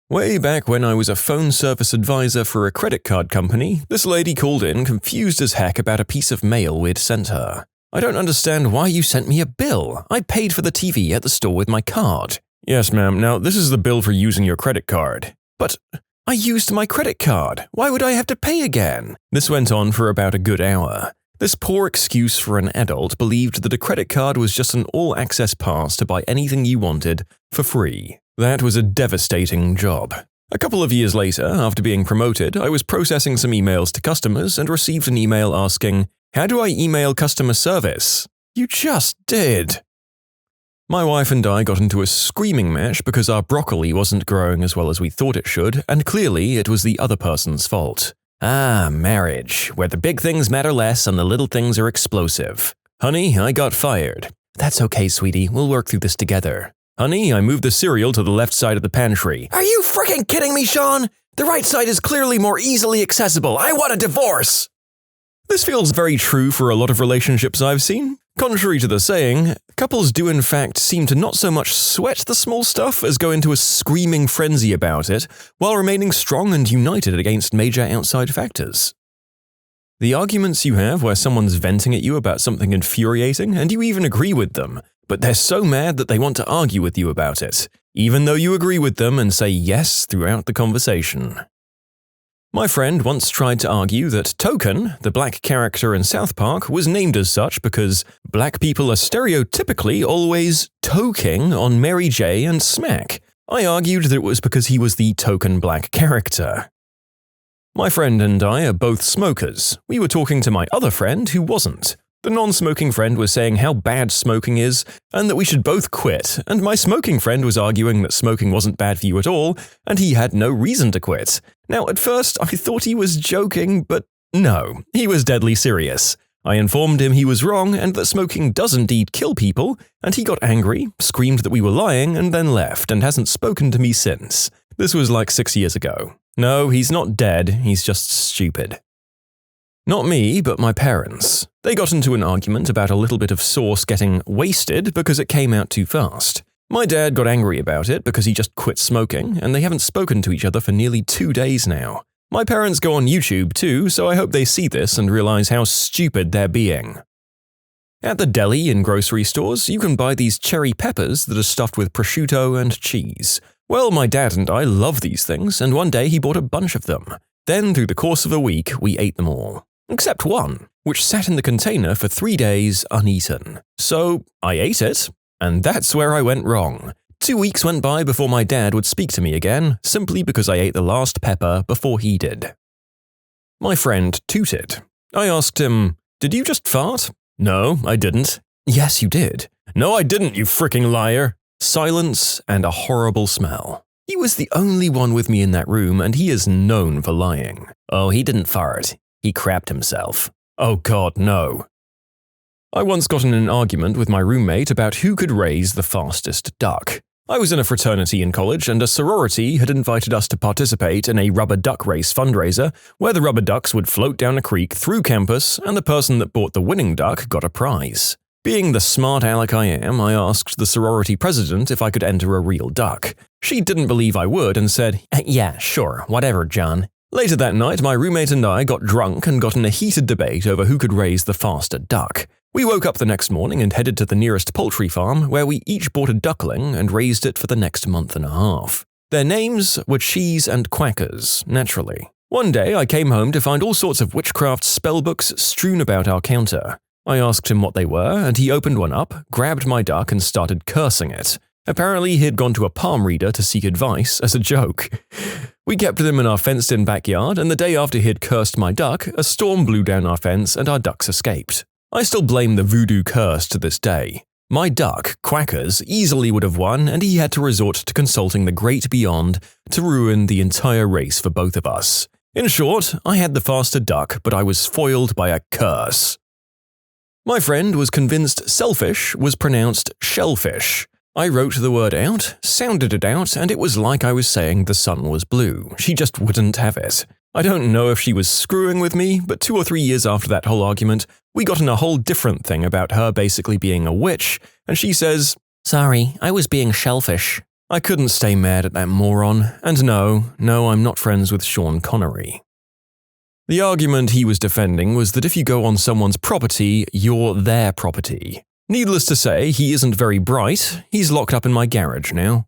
Way back when I was a phone service advisor for a credit card company, this lady called in confused as heck about a piece of mail we'd sent her. "I don't understand why you sent me a bill. I paid for the TV at the store with my card." "Yes, ma'am. Now, this is the bill for using your credit card." "But I used my credit card. Why would I have to pay again?" This went on for about a good hour. This poor excuse for an adult believed that a credit card was just an all-access pass to buy anything you wanted for free. That was a devastating job. A couple of years later, after being promoted, I was processing some emails to customers and received an email asking, "How do I email customer service?" You just did. My wife and I got into a screaming match because our broccoli wasn't growing as well as we thought it should, and clearly it was the other person's fault. Marriage, where the big things matter less and the little things are explosive. "Honey, I got fired." "That's okay, sweetie, we'll work through this together." "Honey, I moved the cereal to the left side of the pantry." "Are you freaking kidding me, Sean? The right side is clearly more easily accessible. I want a divorce!" This feels very true for a lot of relationships I've seen. Contrary to the saying, couples do in fact seem to not so much sweat the small stuff as go into a screaming frenzy about it, while remaining strong and united against major outside factors. The arguments you have where someone's venting at you about something infuriating and you even agree with them, but they're so mad that they want to argue with you about it, even though you agree with them and say yes throughout the conversation. My friend once tried to argue that Token, the black character in South Park, was named as such because black people are stereotypically always toking on Mary J. and Smack. I argued that it was because he was the token black character. My friend and I are both smokers. We were talking to my other friend who wasn't. The non-smoking friend was saying how bad smoking is and that we should both quit, and my smoking friend was arguing that smoking wasn't bad for you at all and he had no reason to quit. Now, at first, I thought he was joking, but no, he was deadly serious. I informed him he was wrong and that smoking does indeed kill people, and he got angry, screamed that we were lying, and then left and hasn't spoken to me since. This was like 6 years ago. No, he's not dead, he's just stupid. Not me, but my parents. They got into an argument about a little bit of sauce getting wasted because it came out too fast. My dad got angry about it because he just quit smoking, and they haven't spoken to each other for nearly 2 days now. My parents go on YouTube too, so I hope they see this and realize how stupid they're being. At the deli in grocery stores, you can buy these cherry peppers that are stuffed with prosciutto and cheese. Well, my dad and I love these things, and one day he bought a bunch of them. Then, through the course of a week, we ate them all. Except one, which sat in the container for 3 days uneaten. So, I ate it, and that's where I went wrong. 2 weeks went by before my dad would speak to me again, simply because I ate the last pepper before he did. My friend tooted. I asked him, "Did you just fart?" "No, I didn't." "Yes, you did." "No, I didn't, you freaking liar." Silence and a horrible smell. He was the only one with me in that room, and he is known for lying. "Oh, he didn't fart. He crapped himself." "Oh God, no." I once got in an argument with my roommate about who could raise the fastest duck. I was in a fraternity in college, and a sorority had invited us to participate in a rubber duck race fundraiser where the rubber ducks would float down a creek through campus and the person that bought the winning duck got a prize. Being the smart aleck I am, I asked the sorority president if I could enter a real duck. She didn't believe I would and said, "Yeah, sure, whatever, John." Later that night, my roommate and I got drunk and got in a heated debate over who could raise the faster duck. We woke up the next morning and headed to the nearest poultry farm where we each bought a duckling and raised it for the next month and a half. Their names were Cheese and Quackers, naturally. One day I came home to find all sorts of witchcraft spellbooks strewn about our counter. I asked him what they were, and he opened one up, grabbed my duck and started cursing it. Apparently he had gone to a palm reader to seek advice as a joke. We kept them in our fenced-in backyard, and the day after he had cursed my duck, a storm blew down our fence and our ducks escaped. I still blame the voodoo curse to this day. My duck, Quackers, easily would have won, and he had to resort to consulting the great beyond to ruin the entire race for both of us. In short, I had the faster duck, but I was foiled by a curse. My friend was convinced selfish was pronounced shellfish. I wrote the word out, sounded it out, and it was like I was saying the sun was blue. She just wouldn't have it. I don't know if she was screwing with me, but 2 or 3 years after that whole argument, we got in a whole different thing about her basically being a witch, and she says, "Sorry, I was being shellfish." I couldn't stay mad at that moron, and no, I'm not friends with Sean Connery. The argument he was defending was that if you go on someone's property, you're their property. Needless to say, he isn't very bright. He's locked up in my garage now.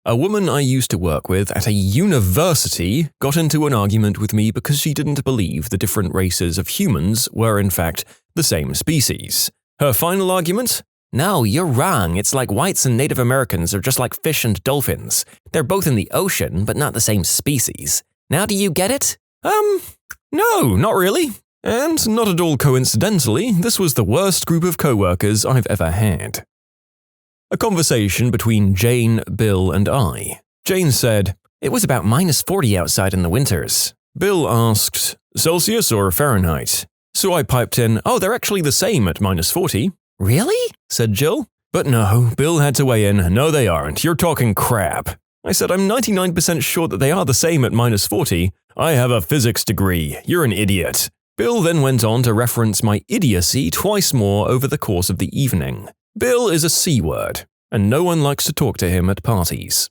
A woman I used to work with at a university got into an argument with me because she didn't believe the different races of humans were in fact the same species. Her final argument? "No, you're wrong. It's like whites and Native Americans are just like fish and dolphins. They're both in the ocean, but not the same species. Now do you get it?" No, not really. And not at all coincidentally, this was the worst group of co-workers I've ever had. A conversation between Jane, Bill, and I. Jane said, "It was about -40 outside in the winters." Bill asked, "Celsius or Fahrenheit?" So I piped in, "Oh, they're actually the same at -40. "Really?" said Jill. But no, Bill had to weigh in, "No, they aren't. You're talking crap." I said, "I'm 99% sure that they are the same at -40. I have a physics degree. You're an idiot." Bill then went on to reference my idiocy twice more over the course of the evening. Bill is a C-word, and no one likes to talk to him at parties.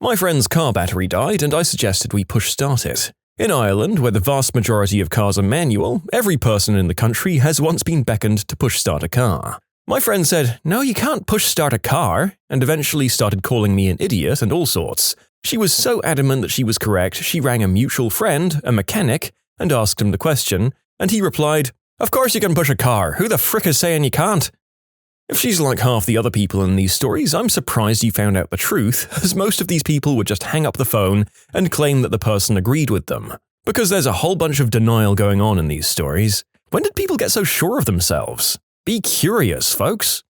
My friend's car battery died, and I suggested we push-start it. In Ireland, where the vast majority of cars are manual, every person in the country has once been beckoned to push-start a car. My friend said, "No, you can't push-start a car," and eventually started calling me an idiot and all sorts. She was so adamant that she was correct, she rang a mutual friend, a mechanic, and asked him the question, and he replied, "Of course you can push a car. Who the frick is saying you can't?" If she's like half the other people in these stories, I'm surprised you found out the truth, as most of these people would just hang up the phone and claim that the person agreed with them. Because there's a whole bunch of denial going on in these stories. When did people get so sure of themselves? Be curious, folks.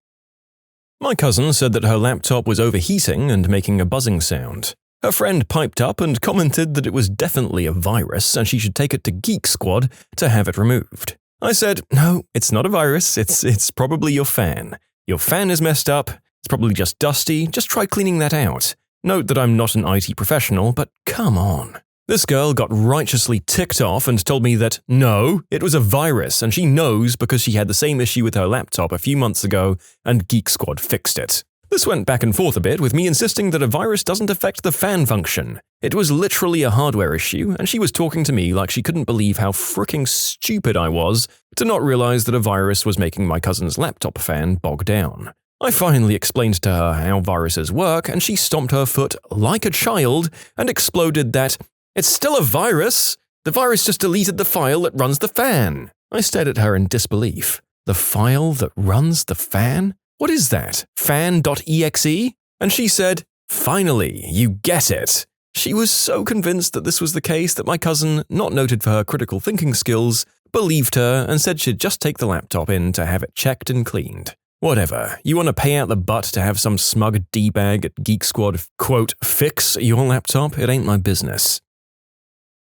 My cousin said that her laptop was overheating and making a buzzing sound. Her friend piped up and commented that it was definitely a virus and she should take it to Geek Squad to have it removed. I said, "No, it's not a virus, it's probably your fan. Your fan is messed up, it's probably just dusty, just try cleaning that out." Note that I'm not an IT professional, but come on. This girl got righteously ticked off and told me that, no, it was a virus and she knows because she had the same issue with her laptop a few months ago and Geek Squad fixed it. This went back and forth a bit, with me insisting that a virus doesn't affect the fan function. It was literally a hardware issue, and she was talking to me like she couldn't believe how fricking stupid I was to not realize that a virus was making my cousin's laptop fan bog down. I finally explained to her how viruses work, and she stomped her foot like a child and exploded that, "It's still a virus! The virus just deleted the file that runs the fan." I stared at her in disbelief. The file that runs the fan? What is that? Fan.exe? And she said, "Finally, you get it." She was so convinced that this was the case that my cousin, not noted for her critical thinking skills, believed her and said she'd just take the laptop in to have it checked and cleaned. Whatever, you want to pay out the butt to have some smug D-bag at Geek Squad, quote, "fix your laptop? It ain't my business."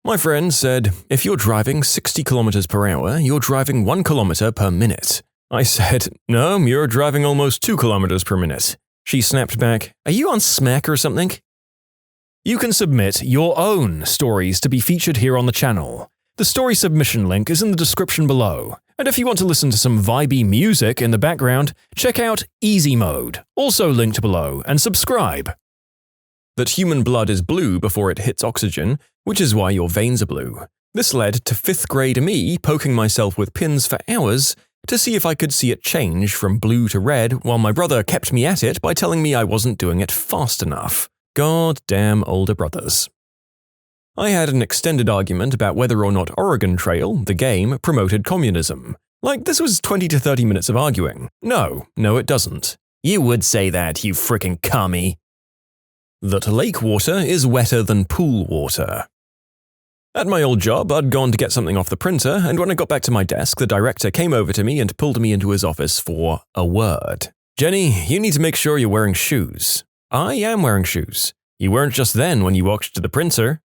My friend said, "If you're driving 60 kilometers per hour, you're driving 1 kilometer per minute." I said, "No, you're driving almost 2 kilometers per minute." She snapped back, "Are you on smack or something?" You can submit your own stories to be featured here on the channel. The story submission link is in the description below. And if you want to listen to some vibey music in the background, check out easymode, also linked below, and subscribe. That human blood is blue before it hits oxygen, which is why your veins are blue. This led to 5th grade me poking myself with pins for hours to see if I could see it change from blue to red, while my brother kept me at it by telling me I wasn't doing it fast enough. God damn older brothers. I had an extended argument about whether or not Oregon Trail, the game, promoted communism. Like, this was 20 to 30 minutes of arguing. No, it doesn't. You would say that, you frickin' commie. That lake water is wetter than pool water. At my old job, I'd gone to get something off the printer, and when I got back to my desk, the director came over to me and pulled me into his office for a word. Jenny, you need to make sure you're wearing shoes. I am wearing shoes. You weren't just then when you walked to the printer.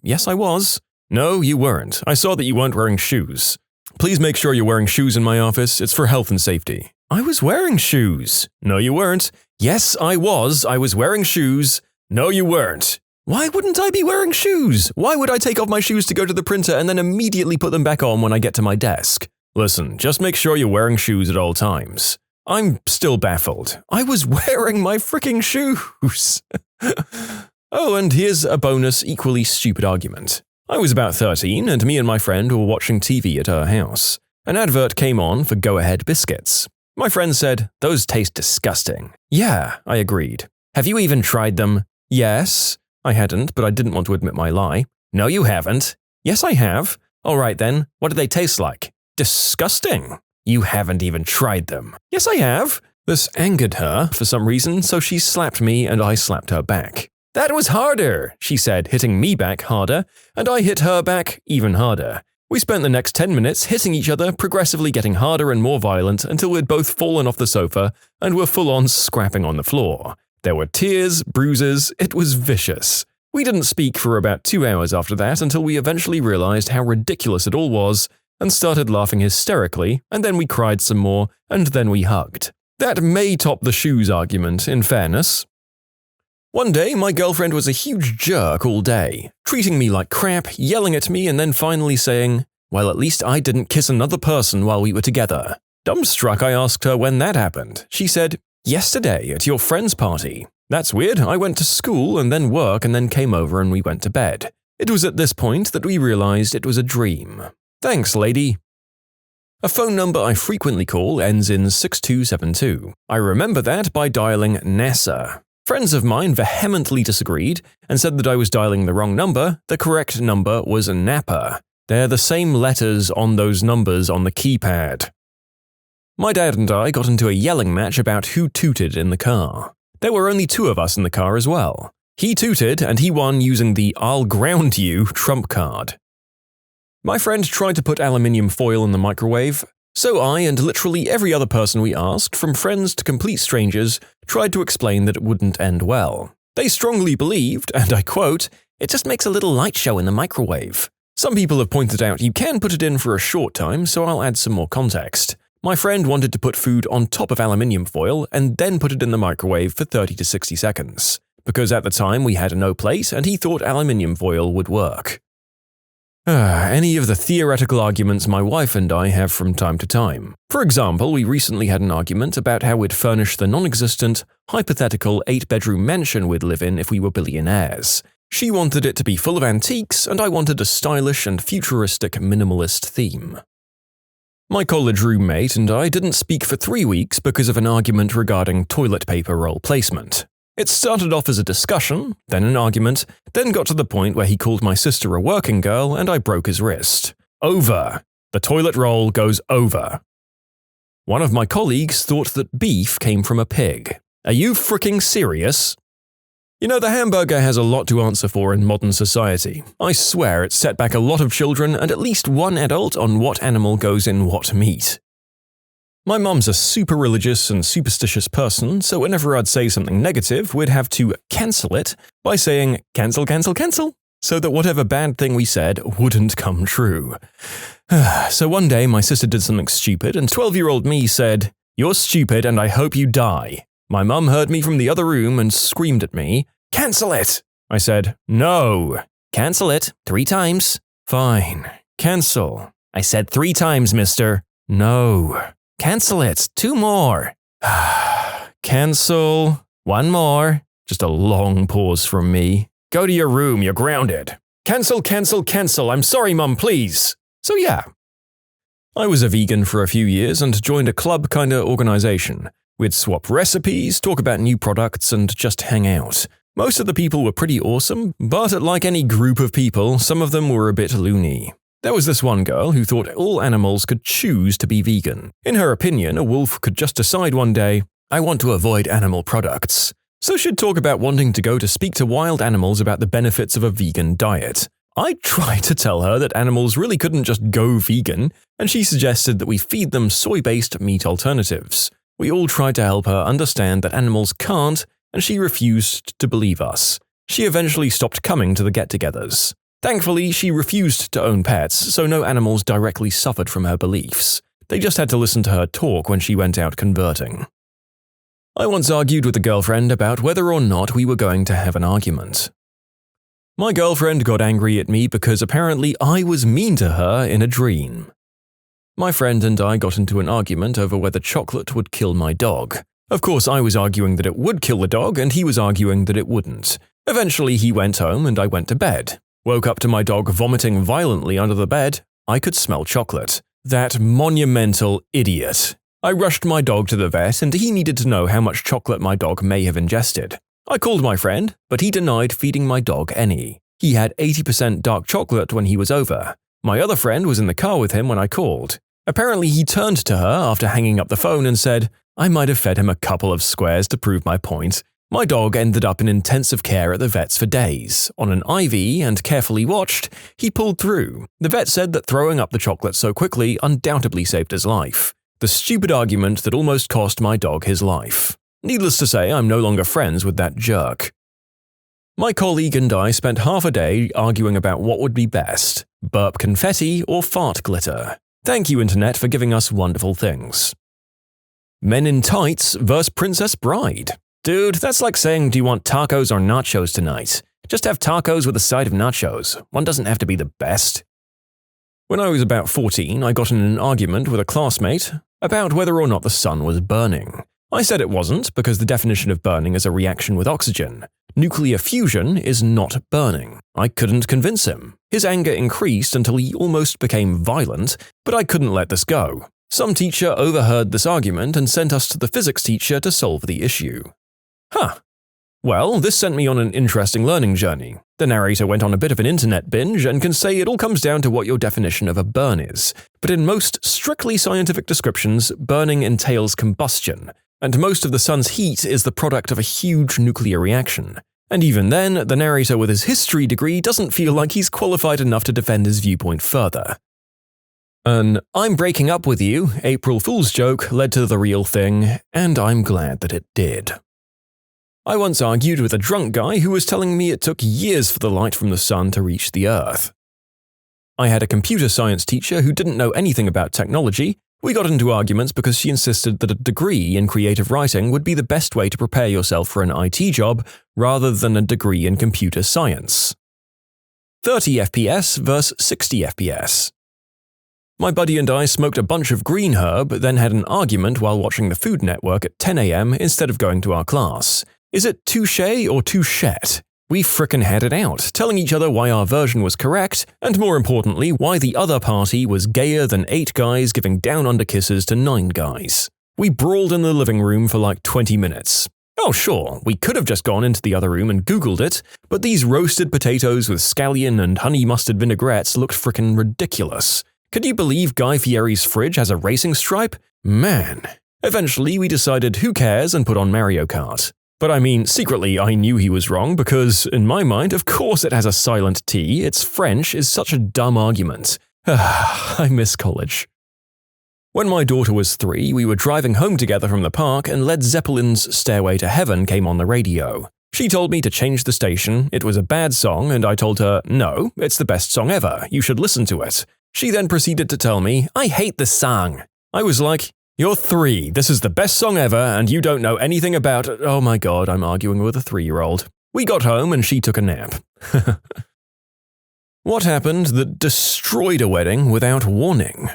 Yes, I was. No, you weren't. I saw that you weren't wearing shoes. Please make sure you're wearing shoes in my office. It's for health and safety. I was wearing shoes. No, you weren't. Yes, I was. I was wearing shoes. No, you weren't. Why wouldn't I be wearing shoes? Why would I take off my shoes to go to the printer and then immediately put them back on when I get to my desk? Listen, just make sure you're wearing shoes at all times. I'm still baffled. I was wearing my freaking shoes. Oh, and here's a bonus, equally stupid argument. I was about 13, and me and my friend were watching TV at her house. An advert came on for Go Ahead biscuits. My friend said, "Those taste disgusting." Yeah, I agreed. Have you even tried them? Yes. I hadn't, but I didn't want to admit my lie. No, you haven't. Yes, I have. All right then, what do they taste like? Disgusting. You haven't even tried them. Yes, I have. This angered her for some reason, so she slapped me and I slapped her back. That was harder, she said, hitting me back harder, and I hit her back even harder. We spent the next 10 minutes hitting each other, progressively getting harder and more violent until we'd both fallen off the sofa and were full-on scrapping on the floor. There were tears, bruises, it was vicious. We didn't speak for about 2 hours after that until we eventually realized how ridiculous it all was and started laughing hysterically, and then we cried some more, and then we hugged. That may top the shoes argument, in fairness. One day, my girlfriend was a huge jerk all day, treating me like crap, yelling at me, and then finally saying, "Well, at least I didn't kiss another person while we were together." Dumbstruck, I asked her when that happened. She said, "Yesterday, at your friend's party." That's weird, I went to school and then work and then came over and we went to bed. It was at this point that we realized it was a dream. Thanks, lady. A phone number I frequently call ends in 6272. I remember that by dialing NASA. Friends of mine vehemently disagreed and said that I was dialing the wrong number. The correct number was Napa. They're the same letters on those numbers on the keypad. My dad and I got into a yelling match about who tooted in the car. There were only 2 of us in the car as well. He tooted and he won using the "I'll ground you" trump card. My friend tried to put aluminium foil in the microwave, so I and literally every other person we asked, from friends to complete strangers, tried to explain that it wouldn't end well. They strongly believed, and I quote, "It just makes a little light show in the microwave." Some people have pointed out you can put it in for a short time, so I'll add some more context. My friend wanted to put food on top of aluminium foil and then put it in the microwave for 30 to 60 seconds, because at the time we had no plate and he thought aluminium foil would work. Any of the theoretical arguments my wife and I have from time to time. For example, we recently had an argument about how we'd furnish the non-existent, hypothetical 8-bedroom mansion we'd live in if we were billionaires. She wanted it to be full of antiques, and I wanted a stylish and futuristic minimalist theme. My college roommate and I didn't speak for 3 weeks because of an argument regarding toilet paper roll placement. It started off as a discussion, then an argument, then got to the point where he called my sister a working girl and I broke his wrist. Over. The toilet roll goes over. One of my colleagues thought that beef came from a pig. Are you fricking serious? You know, the hamburger has a lot to answer for in modern society. I swear it's set back a lot of children and at least one adult on what animal goes in what meat. My mum's a super religious and superstitious person, so whenever I'd say something negative, we'd have to cancel it by saying, "Cancel, cancel, cancel," so that whatever bad thing we said wouldn't come true. So one day my sister did something stupid and 12-year-old me said, "You're stupid and I hope you die." My mum heard me from the other room and screamed at me, "Cancel it!" I said, "No." "Cancel it 3 times. "Fine. Cancel." I said 3 times, mister. "No." "Cancel it 2 more. "Cancel. 1 more. Just a long pause from me. "Go to your room, you're grounded." "Cancel, cancel, cancel. I'm sorry, Mum, please." So yeah. I was a vegan for a few years and joined a club kinda organization. We'd swap recipes, talk about new products, and just hang out. Most of the people were pretty awesome, but like any group of people, some of them were a bit loony. There was this one girl who thought all animals could choose to be vegan. In her opinion, a wolf could just decide one day, I want to avoid animal products. So she'd talk about wanting to go to speak to wild animals about the benefits of a vegan diet. I tried to tell her that animals really couldn't just go vegan, and she suggested that we feed them soy-based meat alternatives. We all tried to help her understand that animals can't, and she refused to believe us. She eventually stopped coming to the get-togethers. Thankfully, she refused to own pets, so no animals directly suffered from her beliefs. They just had to listen to her talk when she went out converting. I once argued with a girlfriend about whether or not we were going to have an argument. My girlfriend got angry at me because apparently I was mean to her in a dream. My friend and I got into an argument over whether chocolate would kill my dog. Of course, I was arguing that it would kill the dog, and he was arguing that it wouldn't. Eventually, he went home and I went to bed. Woke up to my dog vomiting violently under the bed. I could smell chocolate. That monumental idiot. I rushed my dog to the vet, and he needed to know how much chocolate my dog may have ingested. I called my friend, but he denied feeding my dog any. He had 80% dark chocolate when he was over. My other friend was in the car with him when I called. Apparently, he turned to her after hanging up the phone and said, I might have fed him a couple of squares to prove my point. My dog ended up in intensive care at the vet's for days. On an IV and carefully watched, he pulled through. The vet said that throwing up the chocolate so quickly undoubtedly saved his life. The stupid argument that almost cost my dog his life. Needless to say, I'm no longer friends with that jerk. My colleague and I spent half a day arguing about what would be best, burp confetti or fart glitter. Thank you, Internet, for giving us wonderful things. Men in tights vs. Princess Bride. Dude, that's like saying, do you want tacos or nachos tonight? Just have tacos with a side of nachos. One doesn't have to be the best. When I was about 14, I got in an argument with a classmate about whether or not the sun was burning. I said it wasn't because the definition of burning is a reaction with oxygen. Nuclear fusion is not burning. I couldn't convince him. His anger increased until he almost became violent, but I couldn't let this go. Some teacher overheard this argument and sent us to the physics teacher to solve the issue. Huh. Well, this sent me on an interesting learning journey. The narrator went on a bit of an internet binge and can say it all comes down to what your definition of a burn is. But in most strictly scientific descriptions, burning entails combustion, and most of the sun's heat is the product of a huge nuclear reaction. And even then, the narrator with his history degree doesn't feel like he's qualified enough to defend his viewpoint further. An "I'm breaking up with you" April Fool's joke led to the real thing, and I'm glad that it did. I once argued with a drunk guy who was telling me it took years for the light from the sun to reach the earth. I had a computer science teacher who didn't know anything about technology. We got into arguments because she insisted that a degree in creative writing would be the best way to prepare yourself for an IT job rather than a degree in computer science. 30 FPS versus 60 FPS. My buddy and I smoked a bunch of green herb, then had an argument while watching the Food Network at 10 a.m. instead of going to our class. Is it touche or touchette? We frickin' had it out, telling each other why our version was correct, and more importantly, why the other party was gayer than 8 guys giving down-under kisses to 9 guys. We brawled in the living room for like 20 minutes. Oh sure, we could have just gone into the other room and googled it, but these roasted potatoes with scallion and honey mustard vinaigrettes looked frickin' ridiculous. Could you believe Guy Fieri's fridge has a racing stripe? Man. Eventually, we decided who cares and put on Mario Kart. But I mean, secretly I knew he was wrong because, in my mind, of course it has a silent T, it's French is such a dumb argument. I miss college. When my daughter was 3, we were driving home together from the park and Led Zeppelin's Stairway to Heaven came on the radio. She told me to change the station, it was a bad song, and I told her, no, it's the best song ever, you should listen to it. She then proceeded to tell me, I hate this song. I was like, you're 3, this is the best song ever, and you don't know anything about it. Oh my god, I'm arguing with a 3-year-old. We got home and she took a nap. What happened that destroyed a wedding without warning?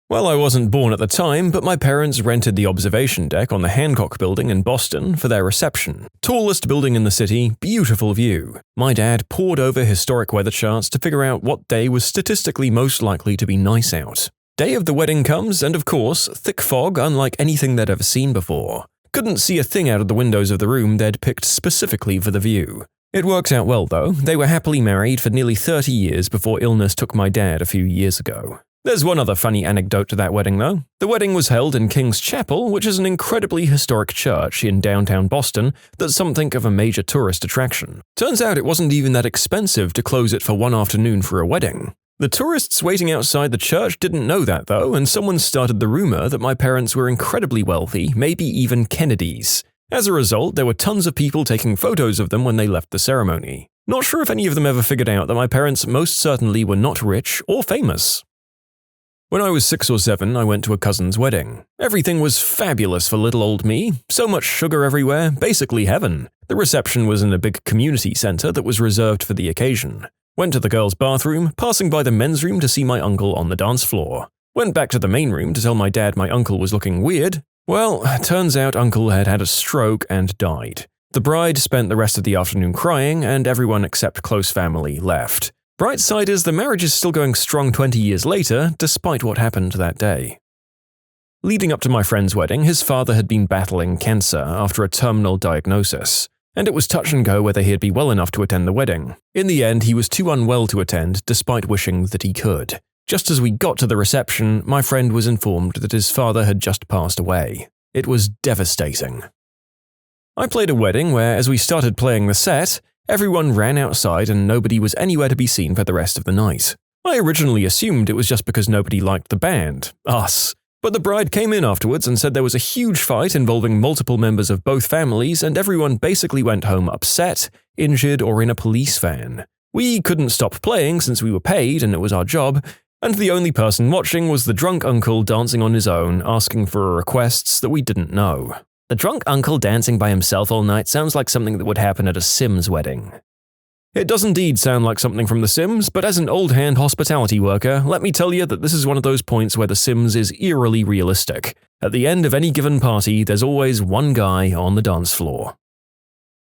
Well, I wasn't born at the time, but my parents rented the observation deck on the Hancock Building in Boston for their reception. Tallest building in the city, beautiful view. My dad pored over historic weather charts to figure out what day was statistically most likely to be nice out. Day of the wedding comes, and of course, thick fog unlike anything they'd ever seen before. Couldn't see a thing out of the windows of the room they'd picked specifically for the view. It worked out well, though. They were happily married for nearly 30 years before illness took my dad a few years ago. There's one other funny anecdote to that wedding, though. The wedding was held in King's Chapel, which is an incredibly historic church in downtown Boston that's something of a major tourist attraction. Turns out it wasn't even that expensive to close it for one afternoon for a wedding. The tourists waiting outside the church didn't know that, though, and someone started the rumor that my parents were incredibly wealthy, maybe even Kennedys. As a result, there were tons of people taking photos of them when they left the ceremony. Not sure if any of them ever figured out that my parents most certainly were not rich or famous. When I was 6 or 7, I went to a cousin's wedding. Everything was fabulous for little old me, so much sugar everywhere, basically heaven. The reception was in a big community center that was reserved for the occasion. Went to the girls' bathroom, passing by the men's room to see my uncle on the dance floor. Went back to the main room to tell my dad my uncle was looking weird. Well, turns out Uncle had had a stroke and died. The bride spent the rest of the afternoon crying, and everyone except close family left. Bright side is the marriage is still going strong 20 years later, despite what happened that day. Leading up to my friend's wedding, his father had been battling cancer after a terminal diagnosis, and it was touch and go whether he'd be well enough to attend the wedding. In the end, he was too unwell to attend, despite wishing that he could. Just as we got to the reception, my friend was informed that his father had just passed away. It was devastating. I played a wedding where, as we started playing the set, everyone ran outside and nobody was anywhere to be seen for the rest of the night. I originally assumed it was just because nobody liked the band, us. But the bride came in afterwards and said there was a huge fight involving multiple members of both families, and everyone basically went home upset, injured, or in a police van. We couldn't stop playing since we were paid and it was our job, and the only person watching was the drunk uncle dancing on his own, asking for requests that we didn't know. The drunk uncle dancing by himself all night sounds like something that would happen at a Sims wedding. It does indeed sound like something from The Sims, but as an old-hand hospitality worker, let me tell you that this is one of those points where The Sims is eerily realistic. At the end of any given party, there's always one guy on the dance floor.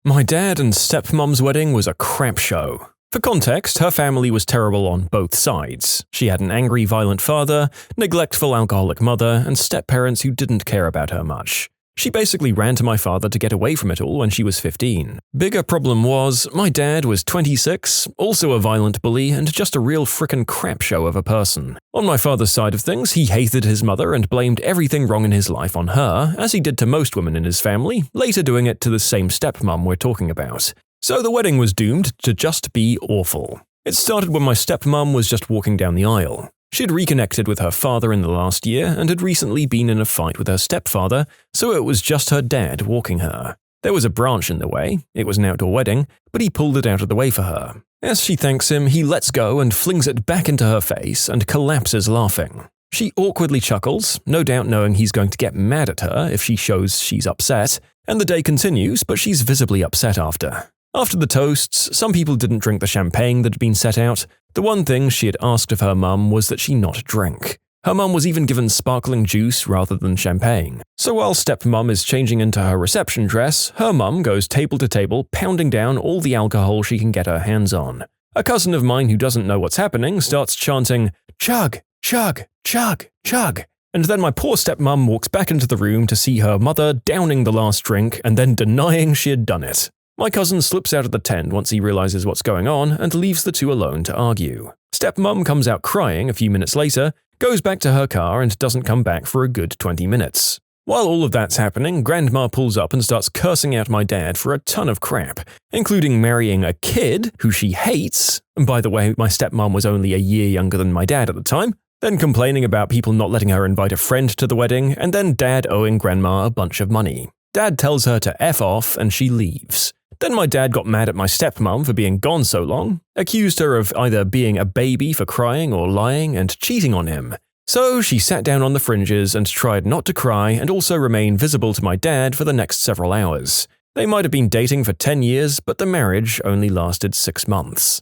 My dad and stepmom's wedding was a crap show. For context, her family was terrible on both sides. She had an angry, violent father, neglectful alcoholic mother, and step-parents who didn't care about her much. She basically ran to my father to get away from it all when she was 15. Bigger problem was, my dad was 26, also a violent bully, and just a real frickin' crap show of a person. On my father's side of things, he hated his mother and blamed everything wrong in his life on her, as he did to most women in his family, later doing it to the same stepmom we're talking about. So the wedding was doomed to just be awful. It started when my stepmom was just walking down the aisle. She'd reconnected with her father in the last year and had recently been in a fight with her stepfather, so it was just her dad walking her. There was a branch in the way, it was an outdoor wedding, but he pulled it out of the way for her. As she thanks him, he lets go and flings it back into her face and collapses laughing. She awkwardly chuckles, no doubt knowing he's going to get mad at her if she shows she's upset, and the day continues, but she's visibly upset after. After the toasts, some people didn't drink the champagne that had been set out. The one thing she had asked of her mum was that she not drink. Her mum was even given sparkling juice rather than champagne. So while stepmom is changing into her reception dress, her mum goes table to table pounding down all the alcohol she can get her hands on. A cousin of mine who doesn't know what's happening starts chanting, "Chug, chug, chug, chug." And then my poor stepmom walks back into the room to see her mother downing the last drink and then denying she had done it. My cousin slips out of the tent once he realizes what's going on and leaves the two alone to argue. Stepmom comes out crying a few minutes later, goes back to her car and doesn't come back for a good 20 minutes. While all of that's happening, Grandma pulls up and starts cursing out my dad for a ton of crap, including marrying a kid who she hates. And by the way, my stepmom was only a year younger than my dad at the time. Then complaining about people not letting her invite a friend to the wedding, and then Dad owing Grandma a bunch of money. Dad tells her to F off and she leaves. Then my dad got mad at my stepmom for being gone so long, accused her of either being a baby for crying or lying and cheating on him. So she sat down on the fringes and tried not to cry and also remain visible to my dad for the next several hours. They might have been dating for 10 years, but the marriage only lasted 6 months.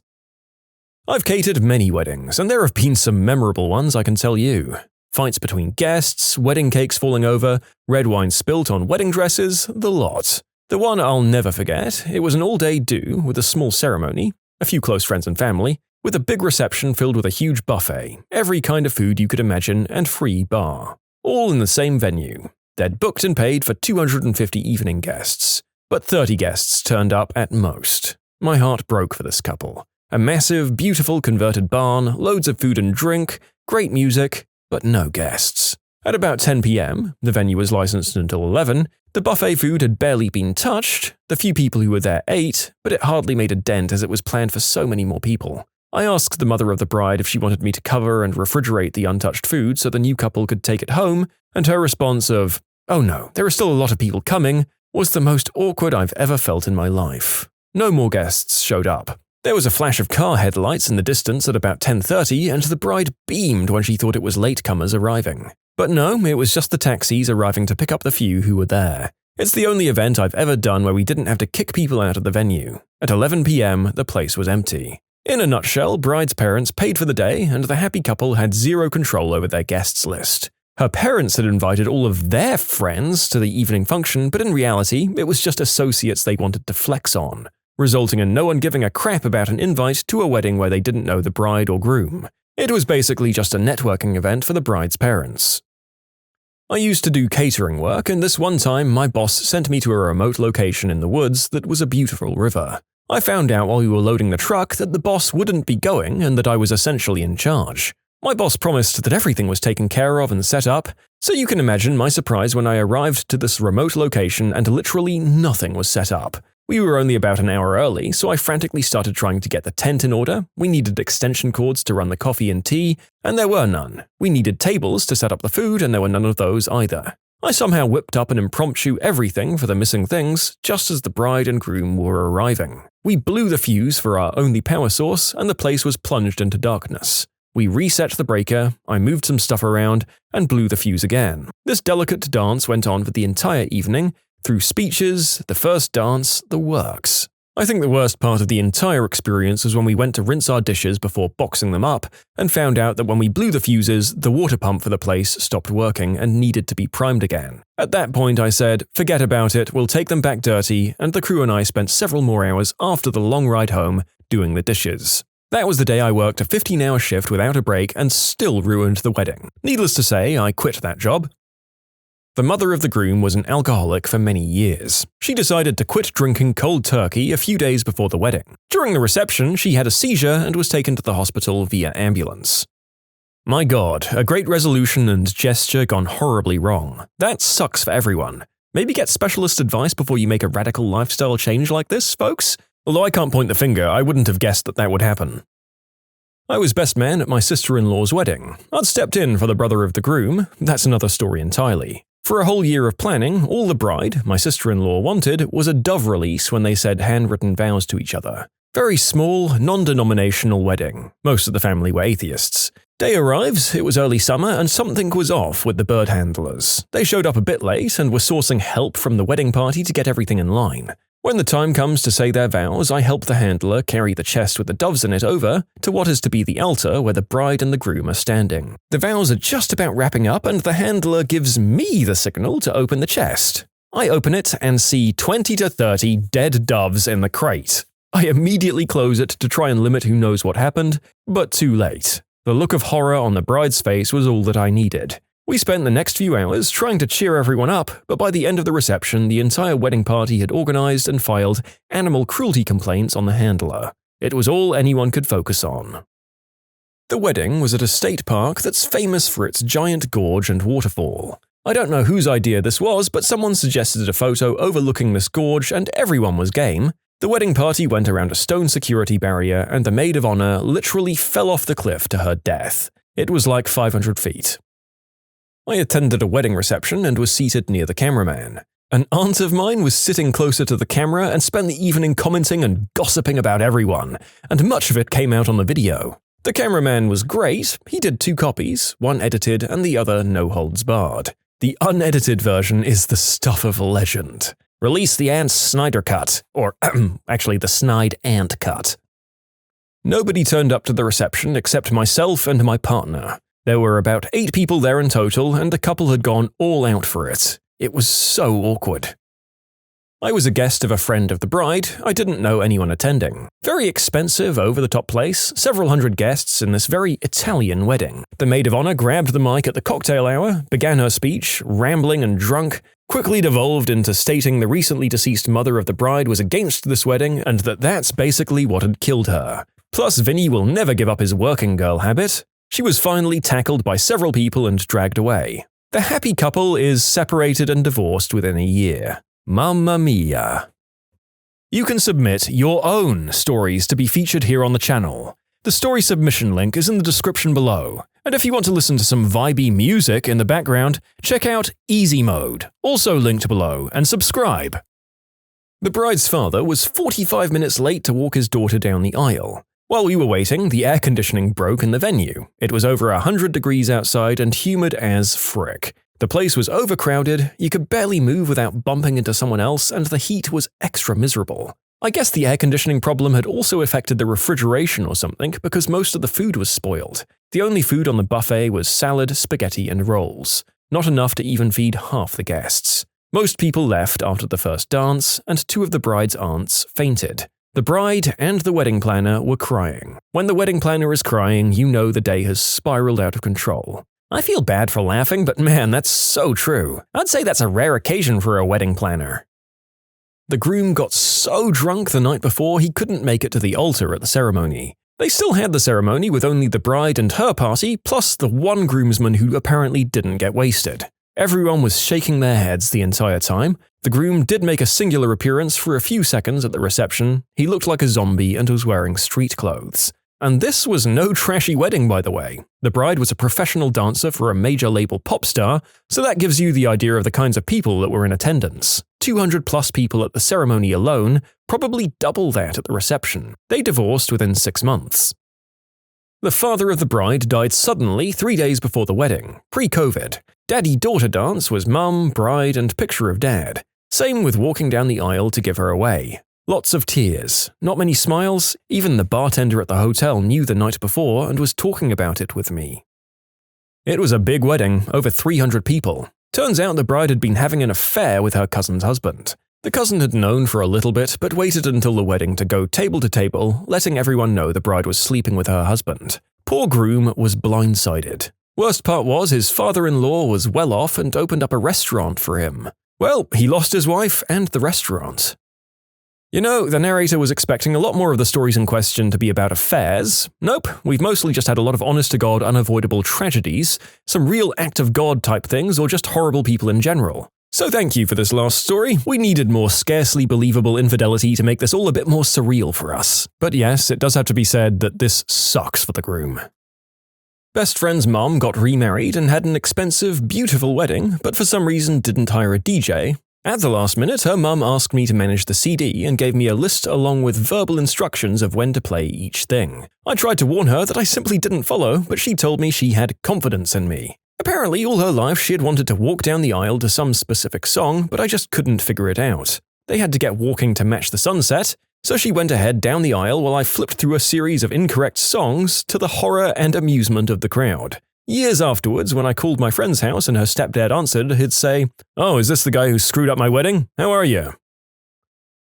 I've catered many weddings, and there have been some memorable ones I can tell you. Fights between guests, wedding cakes falling over, red wine spilt on wedding dresses, the lot. The one I'll never forget, it was an all-day do with a small ceremony, a few close friends and family, with a big reception filled with a huge buffet, every kind of food you could imagine, and free bar. All in the same venue. They'd booked and paid for 250 evening guests, but 30 guests turned up at most. My heart broke for this couple. A massive, beautiful converted barn, loads of food and drink, great music, but no guests. At about 10 p.m., the venue was licensed until 11, the buffet food had barely been touched, the few people who were there ate, but it hardly made a dent as it was planned for so many more people. I asked the mother of the bride if she wanted me to cover and refrigerate the untouched food so the new couple could take it home, and her response of, "Oh no, there are still a lot of people coming," was the most awkward I've ever felt in my life. No more guests showed up. There was a flash of car headlights in the distance at about 10:30, and the bride beamed when she thought it was latecomers arriving. But no, it was just the taxis arriving to pick up the few who were there. It's the only event I've ever done where we didn't have to kick people out of the venue. At 11 p.m., the place was empty. In a nutshell, bride's parents paid for the day, and the happy couple had zero control over their guests list. Her parents had invited all of their friends to the evening function, but in reality, it was just associates they wanted to flex on, resulting in no one giving a crap about an invite to a wedding where they didn't know the bride or groom. It was basically just a networking event for the bride's parents. I used to do catering work, and this one time my boss sent me to a remote location in the woods that was a beautiful river. I found out while we were loading the truck that the boss wouldn't be going and that I was essentially in charge. My boss promised that everything was taken care of and set up, so you can imagine my surprise when I arrived to this remote location and literally nothing was set up. We were only about an hour early, so I frantically started trying to get the tent in order. We needed extension cords to run the coffee and tea, and there were none. We needed tables to set up the food, and there were none of those either. I somehow whipped up an impromptu everything for the missing things, just as the bride and groom were arriving. We blew the fuse for our only power source, and the place was plunged into darkness. We reset the breaker, I moved some stuff around, and blew the fuse again. This delicate dance went on for the entire evening, through speeches, the first dance, the works. I think the worst part of the entire experience was when we went to rinse our dishes before boxing them up, and found out that when we blew the fuses, the water pump for the place stopped working and needed to be primed again. At that point I said, "Forget about it, we'll take them back dirty," and the crew and I spent several more hours after the long ride home doing the dishes. That was the day I worked a 15-hour shift without a break and still ruined the wedding. Needless to say, I quit that job. The mother of the groom was an alcoholic for many years. She decided to quit drinking cold turkey a few days before the wedding. During the reception, she had a seizure and was taken to the hospital via ambulance. My God, a great resolution and gesture gone horribly wrong. That sucks for everyone. Maybe get specialist advice before you make a radical lifestyle change like this, folks? Although I can't point the finger, I wouldn't have guessed that would happen. I was best man at my sister-in-law's wedding. I'd stepped in for the brother of the groom. That's another story entirely. For a whole year of planning, all the bride, my sister-in-law, wanted was a dove release when they said handwritten vows to each other. Very small, non-denominational wedding. Most of the family were atheists. Day arrives, it was early summer, and something was off with the bird handlers. They showed up a bit late and were sourcing help from the wedding party to get everything in line. When the time comes to say their vows, I help the handler carry the chest with the doves in it over to what is to be the altar where the bride and the groom are standing. The vows are just about wrapping up and the handler gives me the signal to open the chest. I open it and see 20 to 30 dead doves in the crate. I immediately close it to try and limit who knows what happened, but too late. The look of horror on the bride's face was all that I needed. We spent the next few hours trying to cheer everyone up, but by the end of the reception, the entire wedding party had organized and filed animal cruelty complaints on the handler. It was all anyone could focus on. The wedding was at a state park that's famous for its giant gorge and waterfall. I don't know whose idea this was, but someone suggested a photo overlooking this gorge and everyone was game. The wedding party went around a stone security barrier and the maid of honor literally fell off the cliff to her death. It was like 500 feet. I attended a wedding reception and was seated near the cameraman. An aunt of mine was sitting closer to the camera and spent the evening commenting and gossiping about everyone, and much of it came out on the video. The cameraman was great, he did 2 copies, one edited and the other no holds barred. The unedited version is the stuff of legend. Release the Aunt Snyder cut, or actually the Snide Aunt cut. Nobody turned up to the reception except myself and my partner. There were about 8 people there in total, and the couple had gone all out for it. It was so awkward. I was a guest of a friend of the bride, I didn't know anyone attending. Very expensive, over-the-top place, several hundred guests in this very Italian wedding. The maid of honor grabbed the mic at the cocktail hour, began her speech, rambling and drunk, quickly devolved into stating the recently deceased mother of the bride was against this wedding and that's basically what had killed her. Plus, Vinny will never give up his working girl habit. She was finally tackled by several people and dragged away. The happy couple is separated and divorced within a year. Mamma mia. You can submit your own stories to be featured here on the channel. The story submission link is in the description below. And if you want to listen to some vibey music in the background, check out easymode, also linked below, and subscribe. The bride's father was 45 minutes late to walk his daughter down the aisle. While we were waiting, the air conditioning broke in the venue. It was over 100 degrees outside and humid as frick. The place was overcrowded, you could barely move without bumping into someone else, and the heat was extra miserable. I guess the air conditioning problem had also affected the refrigeration or something because most of the food was spoiled. The only food on the buffet was salad, spaghetti, and rolls. Not enough to even feed half the guests. Most people left after the first dance, and two of the bride's aunts fainted. The bride and the wedding planner were crying. When the wedding planner is crying, you know the day has spiraled out of control. I feel bad for laughing, but man, that's so true. I'd say that's a rare occasion for a wedding planner. The groom got so drunk the night before he couldn't make it to the altar at the ceremony. They still had the ceremony with only the bride and her party, plus the one groomsman who apparently didn't get wasted. Everyone was shaking their heads the entire time. The groom did make a singular appearance for a few seconds at the reception. He looked like a zombie and was wearing street clothes. And this was no trashy wedding, by the way. The bride was a professional dancer for a major label pop star, so that gives you the idea of the kinds of people that were in attendance. 200 plus people at the ceremony alone, probably double that at the reception. They divorced within 6 months. The father of the bride died suddenly 3 days before the wedding, pre-COVID. Daddy-daughter dance was mum, bride, and picture of dad. Same with walking down the aisle to give her away. Lots of tears, not many smiles, even the bartender at the hotel knew the night before and was talking about it with me. It was a big wedding, over 300 people. Turns out the bride had been having an affair with her cousin's husband. The cousin had known for a little bit, but waited until the wedding to go table to table, letting everyone know the bride was sleeping with her husband. Poor groom was blindsided. Worst part was his father-in-law was well off and opened up a restaurant for him. Well, he lost his wife and the restaurant. You know, the narrator was expecting a lot more of the stories in question to be about affairs. Nope, we've mostly just had a lot of honest-to-God unavoidable tragedies, some real act-of-God type things, or just horrible people in general. So thank you for this last story. We needed more scarcely believable infidelity to make this all a bit more surreal for us. But yes, it does have to be said that this sucks for the groom. Best friend's mom got remarried and had an expensive, beautiful wedding, but for some reason didn't hire a DJ. At the last minute, her mum asked me to manage the CD and gave me a list along with verbal instructions of when to play each thing. I tried to warn her that I simply didn't follow, but she told me she had confidence in me. Apparently, all her life she had wanted to walk down the aisle to some specific song, but I just couldn't figure it out. They had to get walking to match the sunset, so she went ahead down the aisle while I flipped through a series of incorrect songs to the horror and amusement of the crowd. Years afterwards, when I called my friend's house and her stepdad answered, he'd say, "Oh, is this the guy who screwed up my wedding? How are you?"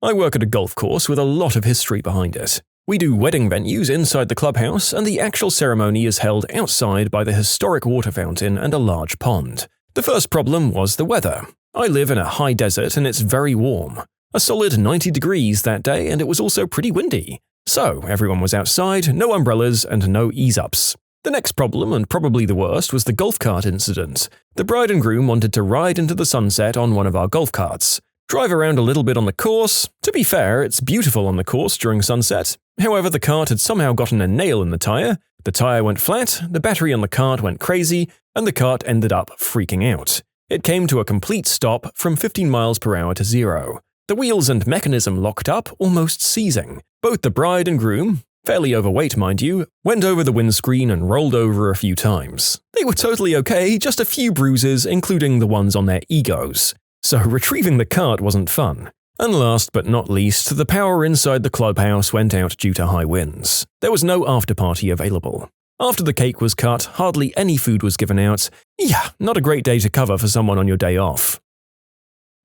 I work at a golf course with a lot of history behind it. We do wedding venues inside the clubhouse, and the actual ceremony is held outside by the historic water fountain and a large pond. The first problem was the weather. I live in a high desert and it's very warm. A solid 90 degrees that day, and it was also pretty windy. So everyone was outside, no umbrellas and no ease-ups. The next problem, and probably the worst, was the golf cart incident. The bride and groom wanted to ride into the sunset on one of our golf carts, drive around a little bit on the course. To be fair, it's beautiful on the course during sunset. However, the cart had somehow gotten a nail in the tire went flat, the battery on the cart went crazy, and the cart ended up freaking out. It came to a complete stop from 15 miles per hour to 0. The wheels and mechanism locked up, almost seizing. Both the bride and groom, fairly overweight mind you, went over the windscreen and rolled over a few times. They were totally okay, just a few bruises, including the ones on their egos. So retrieving the cart wasn't fun. And last but not least, the power inside the clubhouse went out due to high winds. There was no after-party available. After the cake was cut, hardly any food was given out. Yeah, not a great day to cover for someone on your day off.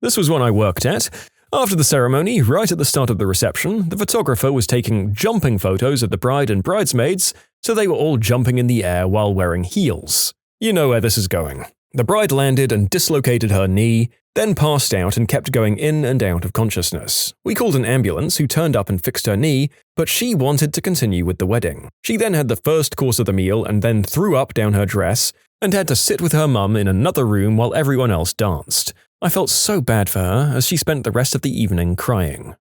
This was when I worked at. After the ceremony, right at the start of the reception, the photographer was taking jumping photos of the bride and bridesmaids, so they were all jumping in the air while wearing heels. You know where this is going. The bride landed and dislocated her knee, then passed out and kept going in and out of consciousness. We called an ambulance who turned up and fixed her knee, but she wanted to continue with the wedding. She then had the first course of the meal and then threw up down her dress and had to sit with her mum in another room while everyone else danced. I felt so bad for her as she spent the rest of the evening crying.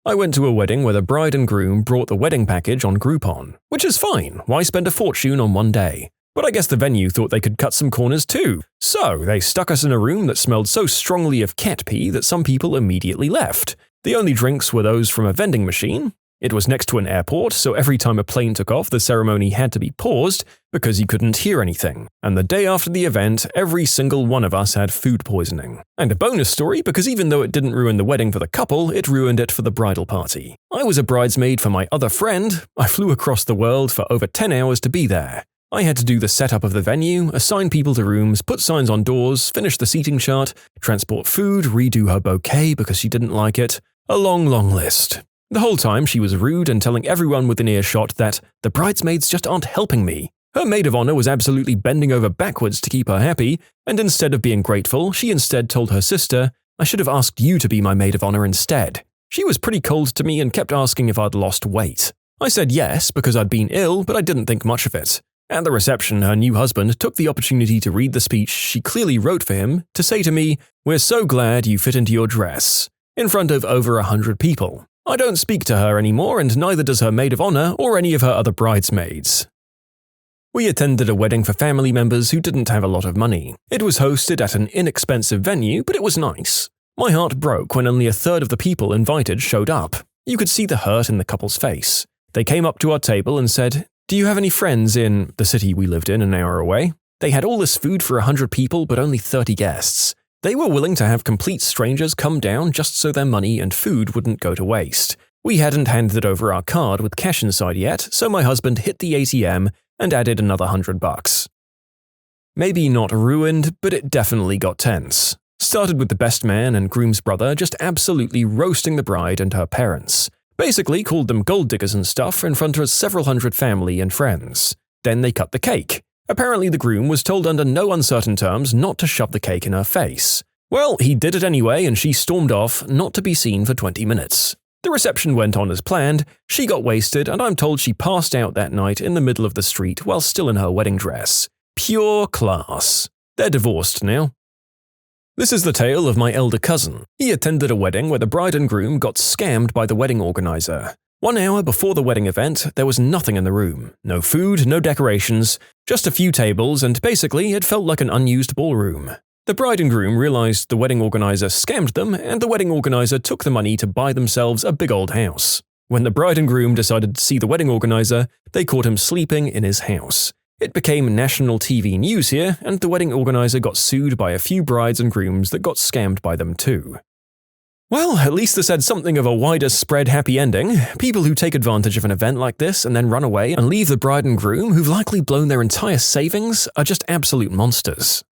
I went to a wedding where the bride and groom brought the wedding package on Groupon, which is fine. Why spend a fortune on one day? But I guess the venue thought they could cut some corners too. So they stuck us in a room that smelled so strongly of cat pee that some people immediately left. The only drinks were those from a vending machine. It was next to an airport, so every time a plane took off, the ceremony had to be paused because you couldn't hear anything. And the day after the event, every single one of us had food poisoning. And a bonus story, because even though it didn't ruin the wedding for the couple, it ruined it for the bridal party. I was a bridesmaid for my other friend. I flew across the world for over 10 hours to be there. I had to do the setup of the venue, assign people to rooms, put signs on doors, finish the seating chart, transport food, redo her bouquet because she didn't like it. A long, long list. The whole time she was rude and telling everyone within earshot that the bridesmaids just aren't helping me. Her maid of honor was absolutely bending over backwards to keep her happy, and instead of being grateful, she instead told her sister, "I should have asked you to be my maid of honor instead." She was pretty cold to me and kept asking if I'd lost weight. I said yes because I'd been ill, but I didn't think much of it. At the reception, her new husband took the opportunity to read the speech she clearly wrote for him to say to me, "We're so glad you fit into your dress," in front of over 100 people. I don't speak to her anymore, and neither does her maid of honor or any of her other bridesmaids. We attended a wedding for family members who didn't have a lot of money. It was hosted at an inexpensive venue, but it was nice. My heart broke when only a third of the people invited showed up. You could see the hurt in the couple's face. They came up to our table and said, "Do you have any friends in the city we lived in an hour away?" They had all this food for 100 people, but only 30 guests. They were willing to have complete strangers come down just so their money and food wouldn't go to waste. We hadn't handed over our card with cash inside yet, so my husband hit the ATM and added another $100. Maybe not ruined, but it definitely got tense. Started with the best man and groom's brother just absolutely roasting the bride and her parents. Basically called them gold diggers and stuff in front of several hundred family and friends. Then they cut the cake. Apparently the groom was told under no uncertain terms not to shove the cake in her face. Well, he did it anyway and she stormed off, not to be seen for 20 minutes. The reception went on as planned, she got wasted, and I'm told she passed out that night in the middle of the street while still in her wedding dress. Pure class. They're divorced now. This is the tale of my elder cousin. He attended a wedding where the bride and groom got scammed by the wedding organizer. 1 hour before the wedding event, there was nothing in the room. No food, no decorations, just a few tables, and basically it felt like an unused ballroom. The bride and groom realized the wedding organizer scammed them, and the wedding organizer took the money to buy themselves a big old house. When the bride and groom decided to see the wedding organizer, they caught him sleeping in his house. It became national TV news here, and the wedding organizer got sued by a few brides and grooms that got scammed by them too. Well, at least this had something of a wider spread happy ending. People who take advantage of an event like this and then run away and leave the bride and groom who've likely blown their entire savings are just absolute monsters.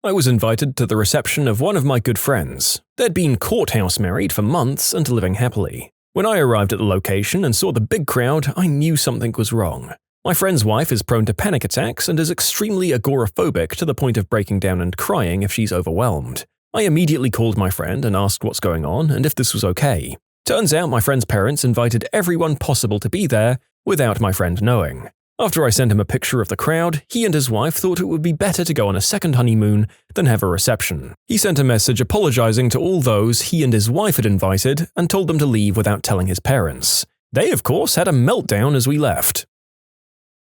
I was invited to the reception of one of my good friends. They'd been courthouse married for months and living happily. When I arrived at the location and saw the big crowd, I knew something was wrong. My friend's wife is prone to panic attacks and is extremely agoraphobic to the point of breaking down and crying if she's overwhelmed. I immediately called my friend and asked what's going on and if this was okay. Turns out my friend's parents invited everyone possible to be there without my friend knowing. After I sent him a picture of the crowd, he and his wife thought it would be better to go on a second honeymoon than have a reception. He sent a message apologizing to all those he and his wife had invited and told them to leave without telling his parents. They, of course, had a meltdown as we left.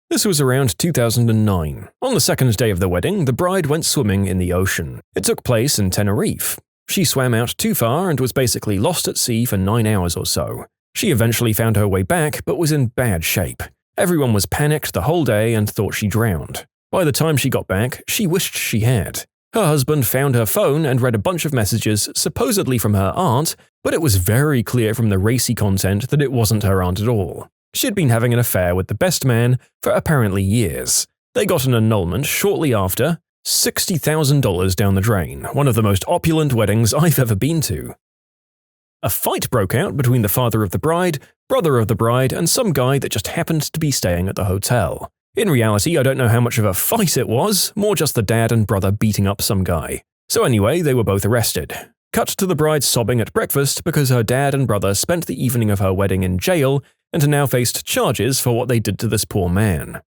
This was around 2009. On the second day of the wedding, the bride went swimming in the ocean. It took place in Tenerife. She swam out too far and was basically lost at sea for 9 hours or so. She eventually found her way back, but was in bad shape. Everyone was panicked the whole day and thought she drowned. By the time she got back, she wished she had. Her husband found her phone and read a bunch of messages supposedly from her aunt, but it was very clear from the racy content that it wasn't her aunt at all. She'd been having an affair with the best man for apparently years. They got an annulment shortly after, $60,000 down the drain, one of the most opulent weddings I've ever been to. A fight broke out between the father of the bride, brother of the bride, and some guy that just happened to be staying at the hotel. In reality, I don't know how much of a fight it was, more just the dad and brother beating up some guy. So anyway, they were both arrested. Cut to the bride sobbing at breakfast because her dad and brother spent the evening of her wedding in jail and now faced charges for what they did to this poor man.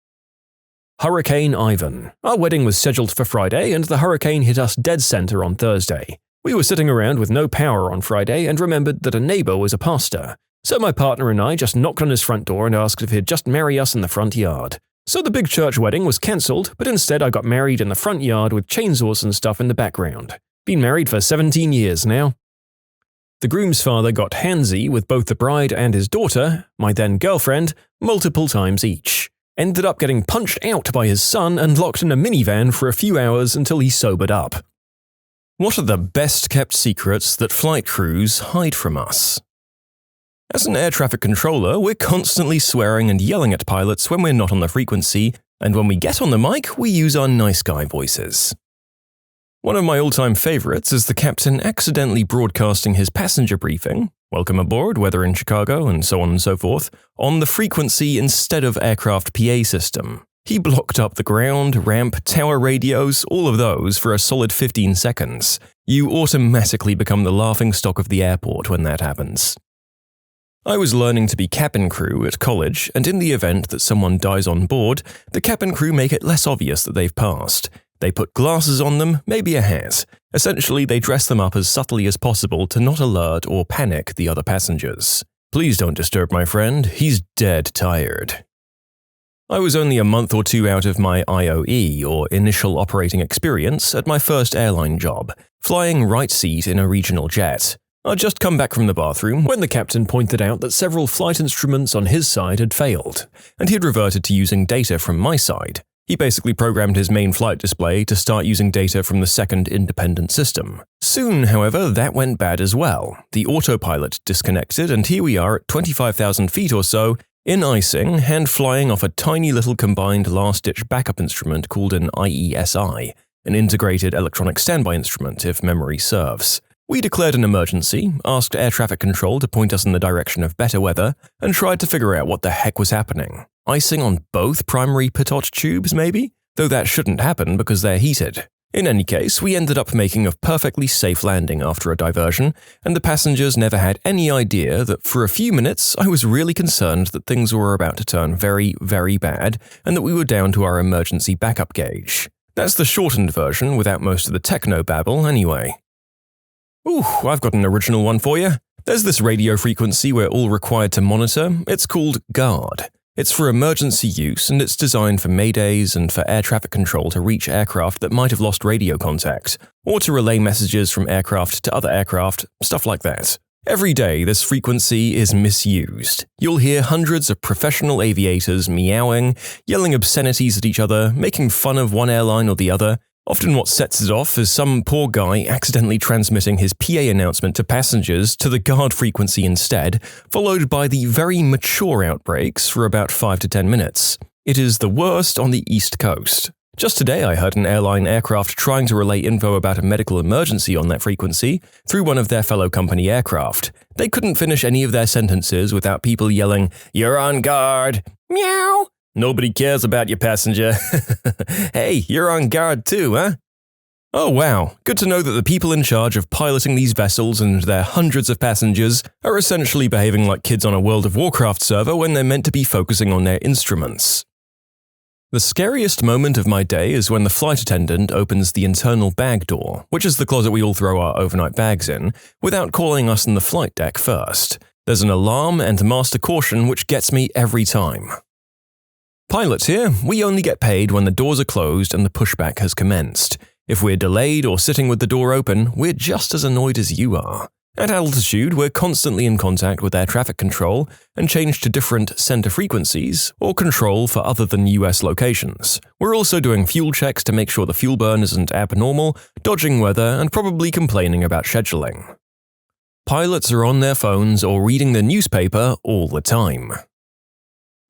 Hurricane Ivan. Our wedding was scheduled for Friday and the hurricane hit us dead center on Thursday. We were sitting around with no power on Friday and remembered that a neighbor was a pastor. So my partner and I just knocked on his front door and asked if he'd just marry us in the front yard. So the big church wedding was cancelled, but instead I got married in the front yard with chainsaws and stuff in the background. Been married for 17 years now. The groom's father got handsy with both the bride and his daughter, my then girlfriend, multiple times each. Ended up getting punched out by his son and locked in a minivan for a few hours until he sobered up. What are the best-kept secrets that flight crews hide from us? As an air traffic controller, we're constantly swearing and yelling at pilots when we're not on the frequency, and when we get on the mic, we use our nice guy voices. One of my all-time favorites is the captain accidentally broadcasting his passenger briefing, welcome aboard, weather in Chicago, and so on and so forth, on the frequency instead of aircraft PA system. He blocked up the ground, ramp, tower radios, all of those for a solid 15 seconds. You automatically become the laughingstock of the airport when that happens. I was learning to be cabin crew at college, and in the event that someone dies on board, the cabin crew make it less obvious that they've passed. They put glasses on them, maybe a hat. Essentially, they dress them up as subtly as possible to not alert or panic the other passengers. Please don't disturb my friend, he's dead tired. I was only a month or two out of my IOE, or initial operating experience, at my first airline job, flying right seat in a regional jet. I'd just come back from the bathroom when the captain pointed out that several flight instruments on his side had failed, and he had reverted to using data from my side. He basically programmed his main flight display to start using data from the second independent system. Soon, however, that went bad as well. The autopilot disconnected, and here we are at 25,000 feet or so, in icing, hand flying off a tiny little combined last-ditch backup instrument called an IESI, an integrated electronic standby instrument if memory serves. We declared an emergency, asked air traffic control to point us in the direction of better weather, and tried to figure out what the heck was happening. Icing on both primary pitot tubes, maybe? Though that shouldn't happen because they're heated. In any case, we ended up making a perfectly safe landing after a diversion, and the passengers never had any idea that for a few minutes I was really concerned that things were about to turn very, very bad, and that we were down to our emergency backup gauge. That's the shortened version without most of the techno-babble anyway. Ooh, I've got an original one for you. There's this radio frequency we're all required to monitor. It's called GUARD. It's for emergency use, and it's designed for maydays and for air traffic control to reach aircraft that might have lost radio contact, or to relay messages from aircraft to other aircraft, stuff like that. Every day, this frequency is misused. You'll hear hundreds of professional aviators meowing, yelling obscenities at each other, making fun of one airline or the other. Often what sets it off is some poor guy accidentally transmitting his PA announcement to passengers to the GUARD frequency instead, followed by the very mature outbreaks for about 5 to 10 minutes. It is the worst on the East Coast. Just today I heard an airline aircraft trying to relay info about a medical emergency on that frequency through one of their fellow company aircraft. They couldn't finish any of their sentences without people yelling, "You're on guard! Meow! Nobody cares about you, passenger. Hey, you're on guard too, huh?" Oh wow, good to know that the people in charge of piloting these vessels and their hundreds of passengers are essentially behaving like kids on a World of Warcraft server when they're meant to be focusing on their instruments. The scariest moment of my day is when the flight attendant opens the internal bag door, which is the closet we all throw our overnight bags in, without calling us in the flight deck first. There's an alarm and master caution which gets me every time. Pilots here, we only get paid when the doors are closed and the pushback has commenced. If we're delayed or sitting with the door open, we're just as annoyed as you are. At altitude, we're constantly in contact with air traffic control and change to different center frequencies or control for other than US locations. We're also doing fuel checks to make sure the fuel burn isn't abnormal, dodging weather, and probably complaining about scheduling. Pilots are on their phones or reading the newspaper all the time.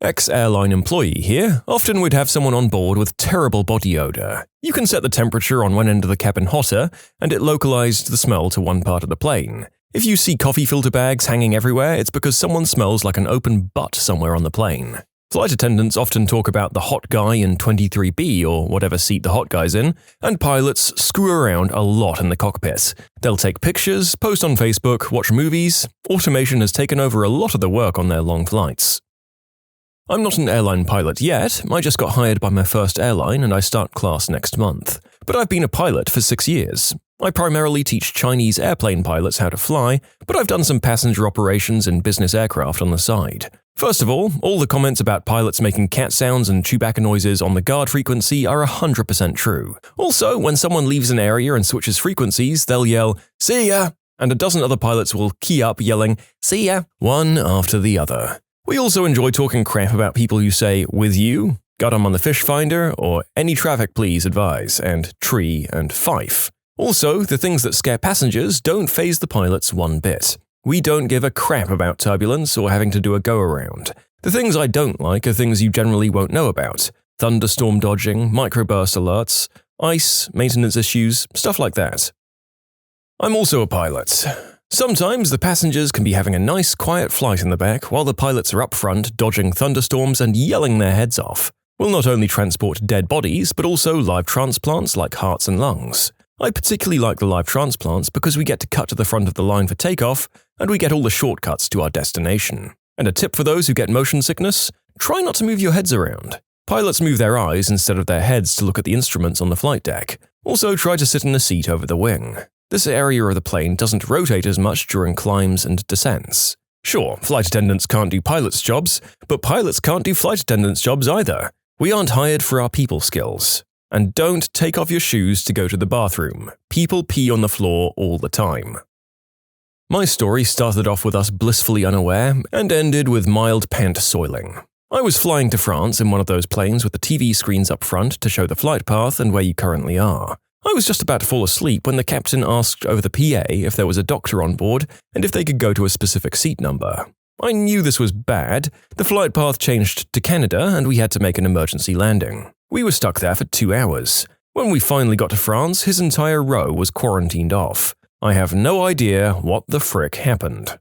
Ex-airline employee here, often we'd have someone on board with terrible body odor. You can set the temperature on one end of the cabin hotter, and it localized the smell to one part of the plane. If you see coffee filter bags hanging everywhere, it's because someone smells like an open butt somewhere on the plane. Flight attendants often talk about the hot guy in 23B or whatever seat the hot guy's in, and pilots screw around a lot in the cockpit. They'll take pictures, post on Facebook, watch movies. Automation has taken over a lot of the work on their long flights. I'm not an airline pilot yet. I just got hired by my first airline and I start class next month. But I've been a pilot for 6 years. I primarily teach Chinese airplane pilots how to fly, but I've done some passenger operations in business aircraft on the side. First of all the comments about pilots making cat sounds and Chewbacca noises on the guard frequency are 100% true. Also, when someone leaves an area and switches frequencies, they'll yell, "See ya!" and a dozen other pilots will key up yelling, "See ya!" one after the other. We also enjoy talking crap about people who say, "with you," "got 'em on the fish finder," or "any traffic please advise," and "tree" and "fife." Also, the things that scare passengers don't faze the pilots one bit. We don't give a crap about turbulence or having to do a go-around. The things I don't like are things you generally won't know about. Thunderstorm dodging, microburst alerts, ice, maintenance issues, stuff like that. I'm also a pilot. Sometimes the passengers can be having a nice, quiet flight in the back while the pilots are up front dodging thunderstorms and yelling their heads off. We'll not only transport dead bodies, but also live transplants like hearts and lungs. I particularly like the live transplants because we get to cut to the front of the line for takeoff, and we get all the shortcuts to our destination. And a tip for those who get motion sickness: try not to move your heads around. Pilots move their eyes instead of their heads to look at the instruments on the flight deck. Also, try to sit in a seat over the wing. This area of the plane doesn't rotate as much during climbs and descents. Sure, flight attendants can't do pilots' jobs, but pilots can't do flight attendants' jobs either. We aren't hired for our people skills. And don't take off your shoes to go to the bathroom. People pee on the floor all the time. My story started off with us blissfully unaware and ended with mild pant soiling. I was flying to France in one of those planes with the TV screens up front to show the flight path and where you currently are. I was just about to fall asleep when the captain asked over the PA if there was a doctor on board and if they could go to a specific seat number. I knew this was bad. The flight path changed to Canada and we had to make an emergency landing. We were stuck there for 2 hours. When we finally got to France, his entire row was quarantined off. I have no idea what the frick happened.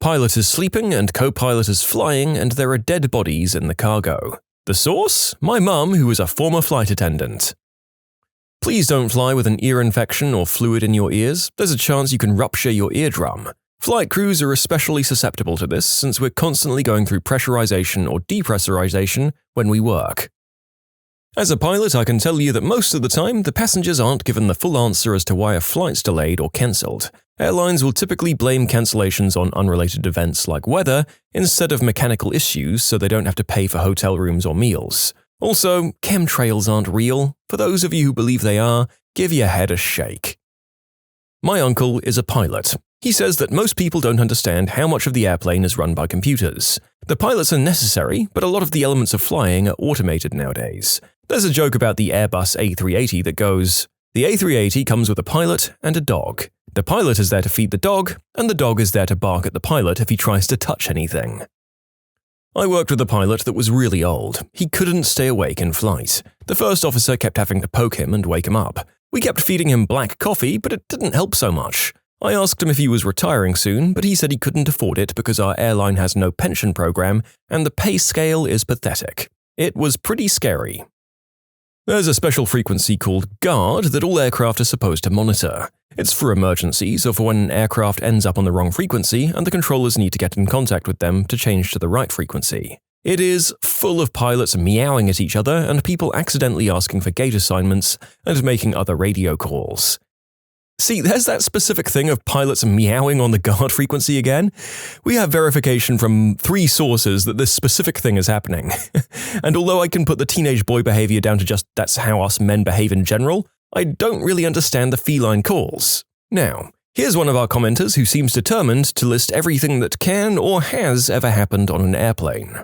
Pilot is sleeping and co-pilot is flying, and there are dead bodies in the cargo. The source? My mum, who was a former flight attendant. Please don't fly with an ear infection or fluid in your ears. There's a chance you can rupture your eardrum. Flight crews are especially susceptible to this since we're constantly going through pressurization or depressurization when we work. As a pilot, I can tell you that most of the time, the passengers aren't given the full answer as to why a flight's delayed or cancelled. Airlines will typically blame cancellations on unrelated events like weather instead of mechanical issues so they don't have to pay for hotel rooms or meals. Also, chemtrails aren't real. For those of you who believe they are, give your head a shake. My uncle is a pilot. He says that most people don't understand how much of the airplane is run by computers. The pilots are necessary, but a lot of the elements of flying are automated nowadays. There's a joke about the Airbus A380 that goes, "The A380 comes with a pilot and a dog. The pilot is there to feed the dog, and the dog is there to bark at the pilot if he tries to touch anything." I worked with a pilot that was really old. He couldn't stay awake in flight. The first officer kept having to poke him and wake him up. We kept feeding him black coffee, but it didn't help so much. I asked him if he was retiring soon, but he said he couldn't afford it because our airline has no pension program and the pay scale is pathetic. It was pretty scary. There's a special frequency called guard that all aircraft are supposed to monitor. It's for emergencies or for when an aircraft ends up on the wrong frequency and the controllers need to get in contact with them to change to the right frequency. It is full of pilots meowing at each other and people accidentally asking for gate assignments and making other radio calls. See, there's that specific thing of pilots meowing on the guard frequency again. We have verification from 3 sources that this specific thing is happening. And although I can put the teenage boy behavior down to just that's how us men behave in general, I don't really understand the feline calls. Now, here's one of our commenters who seems determined to list everything that can or has ever happened on an airplane.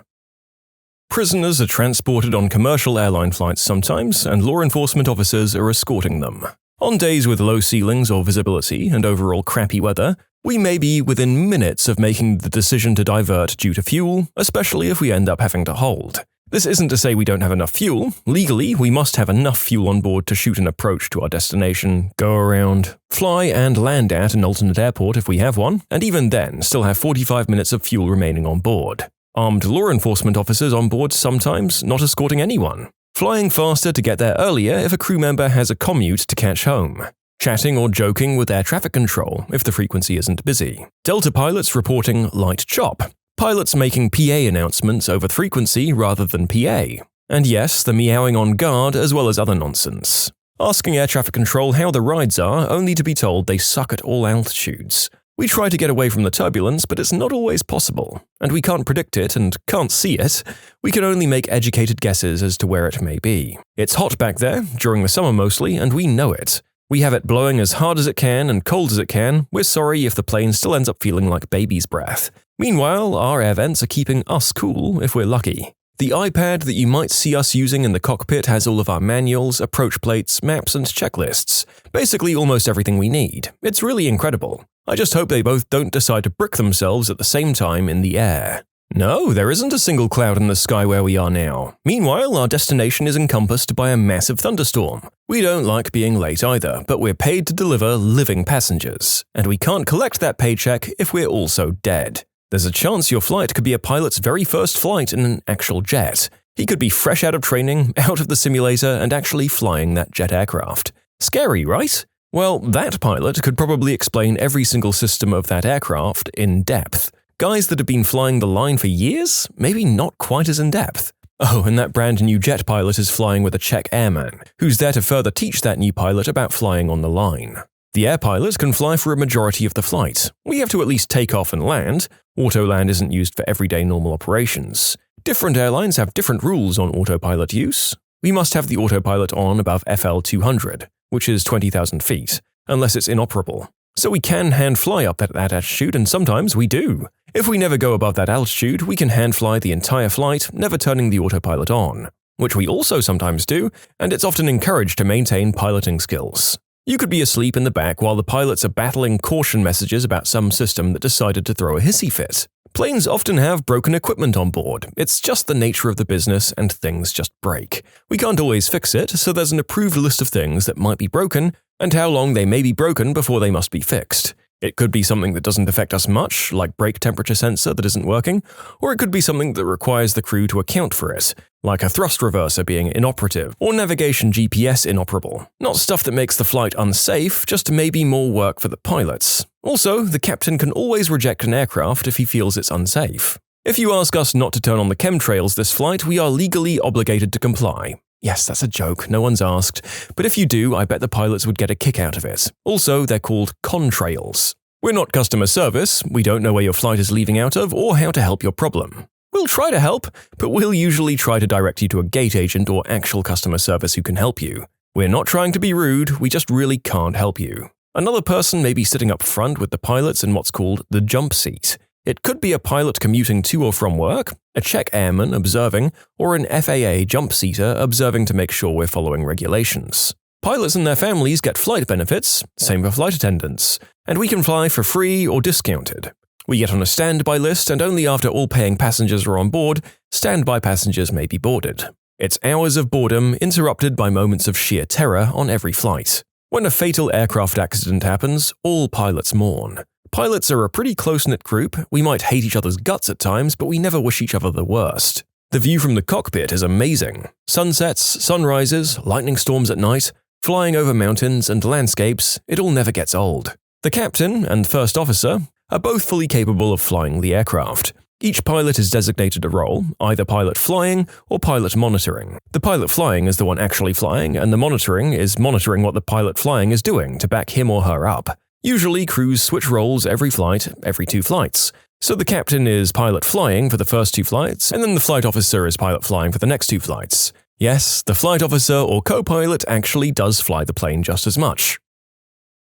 Prisoners are transported on commercial airline flights sometimes, and law enforcement officers are escorting them. On days with low ceilings or visibility and overall crappy weather, we may be within minutes of making the decision to divert due to fuel, especially if we end up having to hold. This isn't to say we don't have enough fuel. Legally, we must have enough fuel on board to shoot an approach to our destination, go around, fly and land at an alternate airport if we have one, and even then still have 45 minutes of fuel remaining on board. Armed law enforcement officers on board sometimes not escorting anyone. Flying faster to get there earlier if a crew member has a commute to catch home. Chatting or joking with air traffic control if the frequency isn't busy. Delta pilots reporting light chop. Pilots making PA announcements over frequency rather than PA. And yes, the meowing on guard as well as other nonsense. Asking air traffic control how the rides are only to be told they suck at all altitudes. We try to get away from the turbulence, but it's not always possible. And we can't predict it and can't see it. We can only make educated guesses as to where it may be. It's hot back there, during the summer mostly, and we know it. We have it blowing as hard as it can and cold as it can. We're sorry if the plane still ends up feeling like baby's breath. Meanwhile, our air vents are keeping us cool if we're lucky. The iPad that you might see us using in the cockpit has all of our manuals, approach plates, maps, and checklists. Basically almost everything we need. It's really incredible. I just hope they both don't decide to brick themselves at the same time in the air. No, there isn't a single cloud in the sky where we are now. Meanwhile, our destination is encompassed by a massive thunderstorm. We don't like being late either, but we're paid to deliver living passengers. And we can't collect that paycheck if we're also dead. There's a chance your flight could be a pilot's very first flight in an actual jet. He could be fresh out of training, out of the simulator, and actually flying that jet aircraft. Scary, right? Well, that pilot could probably explain every single system of that aircraft in depth. Guys that have been flying the line for years? Maybe not quite as in depth. Oh, and that brand new jet pilot is flying with a Czech airman, who's there to further teach that new pilot about flying on the line. The air pilot can fly for a majority of the flight. We have to at least take off and land. Autoland isn't used for everyday normal operations. Different airlines have different rules on autopilot use. We must have the autopilot on above FL 200, which is 20,000 feet, unless it's inoperable. So we can hand fly up at that altitude, and sometimes we do. If we never go above that altitude, we can hand fly the entire flight, never turning the autopilot on, which we also sometimes do, and it's often encouraged to maintain piloting skills. You could be asleep in the back while the pilots are battling caution messages about some system that decided to throw a hissy fit. Planes often have broken equipment on board. It's just the nature of the business, and things just break. We can't always fix it, so there's an approved list of things that might be broken and how long they may be broken before they must be fixed. It could be something that doesn't affect us much, like brake temperature sensor that isn't working, or it could be something that requires the crew to account for it, like a thrust reverser being inoperative, or navigation GPS inoperable. Not stuff that makes the flight unsafe, just maybe more work for the pilots. Also, the captain can always reject an aircraft if he feels it's unsafe. If you ask us not to turn on the chemtrails this flight, we are legally obligated to comply. Yes, that's a joke, no one's asked, but if you do, I bet the pilots would get a kick out of it. Also, they're called contrails. We're not customer service, we don't know where your flight is leaving out of or how to help your problem. We'll try to help, but we'll usually try to direct you to a gate agent or actual customer service who can help you. We're not trying to be rude, we just really can't help you. Another person may be sitting up front with the pilots in what's called the jump seat. It could be a pilot commuting to or from work, a Czech airman observing, or an FAA jump seater observing to make sure we're following regulations. Pilots and their families get flight benefits, same for flight attendants, and we can fly for free or discounted. We get on a standby list, and only after all paying passengers are on board, standby passengers may be boarded. It's hours of boredom interrupted by moments of sheer terror on every flight. When a fatal aircraft accident happens, all pilots mourn. Pilots are a pretty close-knit group. We might hate each other's guts at times, but we never wish each other the worst. The view from the cockpit is amazing. Sunsets, sunrises, lightning storms at night, flying over mountains and landscapes, it all never gets old. The captain and first officer are both fully capable of flying the aircraft. Each pilot is designated a role, either pilot flying or pilot monitoring. The pilot flying is the one actually flying, and the monitoring is monitoring what the pilot flying is doing to back him or her up. Usually, crews switch roles every flight, every 2 flights. So the captain is pilot flying for the first 2 flights, and then the flight officer is pilot flying for the next 2 flights. Yes, the flight officer or co-pilot actually does fly the plane just as much.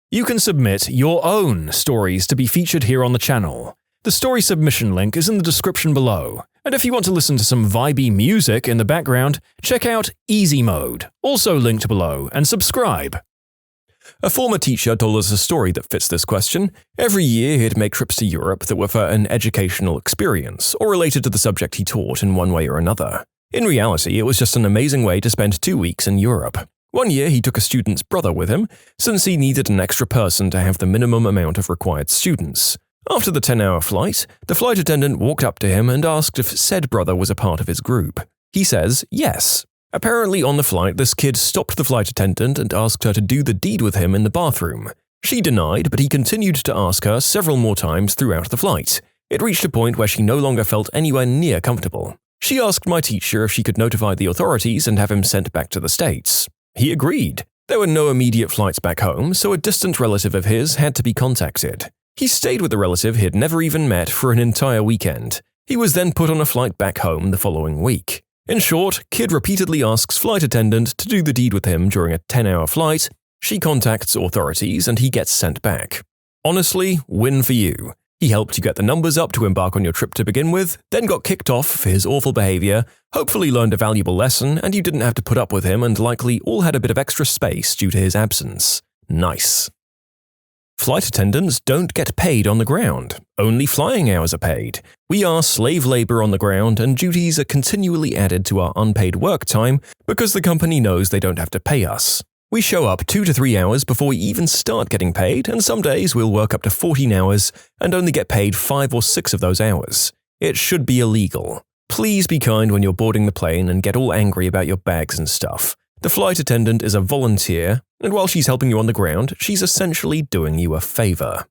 You can submit your own stories to be featured here on the channel. The story submission link is in the description below. And if you want to listen to some vibey music in the background, check out easymode, also linked below, and subscribe. A former teacher told us a story that fits this question. Every year he'd make trips to Europe that were for an educational experience or related to the subject he taught in one way or another. In reality, it was just an amazing way to spend 2 weeks in Europe. One year, he took a student's brother with him, since he needed an extra person to have the minimum amount of required students. After the 10-hour flight, the flight attendant walked up to him and asked if said brother was a part of his group. He says yes. Apparently on the flight, this kid stopped the flight attendant and asked her to do the deed with him in the bathroom. She denied, but he continued to ask her several more times throughout the flight. It reached a point where she no longer felt anywhere near comfortable. She asked my teacher if she could notify the authorities and have him sent back to the States. He agreed. There were no immediate flights back home, so a distant relative of his had to be contacted. He stayed with the relative he had never even met for an entire weekend. He was then put on a flight back home the following week. In short, kid repeatedly asks flight attendant to do the deed with him during a 10-hour flight, she contacts authorities and he gets sent back. Honestly, win for you. He helped you get the numbers up to embark on your trip to begin with, then got kicked off for his awful behavior, hopefully learned a valuable lesson, and you didn't have to put up with him and likely all had a bit of extra space due to his absence. Nice. Flight attendants don't get paid on the ground. Only flying hours are paid. We are slave labor on the ground, and duties are continually added to our unpaid work time because the company knows they don't have to pay us. We show up 2 to 3 hours before we even start getting paid, and some days we'll work up to 14 hours and only get paid 5 or 6 of those hours. It should be illegal. Please be kind when you're boarding the plane and get all angry about your bags and stuff. The flight attendant is a volunteer, and while she's helping you on the ground, she's essentially doing you a favor.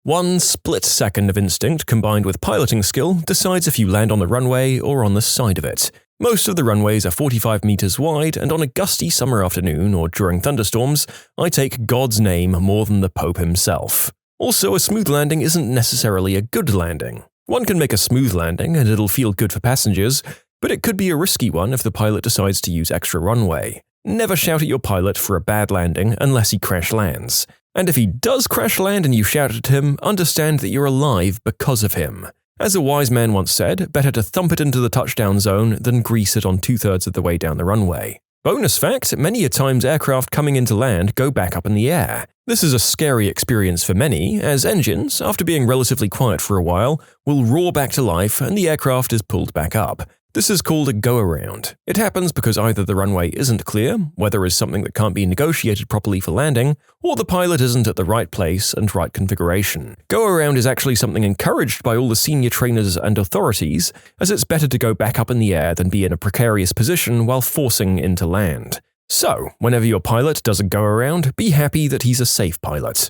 One split second of instinct combined with piloting skill decides if you land on the runway or on the side of it. Most of the runways are 45 meters wide, and on a gusty summer afternoon or during thunderstorms, I take God's name more than the Pope himself. Also, a smooth landing isn't necessarily a good landing. One can make a smooth landing and it'll feel good for passengers, but it could be a risky one if the pilot decides to use extra runway. Never shout at your pilot for a bad landing unless he crash lands. And if he does crash land and you shout at him, understand that you're alive because of him. As a wise man once said, better to thump it into the touchdown zone than grease it on 2/3 of the way down the runway. Bonus fact, many a times aircraft coming into land go back up in the air. This is a scary experience for many, as engines, after being relatively quiet for a while, will roar back to life and the aircraft is pulled back up. This is called a go-around. It happens because either the runway isn't clear, weather is something that can't be negotiated properly for landing, or the pilot isn't at the right place and right configuration. Go-around is actually something encouraged by all the senior trainers and authorities, as it's better to go back up in the air than be in a precarious position while forcing into land. So, whenever your pilot does a go-around, be happy that he's a safe pilot.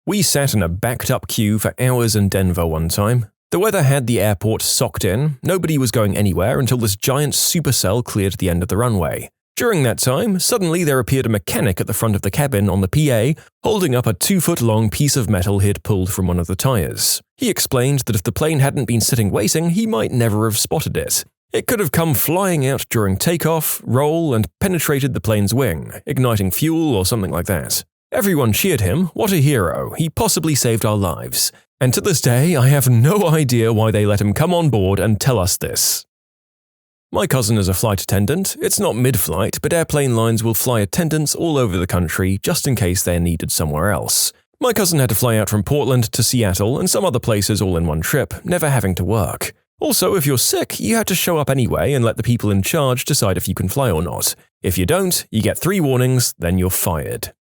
We sat in a backed-up queue for hours in Denver one time. The weather had the airport socked in, nobody was going anywhere until this giant supercell cleared the end of the runway. During that time, suddenly there appeared a mechanic at the front of the cabin on the PA, holding up a 2-foot-long piece of metal he'd pulled from one of the tires. He explained that if the plane hadn't been sitting waiting, he might never have spotted it. It could have come flying out during takeoff, roll, and penetrated the plane's wing, igniting fuel or something like that. Everyone cheered him. What a hero. He possibly saved our lives. And to this day, I have no idea why they let him come on board and tell us this. My cousin is a flight attendant. It's not mid-flight, but airplane lines will fly attendants all over the country just in case they're needed somewhere else. My cousin had to fly out from Portland to Seattle and some other places all in one trip, never having to work. Also, if you're sick, you had to show up anyway and let the people in charge decide if you can fly or not. If you don't, you get 3 warnings, then you're fired.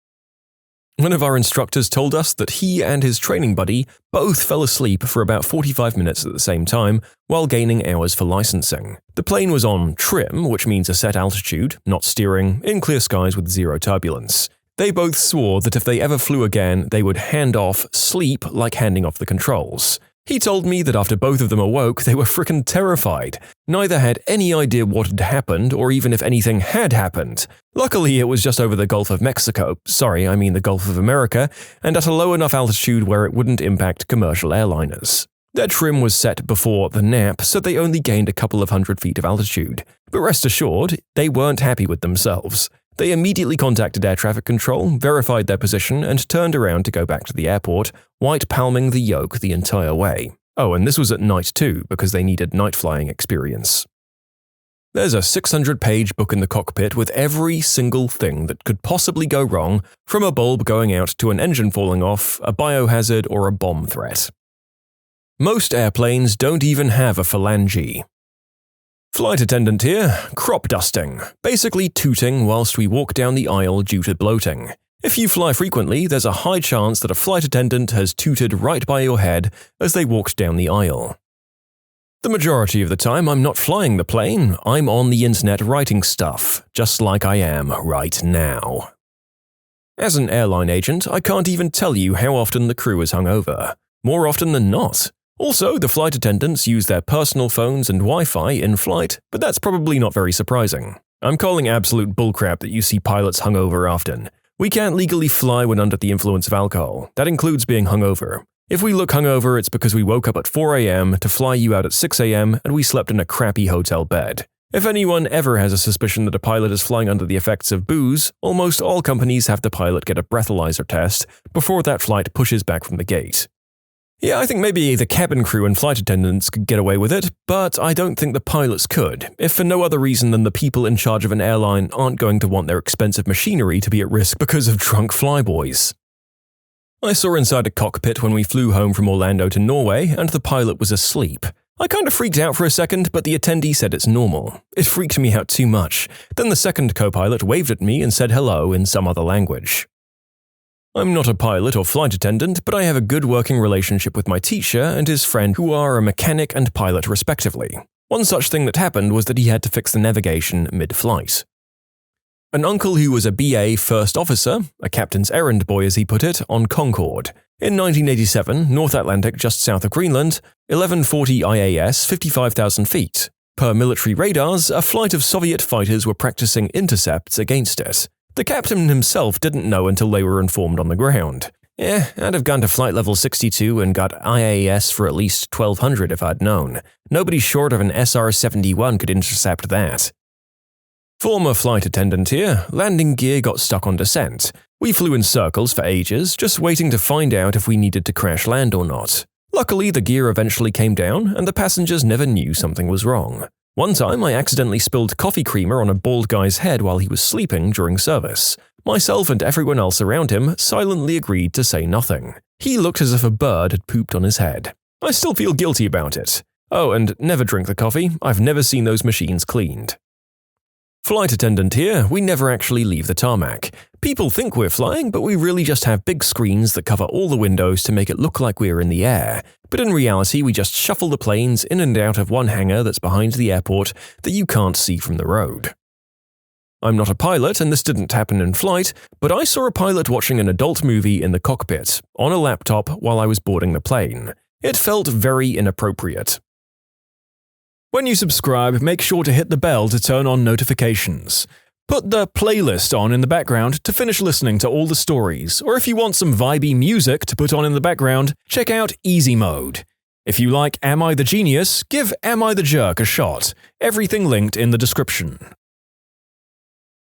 One of our instructors told us that he and his training buddy both fell asleep for about 45 minutes at the same time while gaining hours for licensing. The plane was on trim, which means a set altitude, not steering, in clear skies with 0 turbulence. They both swore that if they ever flew again, they would hand off sleep like handing off the controls. He told me that after both of them awoke, they were frickin' terrified. Neither had any idea what had happened or even if anything had happened. Luckily, it was just over the Gulf of Mexico, the Gulf of America, and at a low enough altitude where it wouldn't impact commercial airliners. Their trim was set before the nap, so they only gained a couple of 100 feet of altitude. But rest assured, they weren't happy with themselves. They immediately contacted air traffic control, verified their position, and turned around to go back to the airport, white palming the yoke the entire way. Oh, and this was at night too, because they needed night flying experience. There's a 600-page book in the cockpit with every single thing that could possibly go wrong, from a bulb going out to an engine falling off, a biohazard, or a bomb threat. Most airplanes don't even have a phalange. Flight attendant here, crop dusting, basically tooting whilst we walk down the aisle due to bloating. If you fly frequently, there's a high chance that a flight attendant has tooted right by your head as they walked down the aisle. The majority of the time I'm not flying the plane, I'm on the internet writing stuff, just like I am right now. As an airline agent, I can't even tell you how often the crew is hungover. More often than not. Also, the flight attendants use their personal phones and Wi-Fi in flight, but that's probably not very surprising. I'm calling absolute bullcrap that you see pilots hungover often. We can't legally fly when under the influence of alcohol. That includes being hungover. If we look hungover, it's because we woke up at 4 a.m. to fly you out at 6 a.m. and we slept in a crappy hotel bed. If anyone ever has a suspicion that a pilot is flying under the effects of booze, almost all companies have the pilot get a breathalyzer test before that flight pushes back from the gate. Yeah, I think maybe the cabin crew and flight attendants could get away with it, but I don't think the pilots could, if for no other reason than the people in charge of an airline aren't going to want their expensive machinery to be at risk because of drunk flyboys. I saw inside a cockpit when we flew home from Orlando to Norway, and the pilot was asleep. I kind of freaked out for a second, but the attendee said it's normal. It freaked me out too much. Then the second co-pilot waved at me and said hello in some other language. I'm not a pilot or flight attendant, but I have a good working relationship with my teacher and his friend who are a mechanic and pilot respectively. One such thing that happened was that he had to fix the navigation mid-flight. An uncle who was a BA first officer, a captain's errand boy as he put it, on Concorde. In 1987, North Atlantic just south of Greenland, 1140 IAS, 55,000 feet. Per military radars, a flight of Soviet fighters were practicing intercepts against it. The captain himself didn't know until they were informed on the ground. I'd have gone to flight level 62 and got IAS for at least 1200 if I'd known. Nobody short of an SR-71 could intercept that. Former flight attendant here, landing gear got stuck on descent. We flew in circles for ages, just waiting to find out if we needed to crash land or not. Luckily, the gear eventually came down, and the passengers never knew something was wrong. One time, I accidentally spilled coffee creamer on a bald guy's head while he was sleeping during service. Myself and everyone else around him silently agreed to say nothing. He looked as if a bird had pooped on his head. I still feel guilty about it. Oh, and never drink the coffee. I've never seen those machines cleaned. Flight attendant here, we never actually leave the tarmac. People think we're flying, but we really just have big screens that cover all the windows to make it look like we're in the air. But in reality, we just shuffle the planes in and out of one hangar that's behind the airport that you can't see from the road. I'm not a pilot, and this didn't happen in flight, but I saw a pilot watching an adult movie in the cockpit, on a laptop while I was boarding the plane. It felt very inappropriate. When you subscribe, make sure to hit the bell to turn on notifications. Put the playlist on in the background to finish listening to all the stories, or if you want some vibey music to put on in the background, check out easymode. If you like Am I the Genius, give Am I the Jerk a shot. Everything linked in the description.